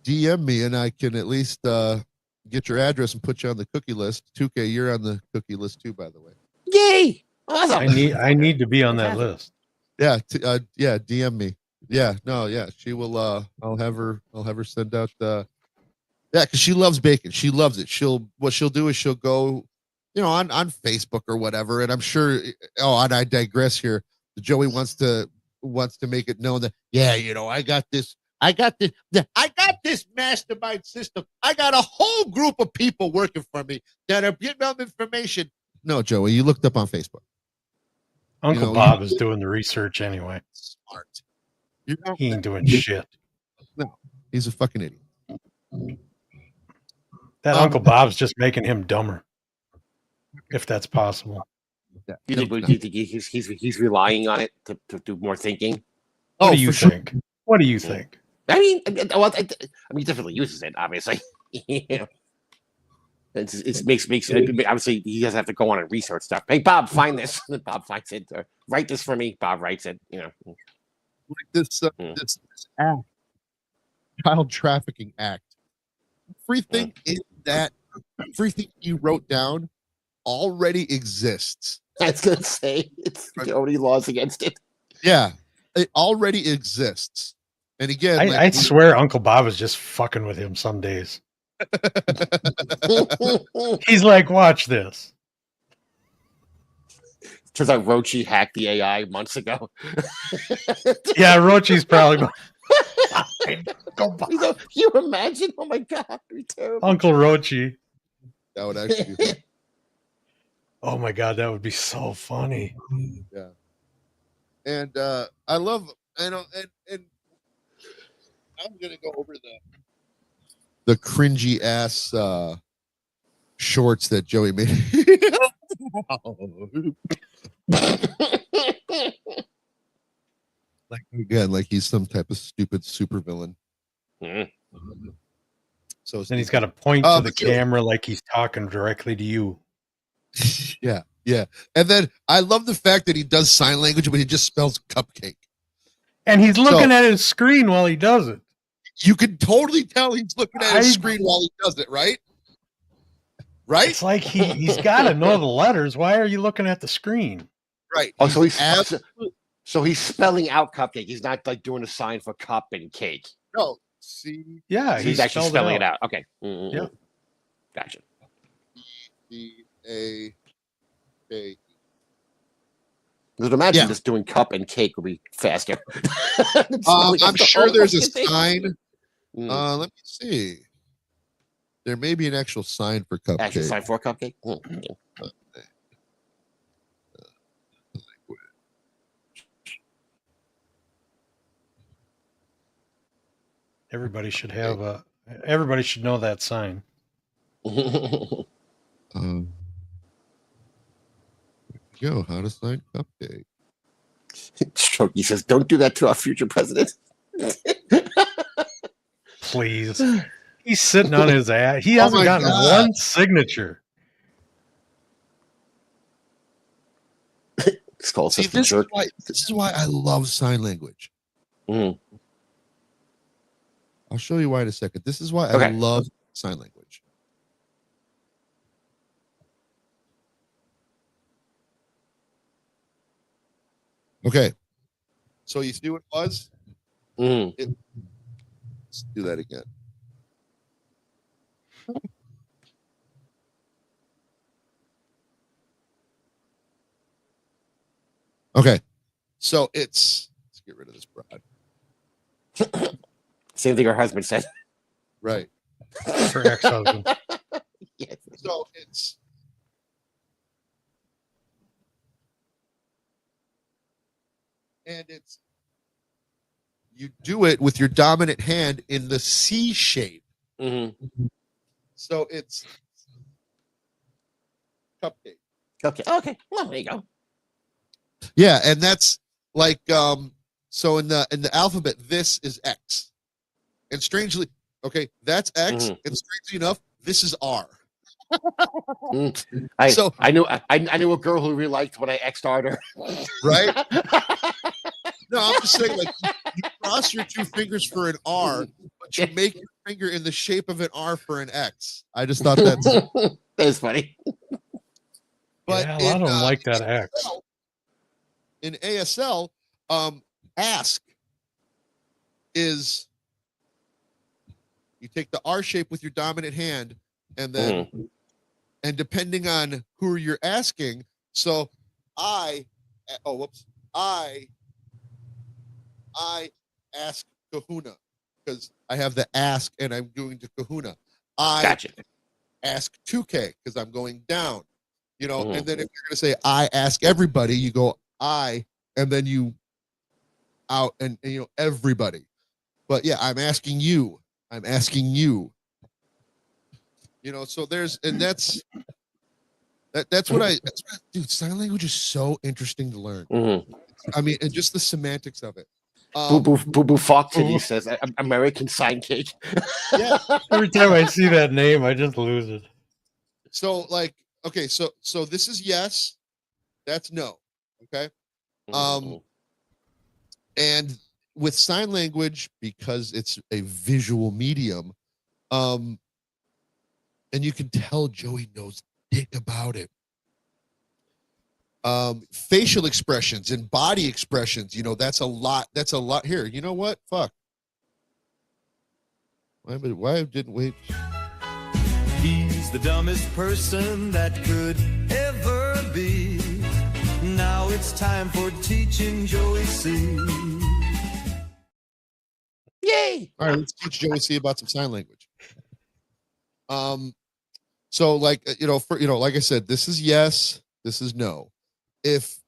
DM me and I can at least get your address and put you on the cookie list. 2K, you're on the cookie list too, by the way. Yay! Awesome. I need to be on that list. Yeah, yeah. DM me. Yeah, no, yeah. She will. I'll have her send out. Yeah, because she loves bacon. She loves it. What she'll do is she'll go, on Facebook or whatever. And I'm sure. Oh, and I digress here. Joey wants to make it known that I got this mastermind system. I got a whole group of people working for me that are getting out information. No, Joey, you looked up on Facebook. Uncle Bob is doing the research anyway. Smart. He ain't doing shit. No, he's a fucking idiot. That Uncle Bob's just making him dumber, if that's possible. Do you think he's relying on it to do more thinking? What do you think? What do you think? I mean, he definitely uses it. Obviously, it makes obviously he doesn't have to go on and research stuff. Hey, Bob, find this. Bob finds it. Or, write this for me. Bob writes it. Like this act, child trafficking act. Everything you wrote down already exists. I was gonna say there are already laws against it. Yeah, it already exists. And again, I swear Uncle Bob is just fucking with him some days. He's like, watch this. Turns out Rochi hacked the AI months ago. Yeah, Rochi's probably going. Can you imagine? Oh my god, it'd be terrible. Uncle Rochi. That would actually be fun. Oh my god, that would be so funny. Yeah. And I love and I'm gonna go over the cringy ass shorts that Joey made. like he's some type of stupid supervillain. Mm-hmm. So then he's got to point to the camera like he's talking directly to you. Yeah. And then I love the fact that he does sign language, but he just spells cupcake. And he's looking at his screen while he does it. You can totally tell he's looking at his screen while he does it, right? Right? It's like he's got to know the letters. Why are you looking at the screen? Right. Oh, so he's spelling out cupcake. He's not like doing a sign for cup and cake. No. See? Yeah, he's actually spelling it out. Okay. Mm-hmm. Yeah. Gotcha. C-A-K. Because imagine just doing cup and cake would be faster. I'm sure there's a sign. Let me see. There may be an actual sign for cupcake. Actual sign for cupcake? Everybody should have everybody should know that sign. Yo, how to sign cupcake. Strokey says, don't do that to our future president. Please. He's sitting on his ass. He hasn't gotten one signature. See, this is why I love sign language. Mm. I'll show you why in a second. This is why I love sign language. Okay. So you see what it was? Mm. Let's do that again. Okay. So let's get rid of this broad. Same thing her husband said. Right. Her ex-husband. Yes. So it's you do it with your dominant hand in the C shape. Mm-hmm. So it's cupcake. Okay. Well, there you go. Yeah, and that's like so in the alphabet, this is X. And strangely, okay, that's X, Mhm. and strangely enough, this is R. I knew a girl who really liked when I X'd her. Right? No, I'm just saying, like, you cross your two fingers for an R, but you make your finger in the shape of an R for an X. I just thought that's That's funny. but Yeah, a lot of them like that X. in ASL, ask is you take the R shape with your dominant hand, and then and depending on who you're asking, so I ask Kahuna because I have the ask and I'm doing to Kahuna. I Gotcha. ask 2K because I'm going down, and then if you're going to say I ask everybody, you go I and then you out and everybody. But yeah, I'm asking you. So there's and that's what dude, sign language is so interesting to learn. Mm-hmm. I mean, and just the semantics of it. Boo Boo Foxity says American sign cake. Yeah. Every time I see that name, I just lose it. So like, okay, so this is yes, that's no. Okay. And with sign language, because it's a visual medium, and you can tell Joey knows dick about it. Facial expressions and body expressions, that's a lot here. You know what? Fuck. Why didn't we? He's the dumbest person that could ever be. Now it's time for teaching Joey C. Yay! All right, let's teach Joey C about some sign language. So like like I said, this is yes, this is no. If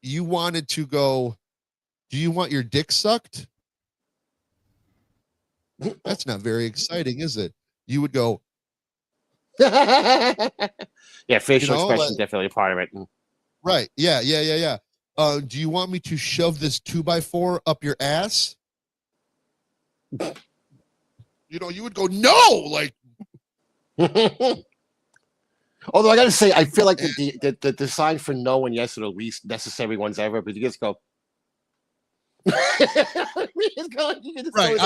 you wanted to go, do you want your dick sucked? That's not very exciting, is it? You would go. Yeah, facial expression like, definitely a part of it. Right. Yeah. Do you want me to shove this 2x4 up your ass? You would go, no, like. Although I gotta say, I feel like the sign for no and yes are the least necessary ones ever, but you just go. Right.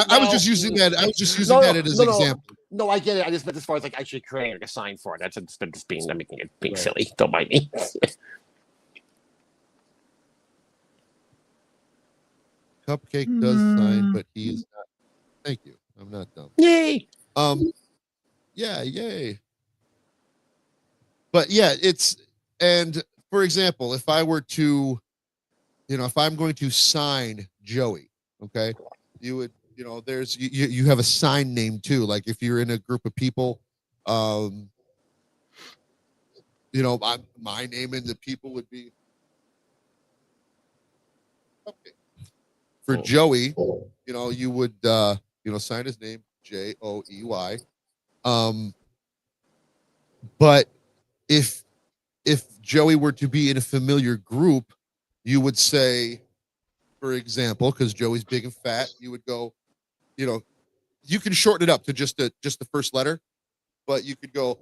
I was just using that. I was just using that as an example. No, I get it. I just meant as far as like actually creating a sign for it. That's just being making it being silly. Don't mind me. Cupcake does sign, but he is not. Thank you. I'm not dumb. Yay. Yeah, yay. But yeah, and for example, if I were to, if I'm going to sign Joey, okay, you would, there's you have a sign name too. Like if you're in a group of people, my name in the people would be okay. For Joey, you would sign his name Joey. But if Joey were to be in a familiar group, you would say, for example, because Joey's big and fat, you would go, you can shorten it up to just the first letter, but you could go,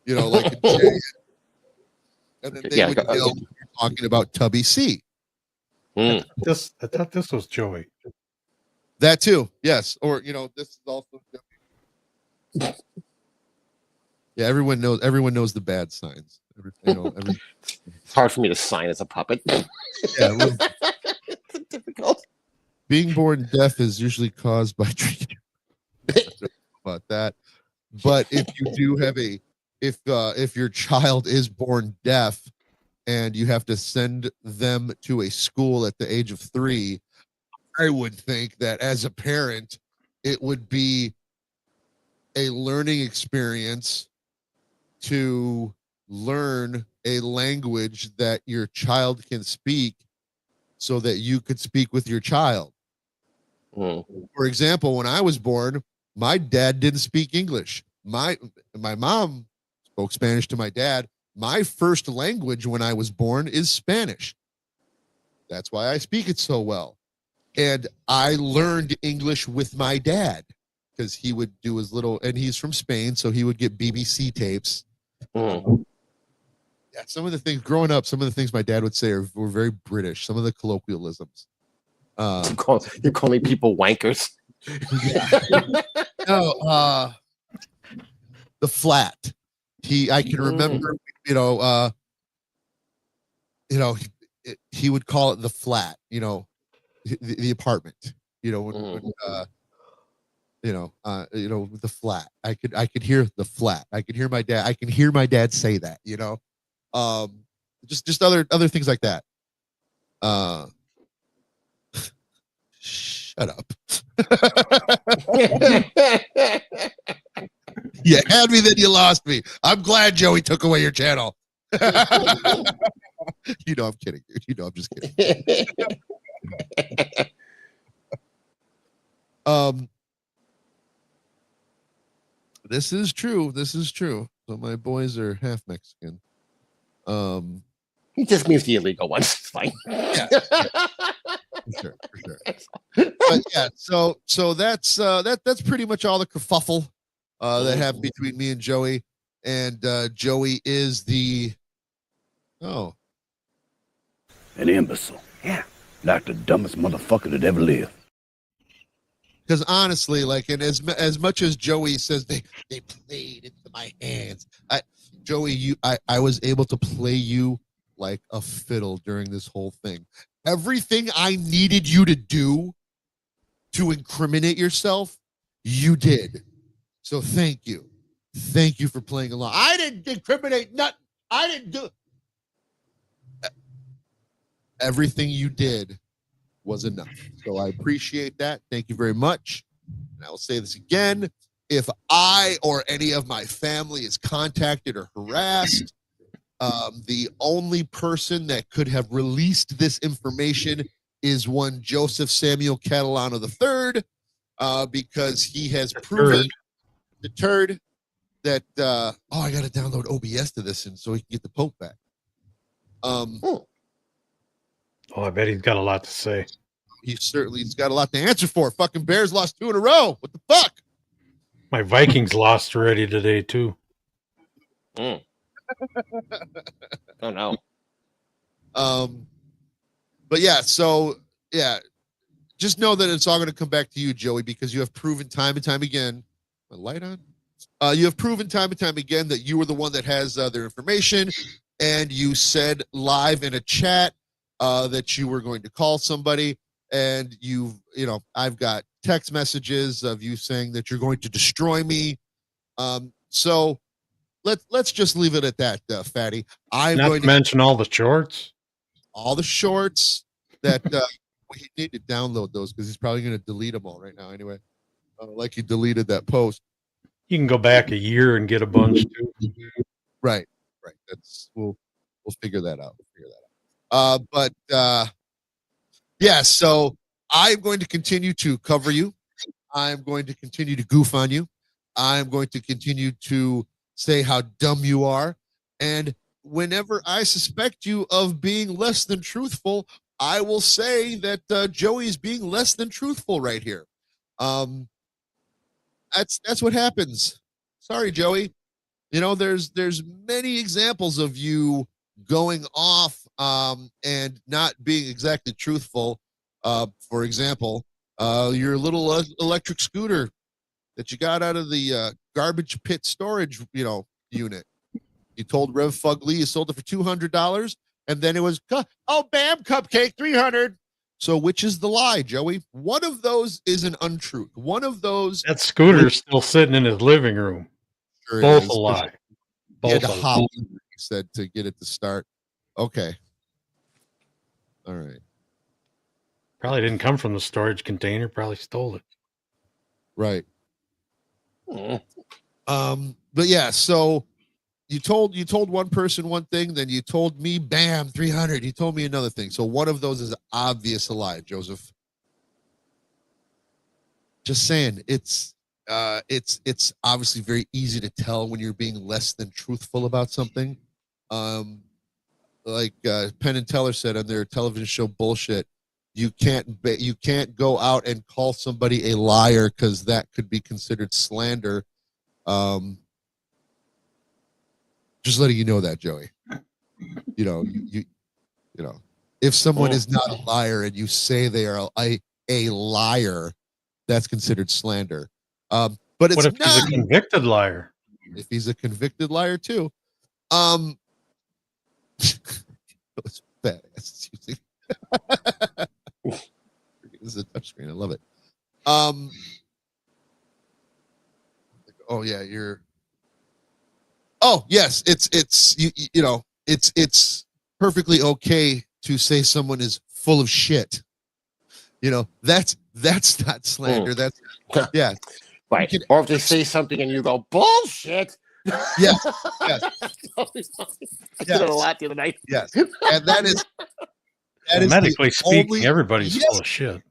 like a J, and then they would know you're talking about Tubby C. I thought this was Joey. That too, yes. Or this is also Joey. Yeah, everyone knows the bad signs. every It's hard for me to sign as a puppet. yeah. Well, It's difficult. being born deaf is usually caused by treatment. I don't know about that, but if you do have if your child is born deaf and you have to send them to a school at the age of 3, I would think that as a parent, it would be a learning experience to learn a language that your child can speak so that you could speak with your child. Mm. For example, when I was born, my dad didn't speak English. My mom spoke Spanish to my dad. My first language when I was born is Spanish. That's why I speak it so well. And I learned English with my dad because he would do his little, and he's from Spain, so he would get BBC tapes. Mm. Yeah, some of the things growing up, some of the things my dad would say were very British. Some of the colloquialisms. You're calling people wankers. No, the flat. I can remember, he would call it the flat. The apartment. The flat. I could hear the flat. I could hear my dad. I can hear my dad say that. Just other things like that. Shut up. You had me, then you lost me. I'm glad Joey took away your channel. I'm kidding, dude. I'm just kidding. This is true. So my boys are half Mexican. He just means the illegal ones. It's fine. Yeah. For sure. But yeah, so that's pretty much all the kerfuffle that happened between me and Joey. And Joey is an imbecile. Yeah. Like the dumbest motherfucker that ever lived. Because honestly, and as much as Joey says they played into my hands, Joey, I was able to play you like a fiddle during this whole thing. Everything I needed you to do to incriminate yourself, you did. So thank you. Thank you for playing along. I didn't incriminate nothing. I didn't do everything you did was enough. So I appreciate that. Thank you very much. And I will say this again. If I or any of my family is contacted or harassed, the only person that could have released this information is one Joseph Samuel Catalano III, because he has proven deterred that I got to download OBS to this and so he can get the Pope back. I bet he's got a lot to say. He's got a lot to answer for. Fucking Bears lost 2 in a row. What the fuck? My Vikings lost already today too. Oh no. But just know that it's all going to come back to you, Joey, because you have proven time and time again. My light on? You have proven time and time again that you were the one that has their information, and you said live in a chat that you were going to call somebody, and I've got text messages of you saying that you're going to destroy me. So let's just leave it at that, Fatty. I'm Not going to mention all the shorts. All the shorts that we need to download those because he's probably going to delete them all right now anyway. Like he deleted that post. You can go back a year and get a bunch too. Right. That's we'll figure that out. So I'm going to continue to cover you. I'm going to continue to goof on you. I'm going to continue to say how dumb you are. And whenever I suspect you of being less than truthful, I will say that Joey is being less than truthful right here. That's what happens. Sorry, Joey. There's many examples of you going off and not being exactly truthful. For example, your little electric scooter that you got out of the garbage pit storage, unit. You told Rev Fugly you sold it for $200, and then it was, oh, bam, cupcake, 300. So which is the lie, Joey? One of those is an untruth. One of those That scooter's still sitting in his living room. sure Both is, a lie. he had Both to a hop, lie. he said, to get it to start. Okay. All right. Probably didn't come from the storage container. Probably stole it. Right. Mm. But yeah, so you told one person one thing, then you told me, bam, 300. You told me another thing. So one of those is obvious a lie, Joseph. Just saying, it's obviously very easy to tell when you're being less than truthful about something. Like Penn and Teller said on their television show Bullshit, you can't go out and call somebody a liar because that could be considered slander. Just letting you know that, Joey. You know, you know, if someone is not a liar and you say they are a liar, that's considered slander. But it's What if not he's a convicted liar? if he's a convicted liar too. It's badass. This is a touchscreen. I love it. Oh yeah, you're. Oh yes, it's you know it's perfectly okay to say someone is full of shit. You know that's not slander. That's yeah. Right. Or if they say something and you go, bullshit. Yes. Yes. I did it a lot the other night. Yes. And that is the Medically speaking, only- everybody's Yes. full of shit.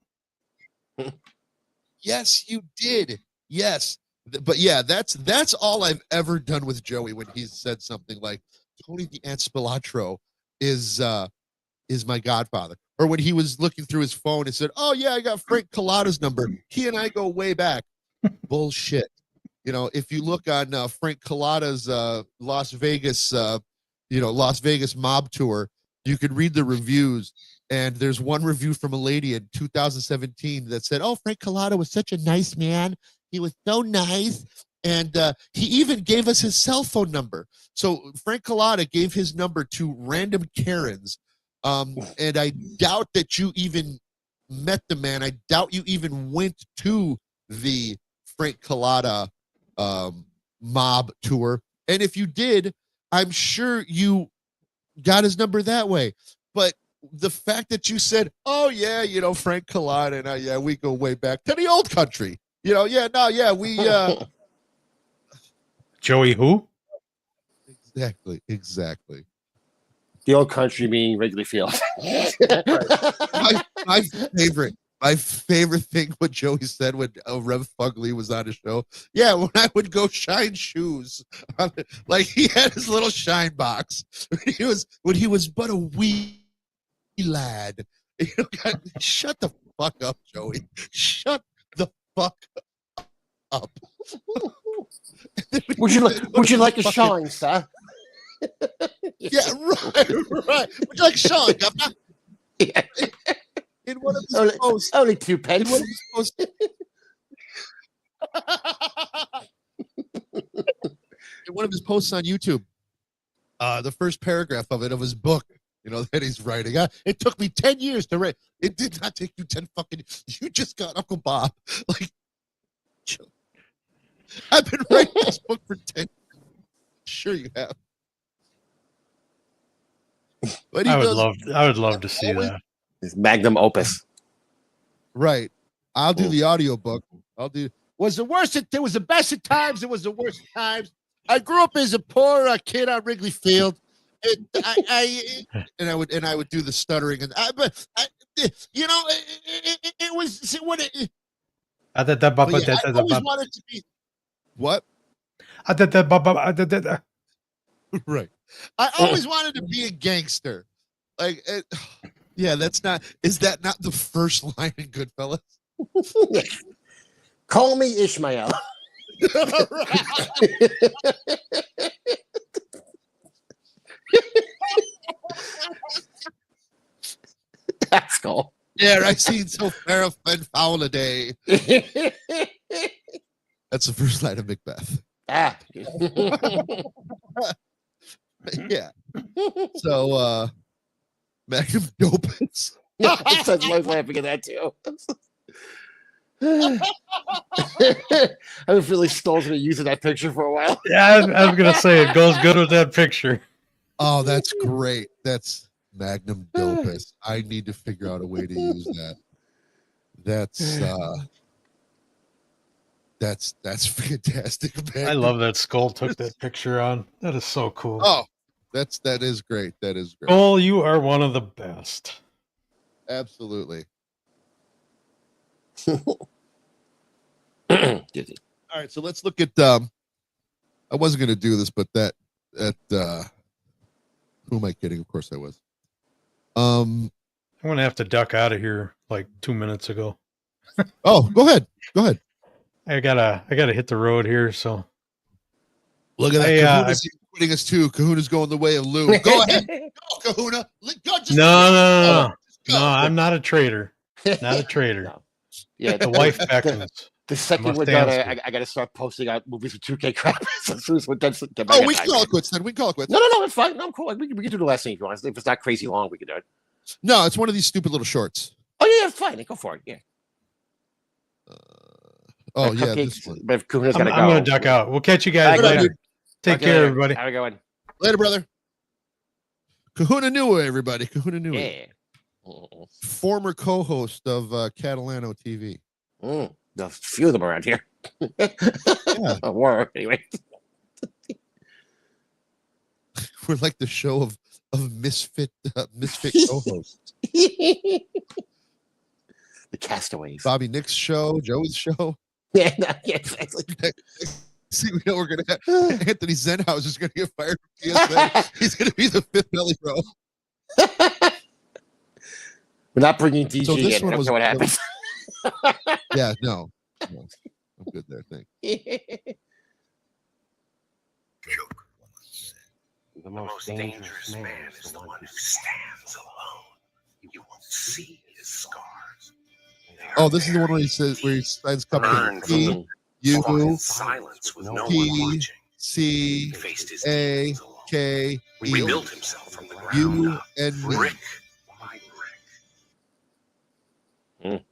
Yes, you did. Yes. But yeah, that's all I've ever done with Joey when he's said something like Tony the Ant Spilatro is my godfather. Or when he was looking through his phone and said, "Oh yeah, I got Frank Collada's number. He and I go way back." Bullshit. You know, if you look on Frank Collada's Las Vegas mob tour, you could read the reviews. And there's one review from a lady in 2017 that said, "Oh, Frank Collada was such a nice man. He was so nice. And he even gave us his cell phone number." So Frank Collada gave his number to random Karens. And I doubt that you even met the man. I doubt you even went to the Frank Collada mob tour. And if you did, I'm sure you got his number that way. But the fact that you said, "Oh yeah, you know, Frank Collada and I, yeah, we go way back to the old country." You know, yeah, no, yeah, we Joey who? exactly. The old country meaning Wrigley Field. My favorite thing what Joey said when Rev Fugly was on his show. Yeah, when I would go shine shoes, like he had his little shine box when he was but a wee lad. You know, God, shut the fuck up, Joey. Shut the fuck up. Would you like a shine, sir? Yeah, right. Would you like Sean, Governor? Yeah. In one of his posts. Only 2 In pence. one of his posts. In one of his posts on YouTube, the first paragraph of his book, you know, that he's writing. It took me 10 years to write. It did not take you 10 fucking. You just got Uncle Bob. Like, I've been writing this book for 10 years. Sure you have. But I would love to see that. His magnum opus. Right. I'll do the audiobook. Was the worst. It was the best at times. It was the worst at times. I grew up as a poor kid on Wrigley Field. I would do the stuttering and you know it was what it. I always wanted to be. What? Right. I always wanted to be a gangster. Like, yeah, is that not the first line in Goodfellas? Call me Ishmael. That's cool. Yeah, I seen so fair and foul a day. That's the first line of Macbeth. Ah. Yeah. So Magnum Dopus. I was laughing at that too. I have a feeling Stoll's going to use that picture for a while. Yeah, I was gonna say it goes good with that picture. Oh, that's great. That's Magnum Dopus. I need to figure out a way to use that. That's fantastic, man. I love that Skull took that picture on. That is so cool. Oh, that is great. That is great. Skull, you are one of the best. Absolutely. Did he? All right, so let's look at I wasn't gonna do this, but that who am I kidding? Of course I was. I'm gonna have to duck out of here like 2 minutes ago. Oh, go ahead. I gotta hit the road here. So Look at that. Hey, Kahuna's quitting us too. Kahuna's going the way of Lou. Go ahead. Go, Kahuna. Go, just no. go. I'm not a traitor. Not a traitor. No. Yeah, The wife beckons. The second Must we're done, answer. I got to start posting out movies with 2K crap. As soon as we're done. Oh, we can call it quits then. We can call it quits. No, it's fine. No, I'm cool. We can do the last thing if you want. If it's not crazy long, we can do it. No, it's one of these stupid little shorts. Oh yeah, it's fine. Go for it. Yeah. Oh But yeah, Cupcake's- this one. But if Kuhna's I'm gotta go, gonna duck out. We'll catch you guys All right, later. dude. Take Okay, care, everybody. How we going? Later, brother. Kahuna Nua, everybody. Kahuna Nua. Yeah. Former co-host of Catalano TV. There's a few of them around here. Yeah. Or anyway. We're like the show of misfit co-hosts. The Castaways. Bobby Nick's show, Joey's show. Yeah, exactly. See, we know we're gonna have Anthony Zenhouse is gonna get fired from PSA. He's gonna be the fifth belly bro. We're not bringing DG So this in. one That's was- what happens. Yeah, no. I'm good there. Thanks. The most dangerous man is the one who stands alone. You won't see his scars. Oh, this is the one where he signs Learn cupcake. from them. U In silence with no P, one watching. C He faced his A demons alone. K E Rebuilt himself from the ground U up, and me. brick by brick.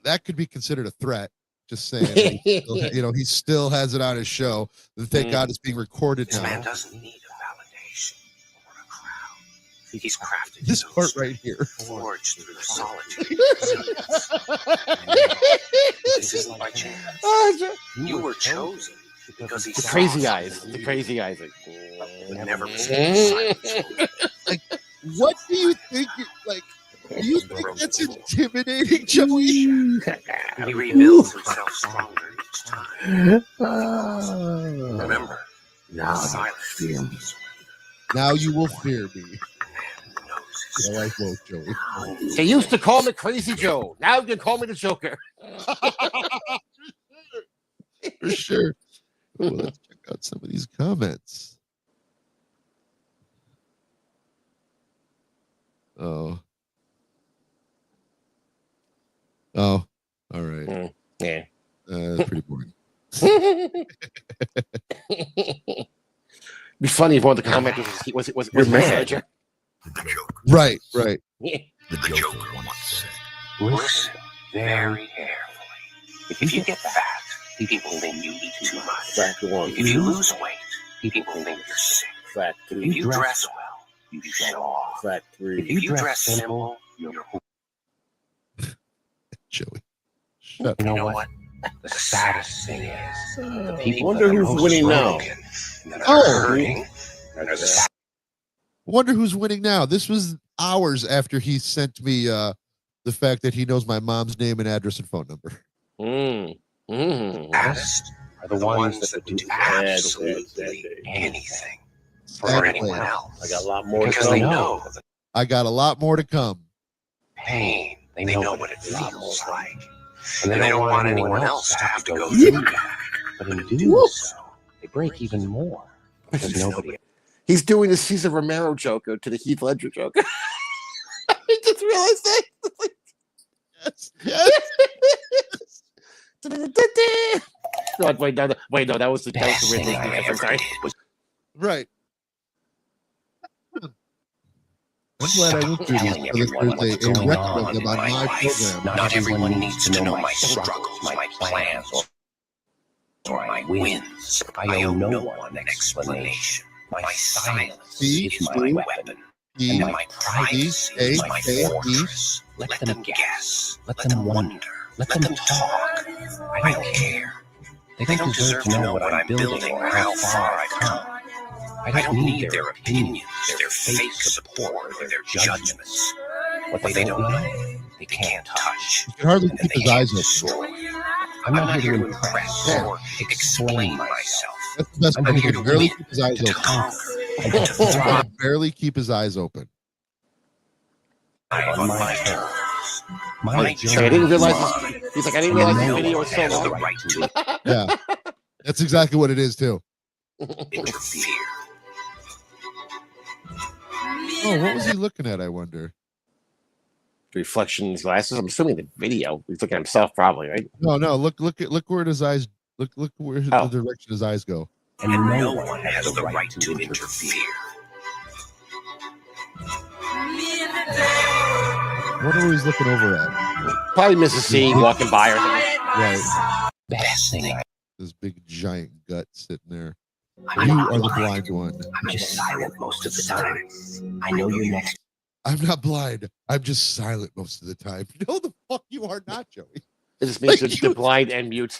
That could be considered a threat. Just saying. He still has it on his show. Thank God it's being recorded This man now. doesn't need a validation or a crowd. He's crafted This his own part right here. forged through the solitude. This isn't by chance. You were chosen because he The saw crazy something eyes. in The you crazy eyes. that never mistakes silence. What do you think? Do you think that's intimidating, Joey? He rebuilds himself stronger each time. Remember, Now silence fear me. is Now you will fear me. when man knows his I like both, Joey. They used to call me Crazy Joe. Now you can call me the Joker. For sure. Well, let's check out some of these comments. Oh. Oh, all right. Yeah. That's pretty boring. Be funny if one of the commenters was You're my mad. manager. The Joker. Right. Yeah. The Joker once said, listen very carefully. If you get fat, people think you eat too much. Fact one. If you lose weight, people think you're sick. Fact If two. you dress well, you show off. Fact If three. you dress simple, you're Joey. Shut You know what? The saddest thing is, the people Wonder that are who's most winning now. broken and that are Oh. hurting are the saddest. Wonder who's winning now. This was hours after he sent me the fact that he knows my mom's name and address and phone number. Saddest are the ones that would do absolutely anything for anyone else. I got a lot more to Because come. they know the I got a lot more to come. pain. They know what it feels like. And they don't want anyone else to have to go through that. But in doing so, they break even more because nobody. He's doing the Cesar Romero Joker to the Heath Ledger Joker. I just realized that. Yes. No, wait, no, that was the original. I'm sorry. Right. I'm glad I went through these telling so that everyone there's what's a going record on of them in on my my life. program. Not everyone needs to know my struggles, my plans, or my wins. I owe no one explanation. My silence is my weapon, and my privacy is my fortress. Let them guess. Let them wonder. Let them talk. I don't care. They don't deserve to know what I'm building or how far I've come. I don't need their opinions, their fake support, or their judgments. What they don't know, they can't touch. You can hardly And keep they his eyes can't open. destroy. I'm not here to impress or explain myself. That's the best I'm part. He here can to barely win, keep his eyes to open. conquer, and to He thrive can barely keep his eyes open. on my terms. My I journey didn't is realize mine. this. He's like, I didn't realize this No video one was so has the long. right to Yeah, that's exactly what it is too. interfere. Oh, what was he looking at? I wonder. Reflection in his glasses. I'm assuming the video. He's looking at himself, probably, right? No, look where his eyes. Look where Oh. the direction his eyes go. And no one has the right to interfere. What are we looking over at? Probably Mrs. C walking by or something. Right, Best thing this big giant gut sitting there. I'm You not are the blind. blind one. I'm just silent most of the time. I know you're next. I'm not blind. I'm just silent most of the time. No, the fuck you are not, Joey. It just means Like the blind and mute.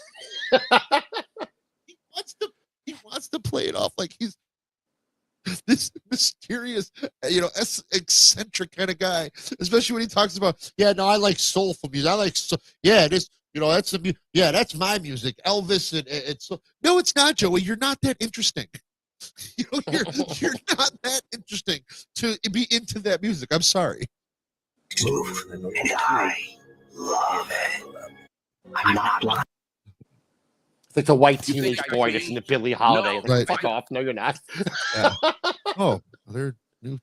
He wants to play it off like he's this mysterious, eccentric kind of guy. Especially when he talks about, yeah, no, I like soulful music. I like, yeah, this, that's the, yeah, that's my music. Elvis and it's no, it's not, Joey. You're not that interesting. You're not that interesting to be into that music. I'm sorry. Move, and I love it. I'm not blind. It's like the white teenage boy that's in the Billie Holiday. It's like, Right. fuck off. No, you're not. Yeah. Oh, they're new.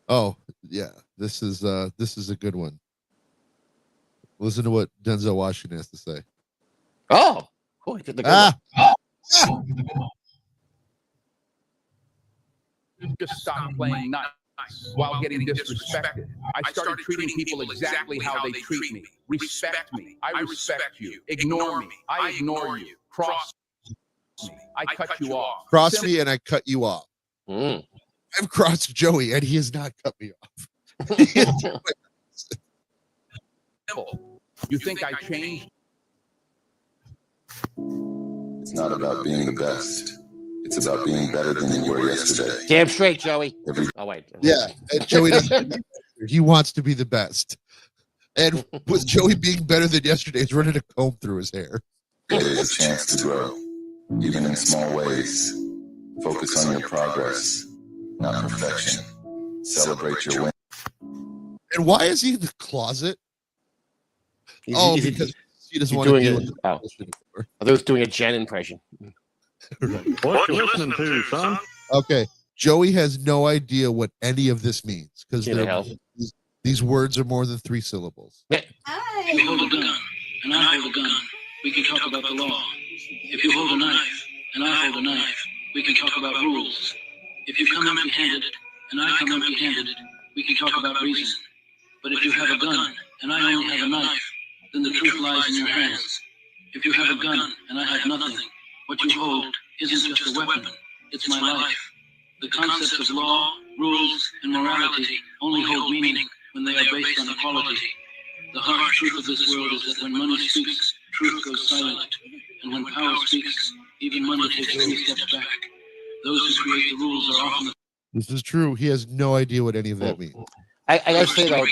Oh, yeah. This is a good one. Listen to what Denzel Washington has to say. Oh, cool. He did the good one. Just stop playing nice while getting disrespected. I started treating people exactly how they treat me. Respect me. I respect you. Ignore me. I ignore you. Cross me. I cut you off. Cross me and I cut you off. Mm. I've crossed Joey and he has not cut me off. Simple. You think I changed? It's not about being the best. It's about being better than you were yesterday. Damn straight, Joey. Oh, wait. Yeah, and Joey doesn't. He wants to be the best. And with Joey being better than yesterday, he's running a comb through his hair. There's a chance to grow, even in small ways. Focus on your progress, not perfection. Celebrate your win. And why is he in the closet? Because he doesn't want to deal with I was doing a Jen impression. What you listening to, son? Okay, Joey has no idea what any of this means because these words are more than 3 syllables. If you hold a gun and I hold a gun, we can talk about the law. If you hold a knife and I hold a knife, we can talk about rules. If you come empty-handed and I come empty-handed, we can talk about reason. But if you have a gun and I only have a knife, then the truth lies in your hands. If you have a gun and I have nothing, what you hold isn't just a weapon, it's my life. The concepts of law, rules, and morality only hold meaning when they are based on equality. The harsh truth of this world is that when money speaks, truth goes silent. And when power speaks, even money takes 3 steps back. Those who create the rules are often... This is true. He has no idea what any of that means. I gotta say, though,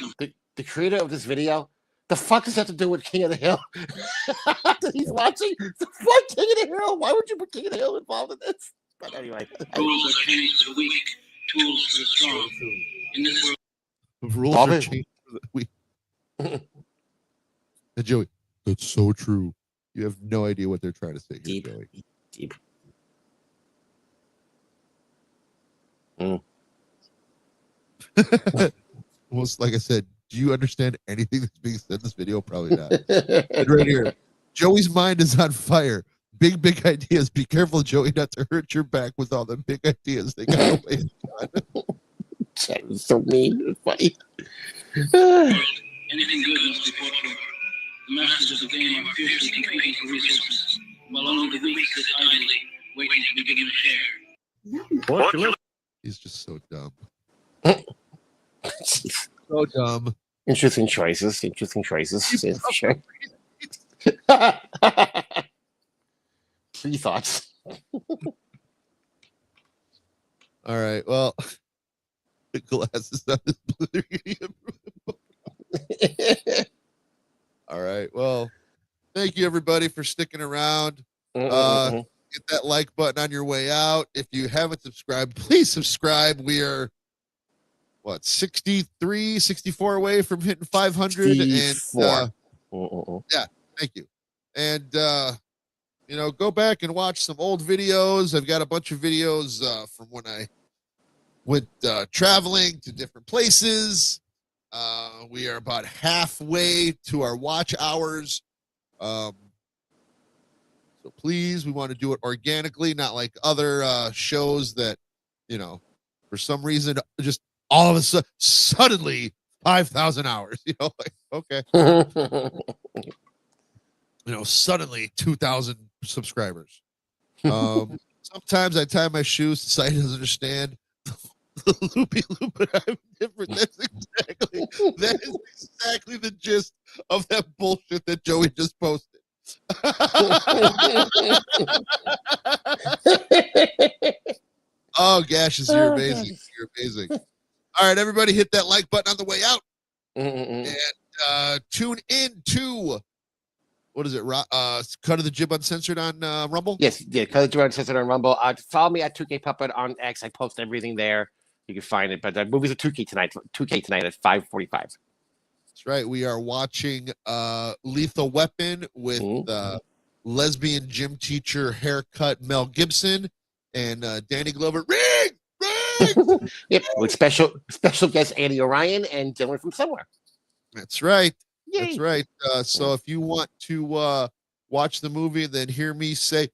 the creator of this video, the fuck does that have to do with King of the Hill? That he's watching? The fuck King of the Hill? Why would you put King of the Hill involved in this? But anyway. Rules are changed for the weak, tools for the strong. In this world... The rules are changed for the weak. And Joey, that's so true. You have no idea what they're trying to say here, Joey. Deep. Almost like I said, do you understand anything that's being said in this video? Probably not. And right here, Joey's mind is on fire. big ideas. Be careful, Joey, not to hurt your back with all the big ideas they got away. That was so mean. It's funny. Anything good must be fought for. The masters of the game are fiercely competing for resources, while only the weak sit idly, waiting to be given a share. He's just so dumb. So dumb. Interesting choices. Interesting choices. Yeah, for sure. 3 thoughts. All right. Well, the glasses on his blue. All right. Well, thank you everybody for sticking around. Get that like button on your way out. If you haven't subscribed, please subscribe. We are 63, 64 away from hitting 500. 64. And yeah, thank you. And go back and watch some old videos. I've got a bunch of videos from when I went traveling to different places. We are about halfway to our watch hours. So please, we want to do it organically, not like other shows that, for some reason, just all of a sudden, suddenly 5,000 hours, like, okay. Suddenly 2,000 subscribers. Sometimes I tie my shoes, the site doesn't understand. The loopy loop, but I'm different. That's exactly the gist of that bullshit that Joey just posted. Oh, Gashes, you're amazing. You're amazing. All right, everybody, hit that like button on the way out. And tune in to, what is it? Cut of the Jib Uncensored on Rumble? Yes, yeah, Cut of the Jib Uncensored on Rumble. Follow me at 2K Puppet on X. I post everything there. You can find it. But the movies are 2K tonight at 5:45. That's right. We are watching Lethal Weapon with lesbian gym teacher haircut Mel Gibson and Danny Glover. Ring! Yep, with special guest Andy Orion and Dylan from somewhere. That's right. Yay. That's right. So if you want to watch the movie and then hear me say,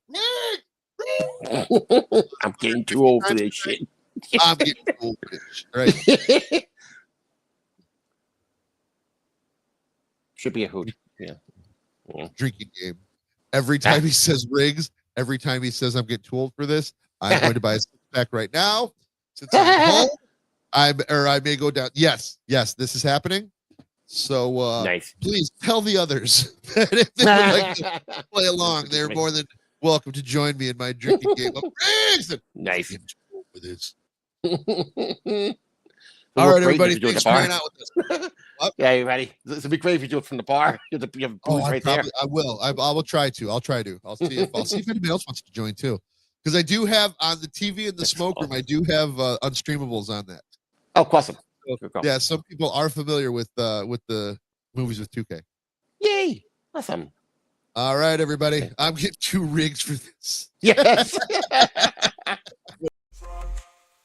I'm getting too old for this shit. I'm getting too old for this. Right. Should be a hoot. Yeah. Drinking game. Every time he says Riggs, every time he says I'm getting too old for this, I'm going to buy a six-pack right now. Since I'm home, I may go down. Yes, this is happening. So nice. Please tell the others that if they would like to play along, they're more than welcome to join me in my drinking game of Riggs. Nice. With this. All right, everybody. Thanks for hanging out with us. Yeah, you ready? This would be great if you do it from the bar. You have booze right there. I will. I will try to. I'll try to. I'll see if anybody else wants to join too. Because I do have on the TV in the smoke room, I do have unstreamables on that. Oh, awesome. So, yeah, some people are familiar with the movies with 2K. Yay. Awesome. All right, everybody. I'm getting 2 rigs for this. Yes.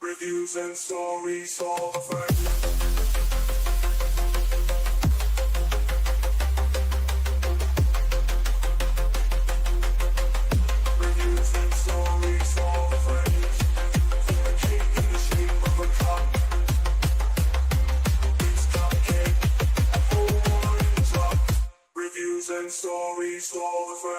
Reviews and stories all over. Reviews and stories all over. From the king in the shape of a cup. It's cupcake, apple orange up. Reviews and stories all over.